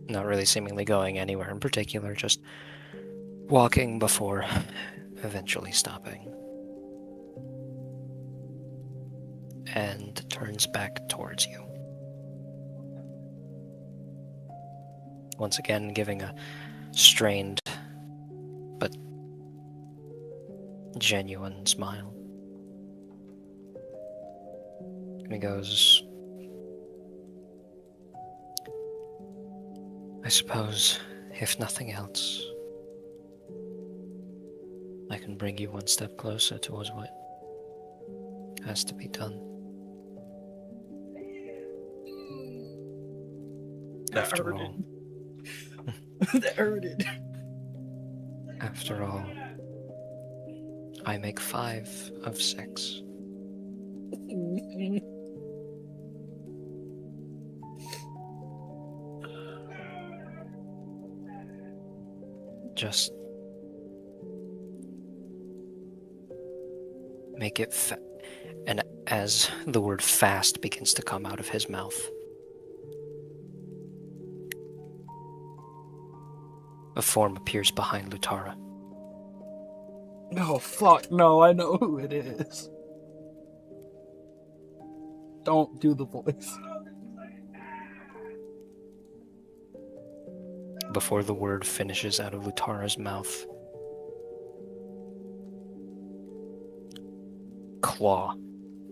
Not really seemingly going anywhere in particular, just walking before eventually stopping. And turns back towards you. Once again, giving a strained but genuine smile. And he goes, I suppose, if nothing else, I can bring you one step closer towards what has to be done. After all, That hurted. after all, I make 5 of 6. Just make it and as the word fast begins to come out of his mouth, a form appears behind Lutara. No, fuck, no, I know who it is. Don't do the voice. Before the word finishes out of Lutara's mouth, claw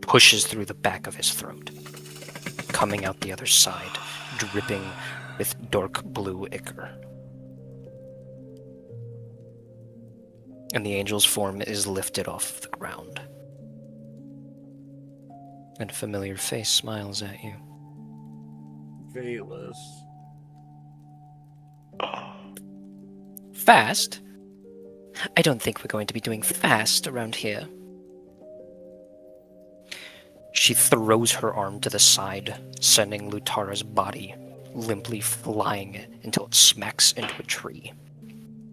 pushes through the back of his throat, coming out the other side, dripping with dark blue ichor. And the angel's form is lifted off the ground. And a familiar face smiles at you. Valus. Fast? I don't think we're going to be doing fast around here. She throws her arm to the side, sending Lutara's body limply flying until it smacks into a tree.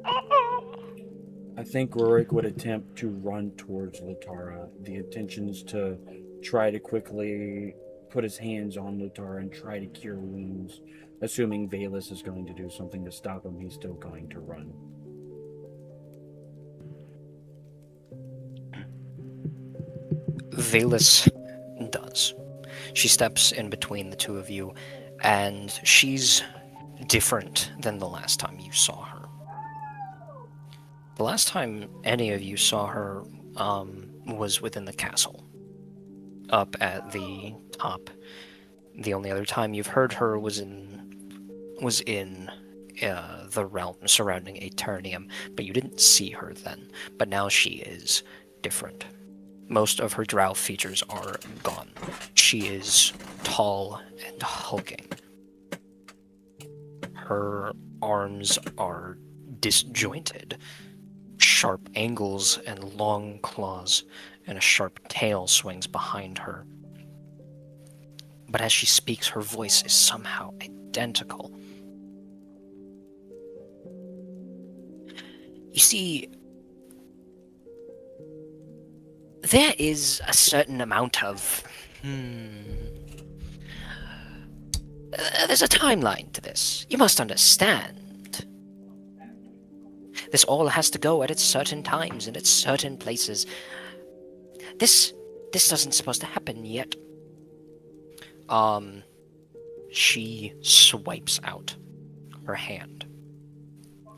I think Rurik would attempt to run towards Lutara. The intention is to try to quickly put his hands on Lutara and try to cure wounds assuming Valus is going to do something to stop him, he's still going to run. Valus does. She steps in between the two of you, and she's different than the last time you saw her. The last time any of you saw her was within the castle, up at the top. The only other time you've heard her was in the realm surrounding Aeternium, but you didn't see her then. But now she is different. Most of her drow features are gone. She is tall and hulking. Her arms are disjointed. Sharp angles and long claws, and a sharp tail swings behind her. But as she speaks, her voice is somehow identical. You see, there is a certain amount of... there's a timeline to this. You must understand. This all has to go at its certain times and at certain places. This doesn't supposed to happen yet. She swipes out her hand,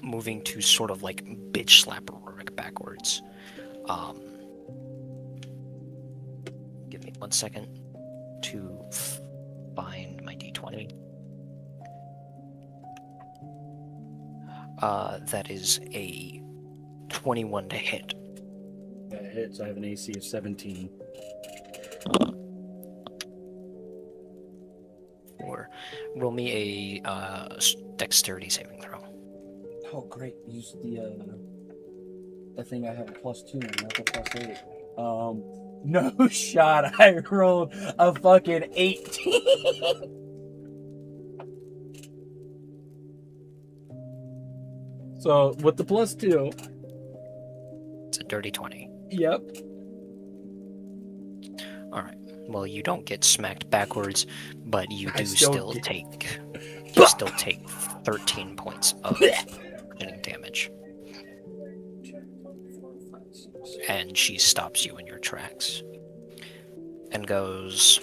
moving to sort of like bitch slap Rorik backwards. Give me 1 second to find my d20. That is a 21 to hit. That hits. I have an AC of 17. Or roll me a dexterity saving throw. Oh, great. Use the thing I have a +2 and not a +8. No shot. I rolled a fucking 18. So, with the +2. It's a dirty 20. Yep. Alright. Well, you don't get smacked backwards, but you do still take 13 points of bludgeoning damage. And she stops you in your tracks and goes,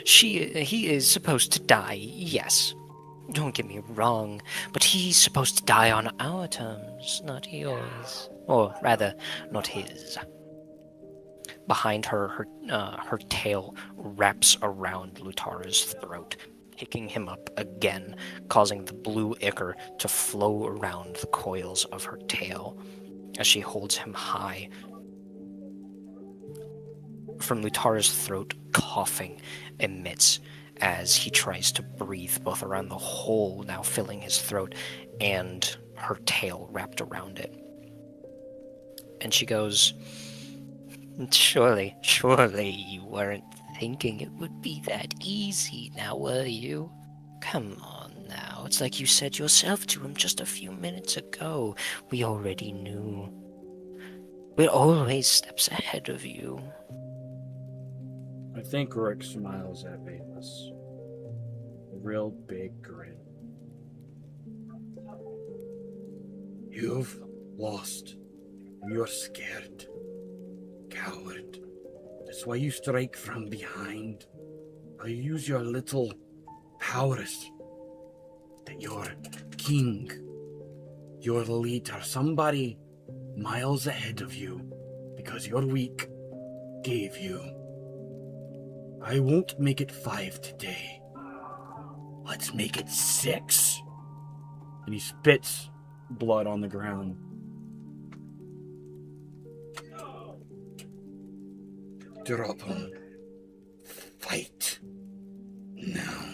he is supposed to die, yes. Don't get me wrong, but he's supposed to die on our terms, not yours. Or rather, not his. Behind her, her tail wraps around Lutara's throat, picking him up again, causing the blue ichor to flow around the coils of her tail as she holds him high. From Lutara's throat, coughing emits as he tries to breathe, both around the hole now filling his throat and her tail wrapped around it. And she goes, Surely you weren't thinking it would be that easy now, were you? Come on now, it's like you said yourself to him just a few minutes ago. We already knew. We're always steps ahead of you. I think Rick smiles at Valus. A real big grin. You've lost. You're scared. Coward. That's why you strike from behind. Or you use your little powers. That your king, your leader, somebody miles ahead of you, because you're weak, gave you. I won't make it 5 today. Let's make it 6. And he spits blood on the ground. Drop him. Fight. Now.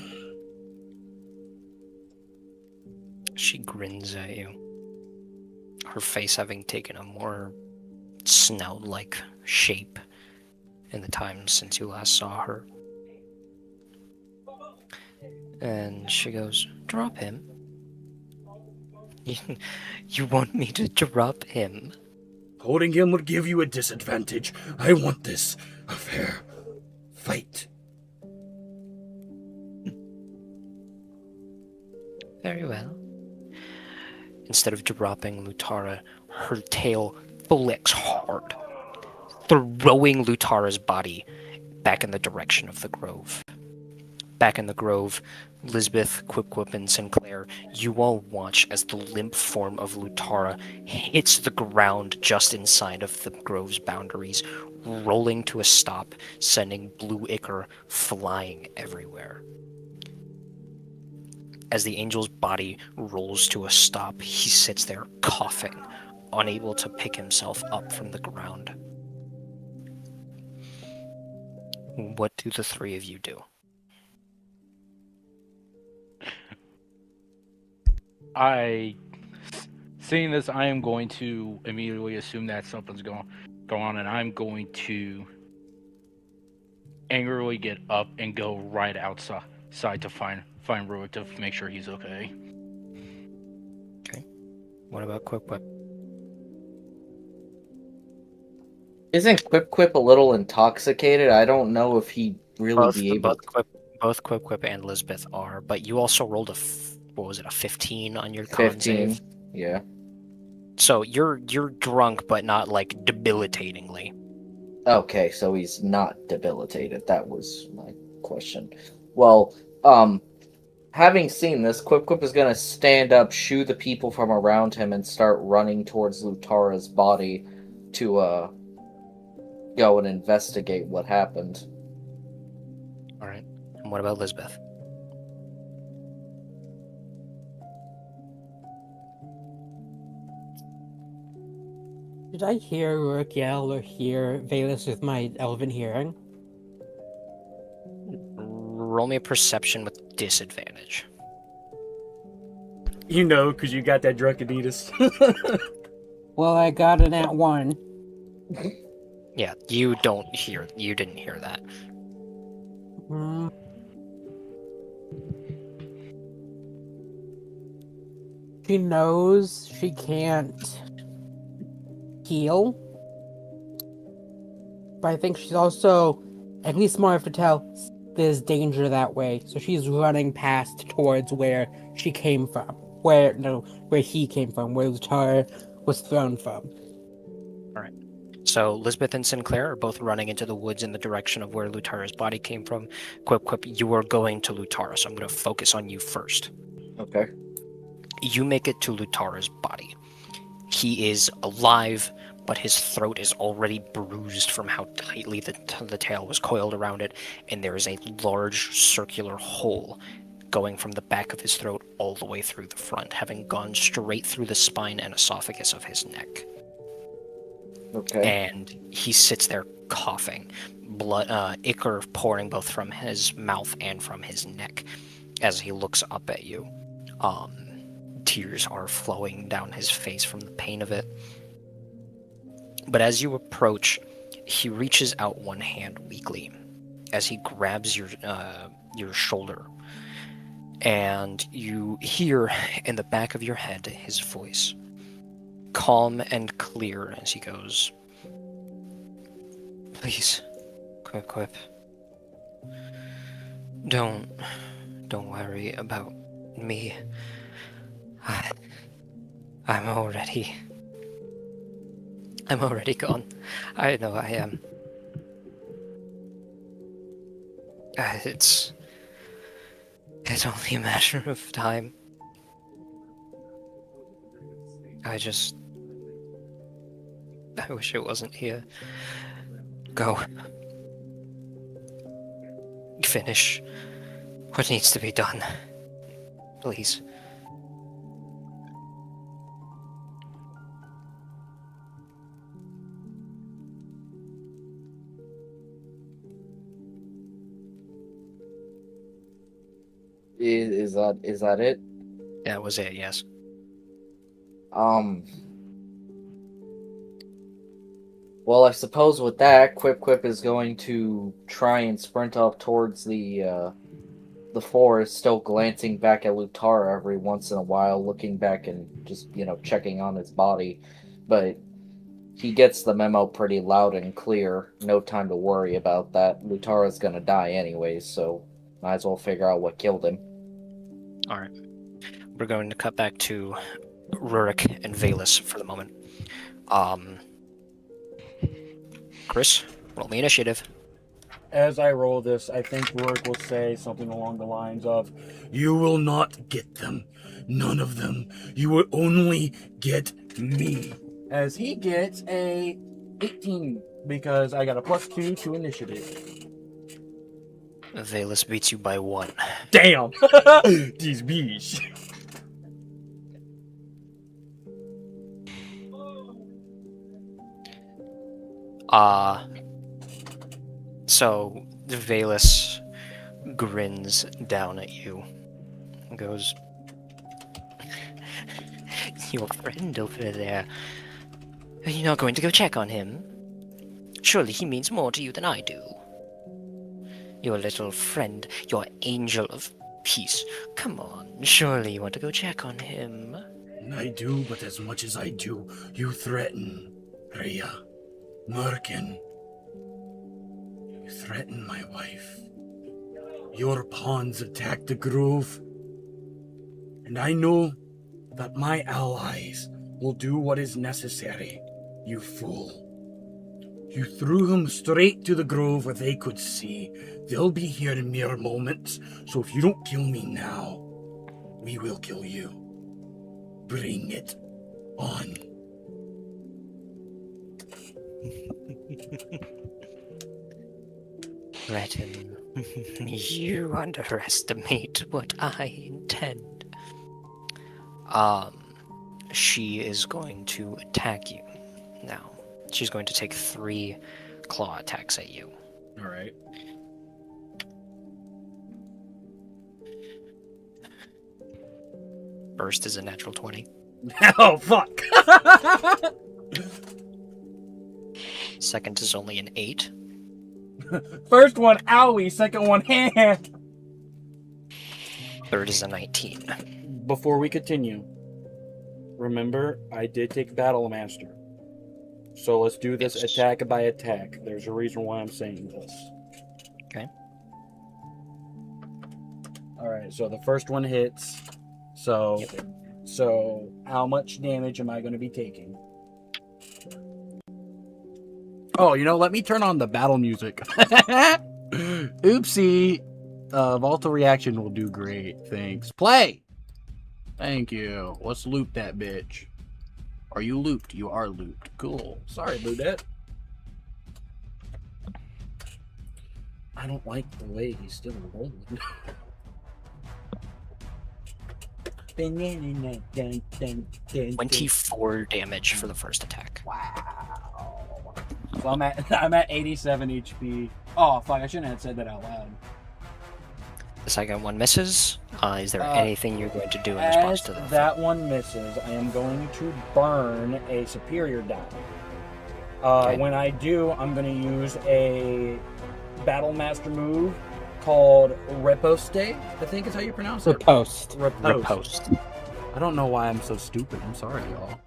She grins at you, her face having taken a more snout-like shape in the time since you last saw her. And she goes, Drop him? You want me to drop him? Holding him would give you a disadvantage. I want this. A fair fight. Very well. Instead of dropping Lutara, her tail flicks hard, throwing Lutara's body back in the direction of the grove. Back in the grove, Lisbeth, Quip, and Sinclair, you all watch as the limp form of Lutara hits the ground just inside of the grove's boundaries, rolling to a stop, sending blue ichor flying everywhere. As the angel's body rolls to a stop, he sits there coughing, unable to pick himself up from the ground. What do the three of you do? Seeing this, I am going to immediately assume that something's going on, and I'm going to angrily get up and go right outside to find Ruick to make sure he's okay. Okay. What about Quip? Isn't Quip a little intoxicated? I don't know if he'd really be able to. Both Quip and Lisbeth are, but you also rolled a 15 on your con 15. save? Yeah. So you're drunk, but not like debilitatingly. Okay, so he's not debilitated. That was my question. Well, having seen this, Quip is gonna stand up, shoo the people from around him, and start running towards Lutara's body to go and investigate what happened. All right. And what about Lisbeth? Did I hear Rourke yell or hear Valus with my elven hearing? Roll me a perception with disadvantage. You know, because you got that drunk Adidas. Well, I got it at 1. Yeah, you didn't hear that. Hmm. She knows she can't heal, but I think she's also at least smart enough to tell there's danger that way, so she's running past towards where she came from. Where he came from, where Lutara was thrown from. Alright. So Lisbeth and Sinclair are both running into the woods in the direction of where Lutara's body came from. Quip, you are going to Lutara, so I'm going to focus on you first. Okay. You make it to Lutara's body. He is alive, but his throat is already bruised from how tightly the tail was coiled around it, and there is a large circular hole going from the back of his throat all the way through the front, having gone straight through the spine and esophagus of his neck. Okay. And he sits there coughing, blood, ichor pouring both from his mouth and from his neck as he looks up at you. Tears are flowing down his face from the pain of it. But as you approach, he reaches out one hand weakly as he grabs your shoulder. And you hear in the back of your head his voice, calm and clear, as he goes, "Please, Quip. Don't worry about me. I'm already gone. I know I am. It's only a matter of time. I wish it wasn't here. Go. Finish what needs to be done. Please." Is that it? That was it, yes. Well, I suppose with that, Quip is going to try and sprint off towards the forest, still glancing back at Lutara every once in a while, looking back and just, checking on his body. But he gets the memo pretty loud and clear. No time to worry about that. Lutara's gonna die anyways, so might as well figure out what killed him. Alright. we're going to cut back to Rurik and Valus for the moment. Chris, roll me initiative. As I roll this, I think Rourke will say something along the lines of, "You will not get them. None of them. You will only get me." As he gets a 18, because I got a +2 to initiative. Valus beats you by 1. Damn! These bees. So Valus grins down at you and goes, "Your friend over there. Are you not going to go check on him? Surely he means more to you than I do. Your little friend, your angel of peace. Come on, surely you want to go check on him." I do, but as much as I do, you threaten Rhea, Merkin. You threaten my wife. Your pawns attacked the grove. And I know that my allies will do what is necessary, you fool. You threw him straight to the grove where they could see. They'll be here in mere moments, so if you don't kill me now, we will kill you. Bring it on. Breton, you underestimate what I intend. She is going to attack you now. She's going to take 3 claw attacks at you. All right. First is a natural 20. Oh, fuck. Second is only an 8. First one, owie. Second one, hand. Third is a 19. Before we continue, remember, I did take Battle Master. So let's do this Yes. attack by attack. There's a reason why I'm saying this. Okay. Alright, so the first one hits. So, so how much damage am I going to be taking? Oh, let me turn on the battle music. Oopsie. Volta reaction will do great. Thanks. Play! Thank you. Let's loop that bitch. Are you looped? You are looped. Cool. Sorry, Ludette. I don't like the way he's still rolling. 24 damage for the first attack. Wow. So I'm at 87 HP. Oh fuck! I shouldn't have said that out loud. The second one misses. Is there anything you're going to do in response to that? That one misses, I am going to burn a superior die. Okay. When I do, I'm going to use a Battle Master move called Riposte. I think is how you pronounce it. Riposte. Riposte. I don't know why I'm so stupid. I'm sorry, y'all.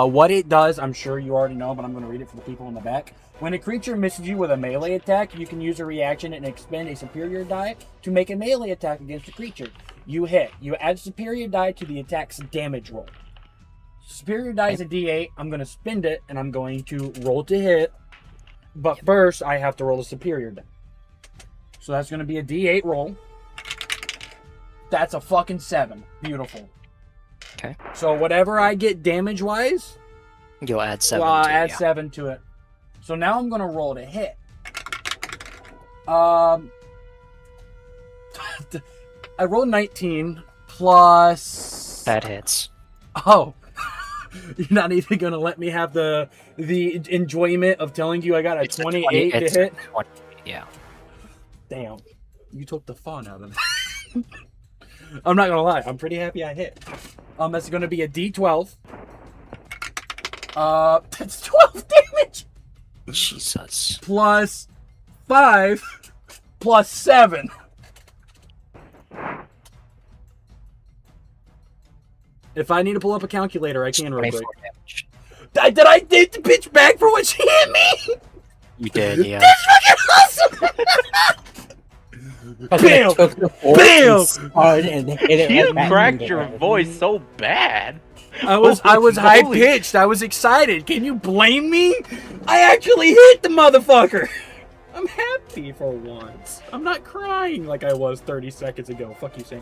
What it does, I'm sure you already know, but I'm going to read it for the people in the back. When a creature misses you with a melee attack, you can use a reaction and expend a superior die to make a melee attack against a creature. You hit. You add superior die to the attack's damage roll. Superior die is a D8. I'm going to spend it, and I'm going to roll to hit. But first, I have to roll a superior die. So that's going to be a D8 roll. That's a fucking 7. Beautiful. Okay. So whatever I get damage-wise, You'll add 7 well, I'll to add yeah. 7 to it. So now I'm going to roll to hit. I rolled 19 plus... That hits. Oh. You're not even going to let me have the enjoyment of telling you I got a It's a 28 to it's hit? 20, yeah. Damn. You took the fun out of it. I'm not going to lie. I'm pretty happy I hit. That's going to be a D12. That's 12 damage! Jesus. Plus 5 plus 7. If I need to pull up a calculator, I can real 24 quick. damage. Did I hit the bitch back for what she hit me? You did, yeah. That's fucking awesome! Bam! Took the force Bam! and spun and hit it You like that. cracked your voice so bad. I was Holy high moly. pitched. I was excited. Can you blame me? I actually hit the motherfucker. I'm happy for once. I'm not crying like I was 30 seconds ago. Fuck you, Sam.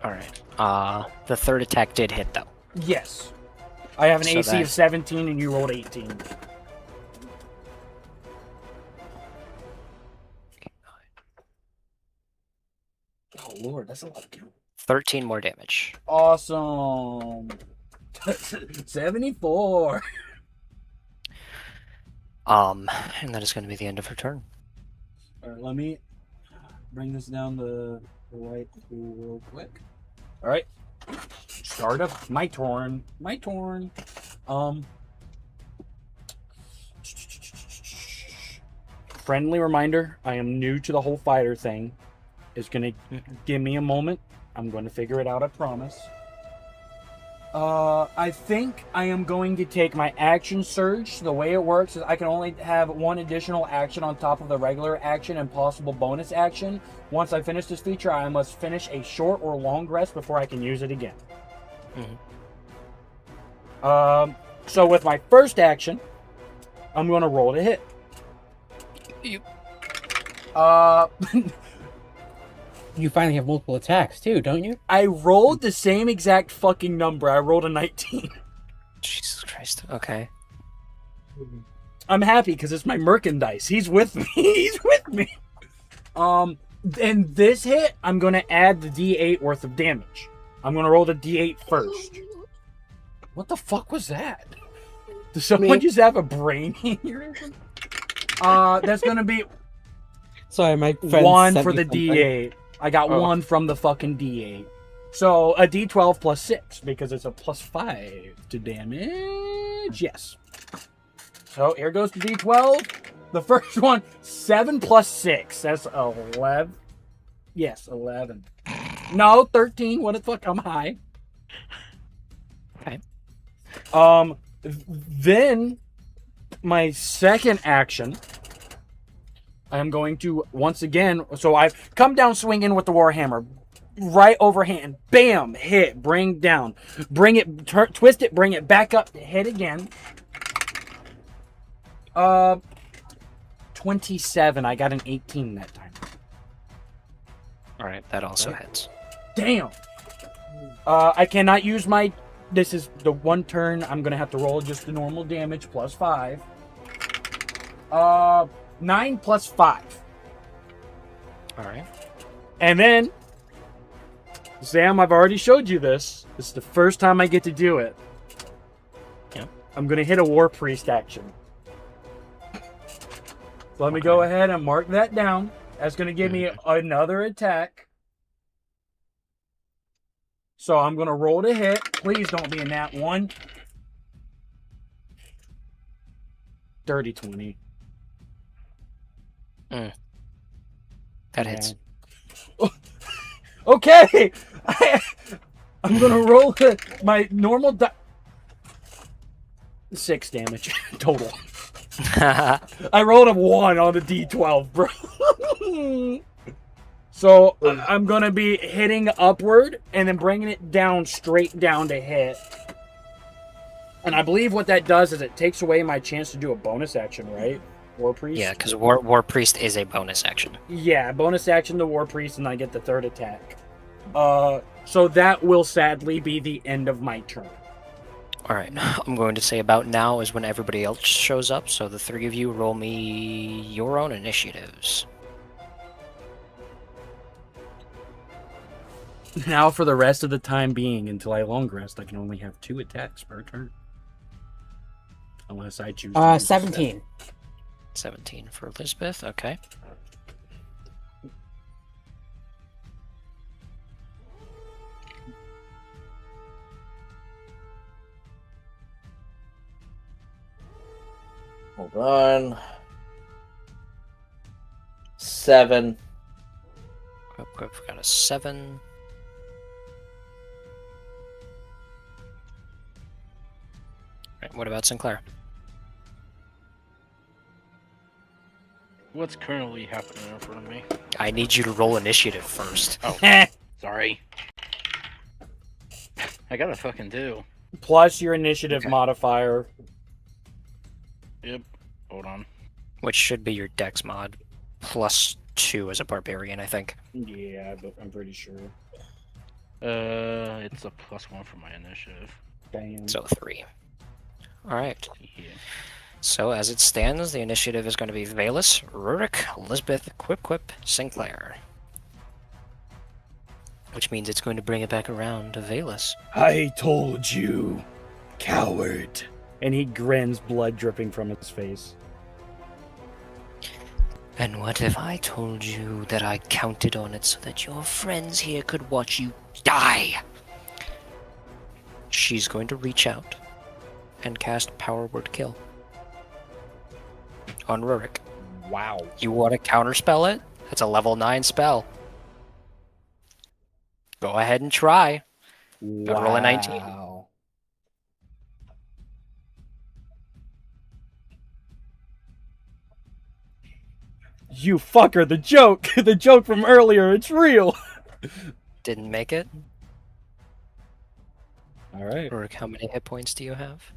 All right. The third attack did hit though. Yes. I have an So AC that- of 17 and you rolled 18. Oh lord, that's a lot of count. 13 more damage. Awesome. 74. And that is going to be the end of her turn. All right, let me bring this down the right real quick. All right. Start up my turn. My turn. Friendly reminder, I am new to the whole fighter thing. It's going to give me a moment. I'm going to figure it out, I promise. I think I am going to take my action surge. The way it works is I can only have one additional action on top of the regular action and possible bonus action. Once I finish this feature, I must finish a short or long rest before I can use it again. So with my first action, I'm going to roll to hit. You finally have multiple attacks too, don't you? I rolled the same exact fucking number. I rolled a 19. Jesus Christ. Okay. I'm happy because it's my merchandise. He's with me. He's with me. And this hit, I'm going to add the D8 worth of damage. I'm going to roll the D8 first. What the fuck was that? Does someone just have a brain here? That's going to be Sorry, my friend 1 sent for me the something. D8. I got 1 from the fucking D8. So a D12 plus 6 because it's a plus 5 to damage. Yes. So here goes the D12. The first one, 7 plus 6. That's 11. Yes, 11. No, 13. What the fuck? I'm high. Okay. Then my second action, I am going to once again. So I've come down swinging with the Warhammer, right overhand. Bam! Hit. Bring down. Bring it. Twist it. Bring it back up. Hit again. 27. I got an 18 that time. All right. That also hits. Damn. I cannot use my. This is the one turn. I'm gonna have to roll just the normal damage plus 5. 9 plus 5. All right. And then, Sam, I've already showed you this. This is the first time I get to do it. Yeah. I'm gonna hit a War Priest action. So let me go ahead and mark that down. That's gonna give me another attack. So I'm gonna roll to hit. Please don't be in that one. Dirty 20. That hits. Okay! I'm gonna roll my normal 6 damage total. I rolled a 1 on the D12, bro. So I'm gonna be hitting upward and then bringing it down straight down to hit. And I believe what that does is it takes away my chance to do a bonus action, right? War Priest? Yeah, because War Priest is a bonus action. Yeah, bonus action to War Priest and I get the third attack. So that will sadly be the end of my turn. All right. I'm going to say about now is when everybody else shows up. So the three of you roll me your own initiatives. Now for the rest of the time being, until I long rest, I can only have 2 attacks per turn. Unless I choose to use a 17. 17 for Elizabeth. Okay. Hold on. 7. Quick, got a 7. Right, what about Sinclair? what's currently happening in front of me? I need you to roll initiative first. Oh, sorry. I gotta fucking do. Plus your initiative Okay. modifier. Yep. Hold on. Which should be your dex mod. +2 as a barbarian, I think. Yeah, but I'm pretty sure. It's a +1 for my initiative. Damn. So 3. Alright. Yeah. So as it stands, the initiative is going to be Valus, Rurik, Elizabeth, Quip, Sinclair. Which means it's going to bring it back around to Valus. I told you, coward. And he grins, blood dripping from his face. And what if I told you that I counted on it so that your friends here could watch you die? She's going to reach out and cast Power Word Kill on Rurik. Wow. You want to counterspell it? That's a level 9 spell. Go ahead and try. Gotta roll a 19. Wow. You fucker, the joke! The joke from earlier, it's real! Didn't make it. Alright. Rurik, how many hit points do you have?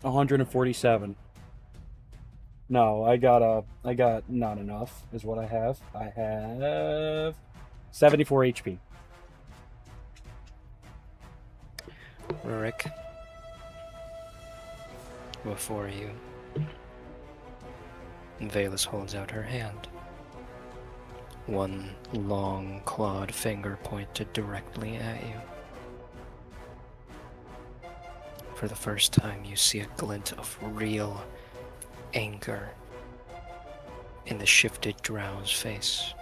147. No, I got not enough, is what I have. I have 74 HP. Rurik, before you, Valus holds out her hand. One long clawed finger pointed directly at you. For the first time, you see a glint of real anger in the shifted drow's face.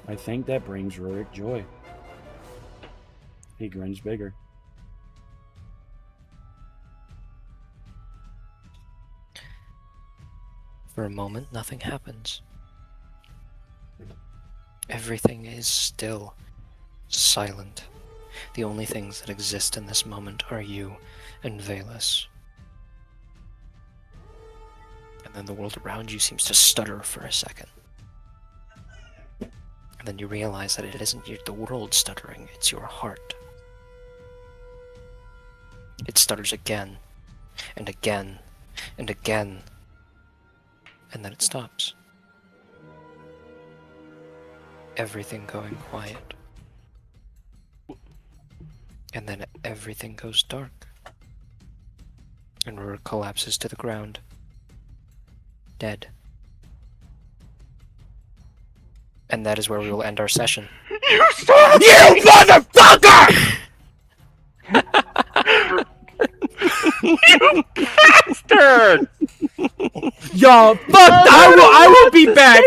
I think that brings Rurik joy. He grins bigger. For a moment, nothing happens. Everything is still, silent. The only things that exist in this moment are you and Valus. And then the world around you seems to stutter for a second. And then you realize that it isn't the world stuttering, it's your heart. It stutters again, and again, and again. And then it stops. Everything going quiet. And then everything goes dark. And Rurik collapses to the ground. Dead. And that is where we will end our session. You motherfucker! You bastard! Yo, fuck! I will be back.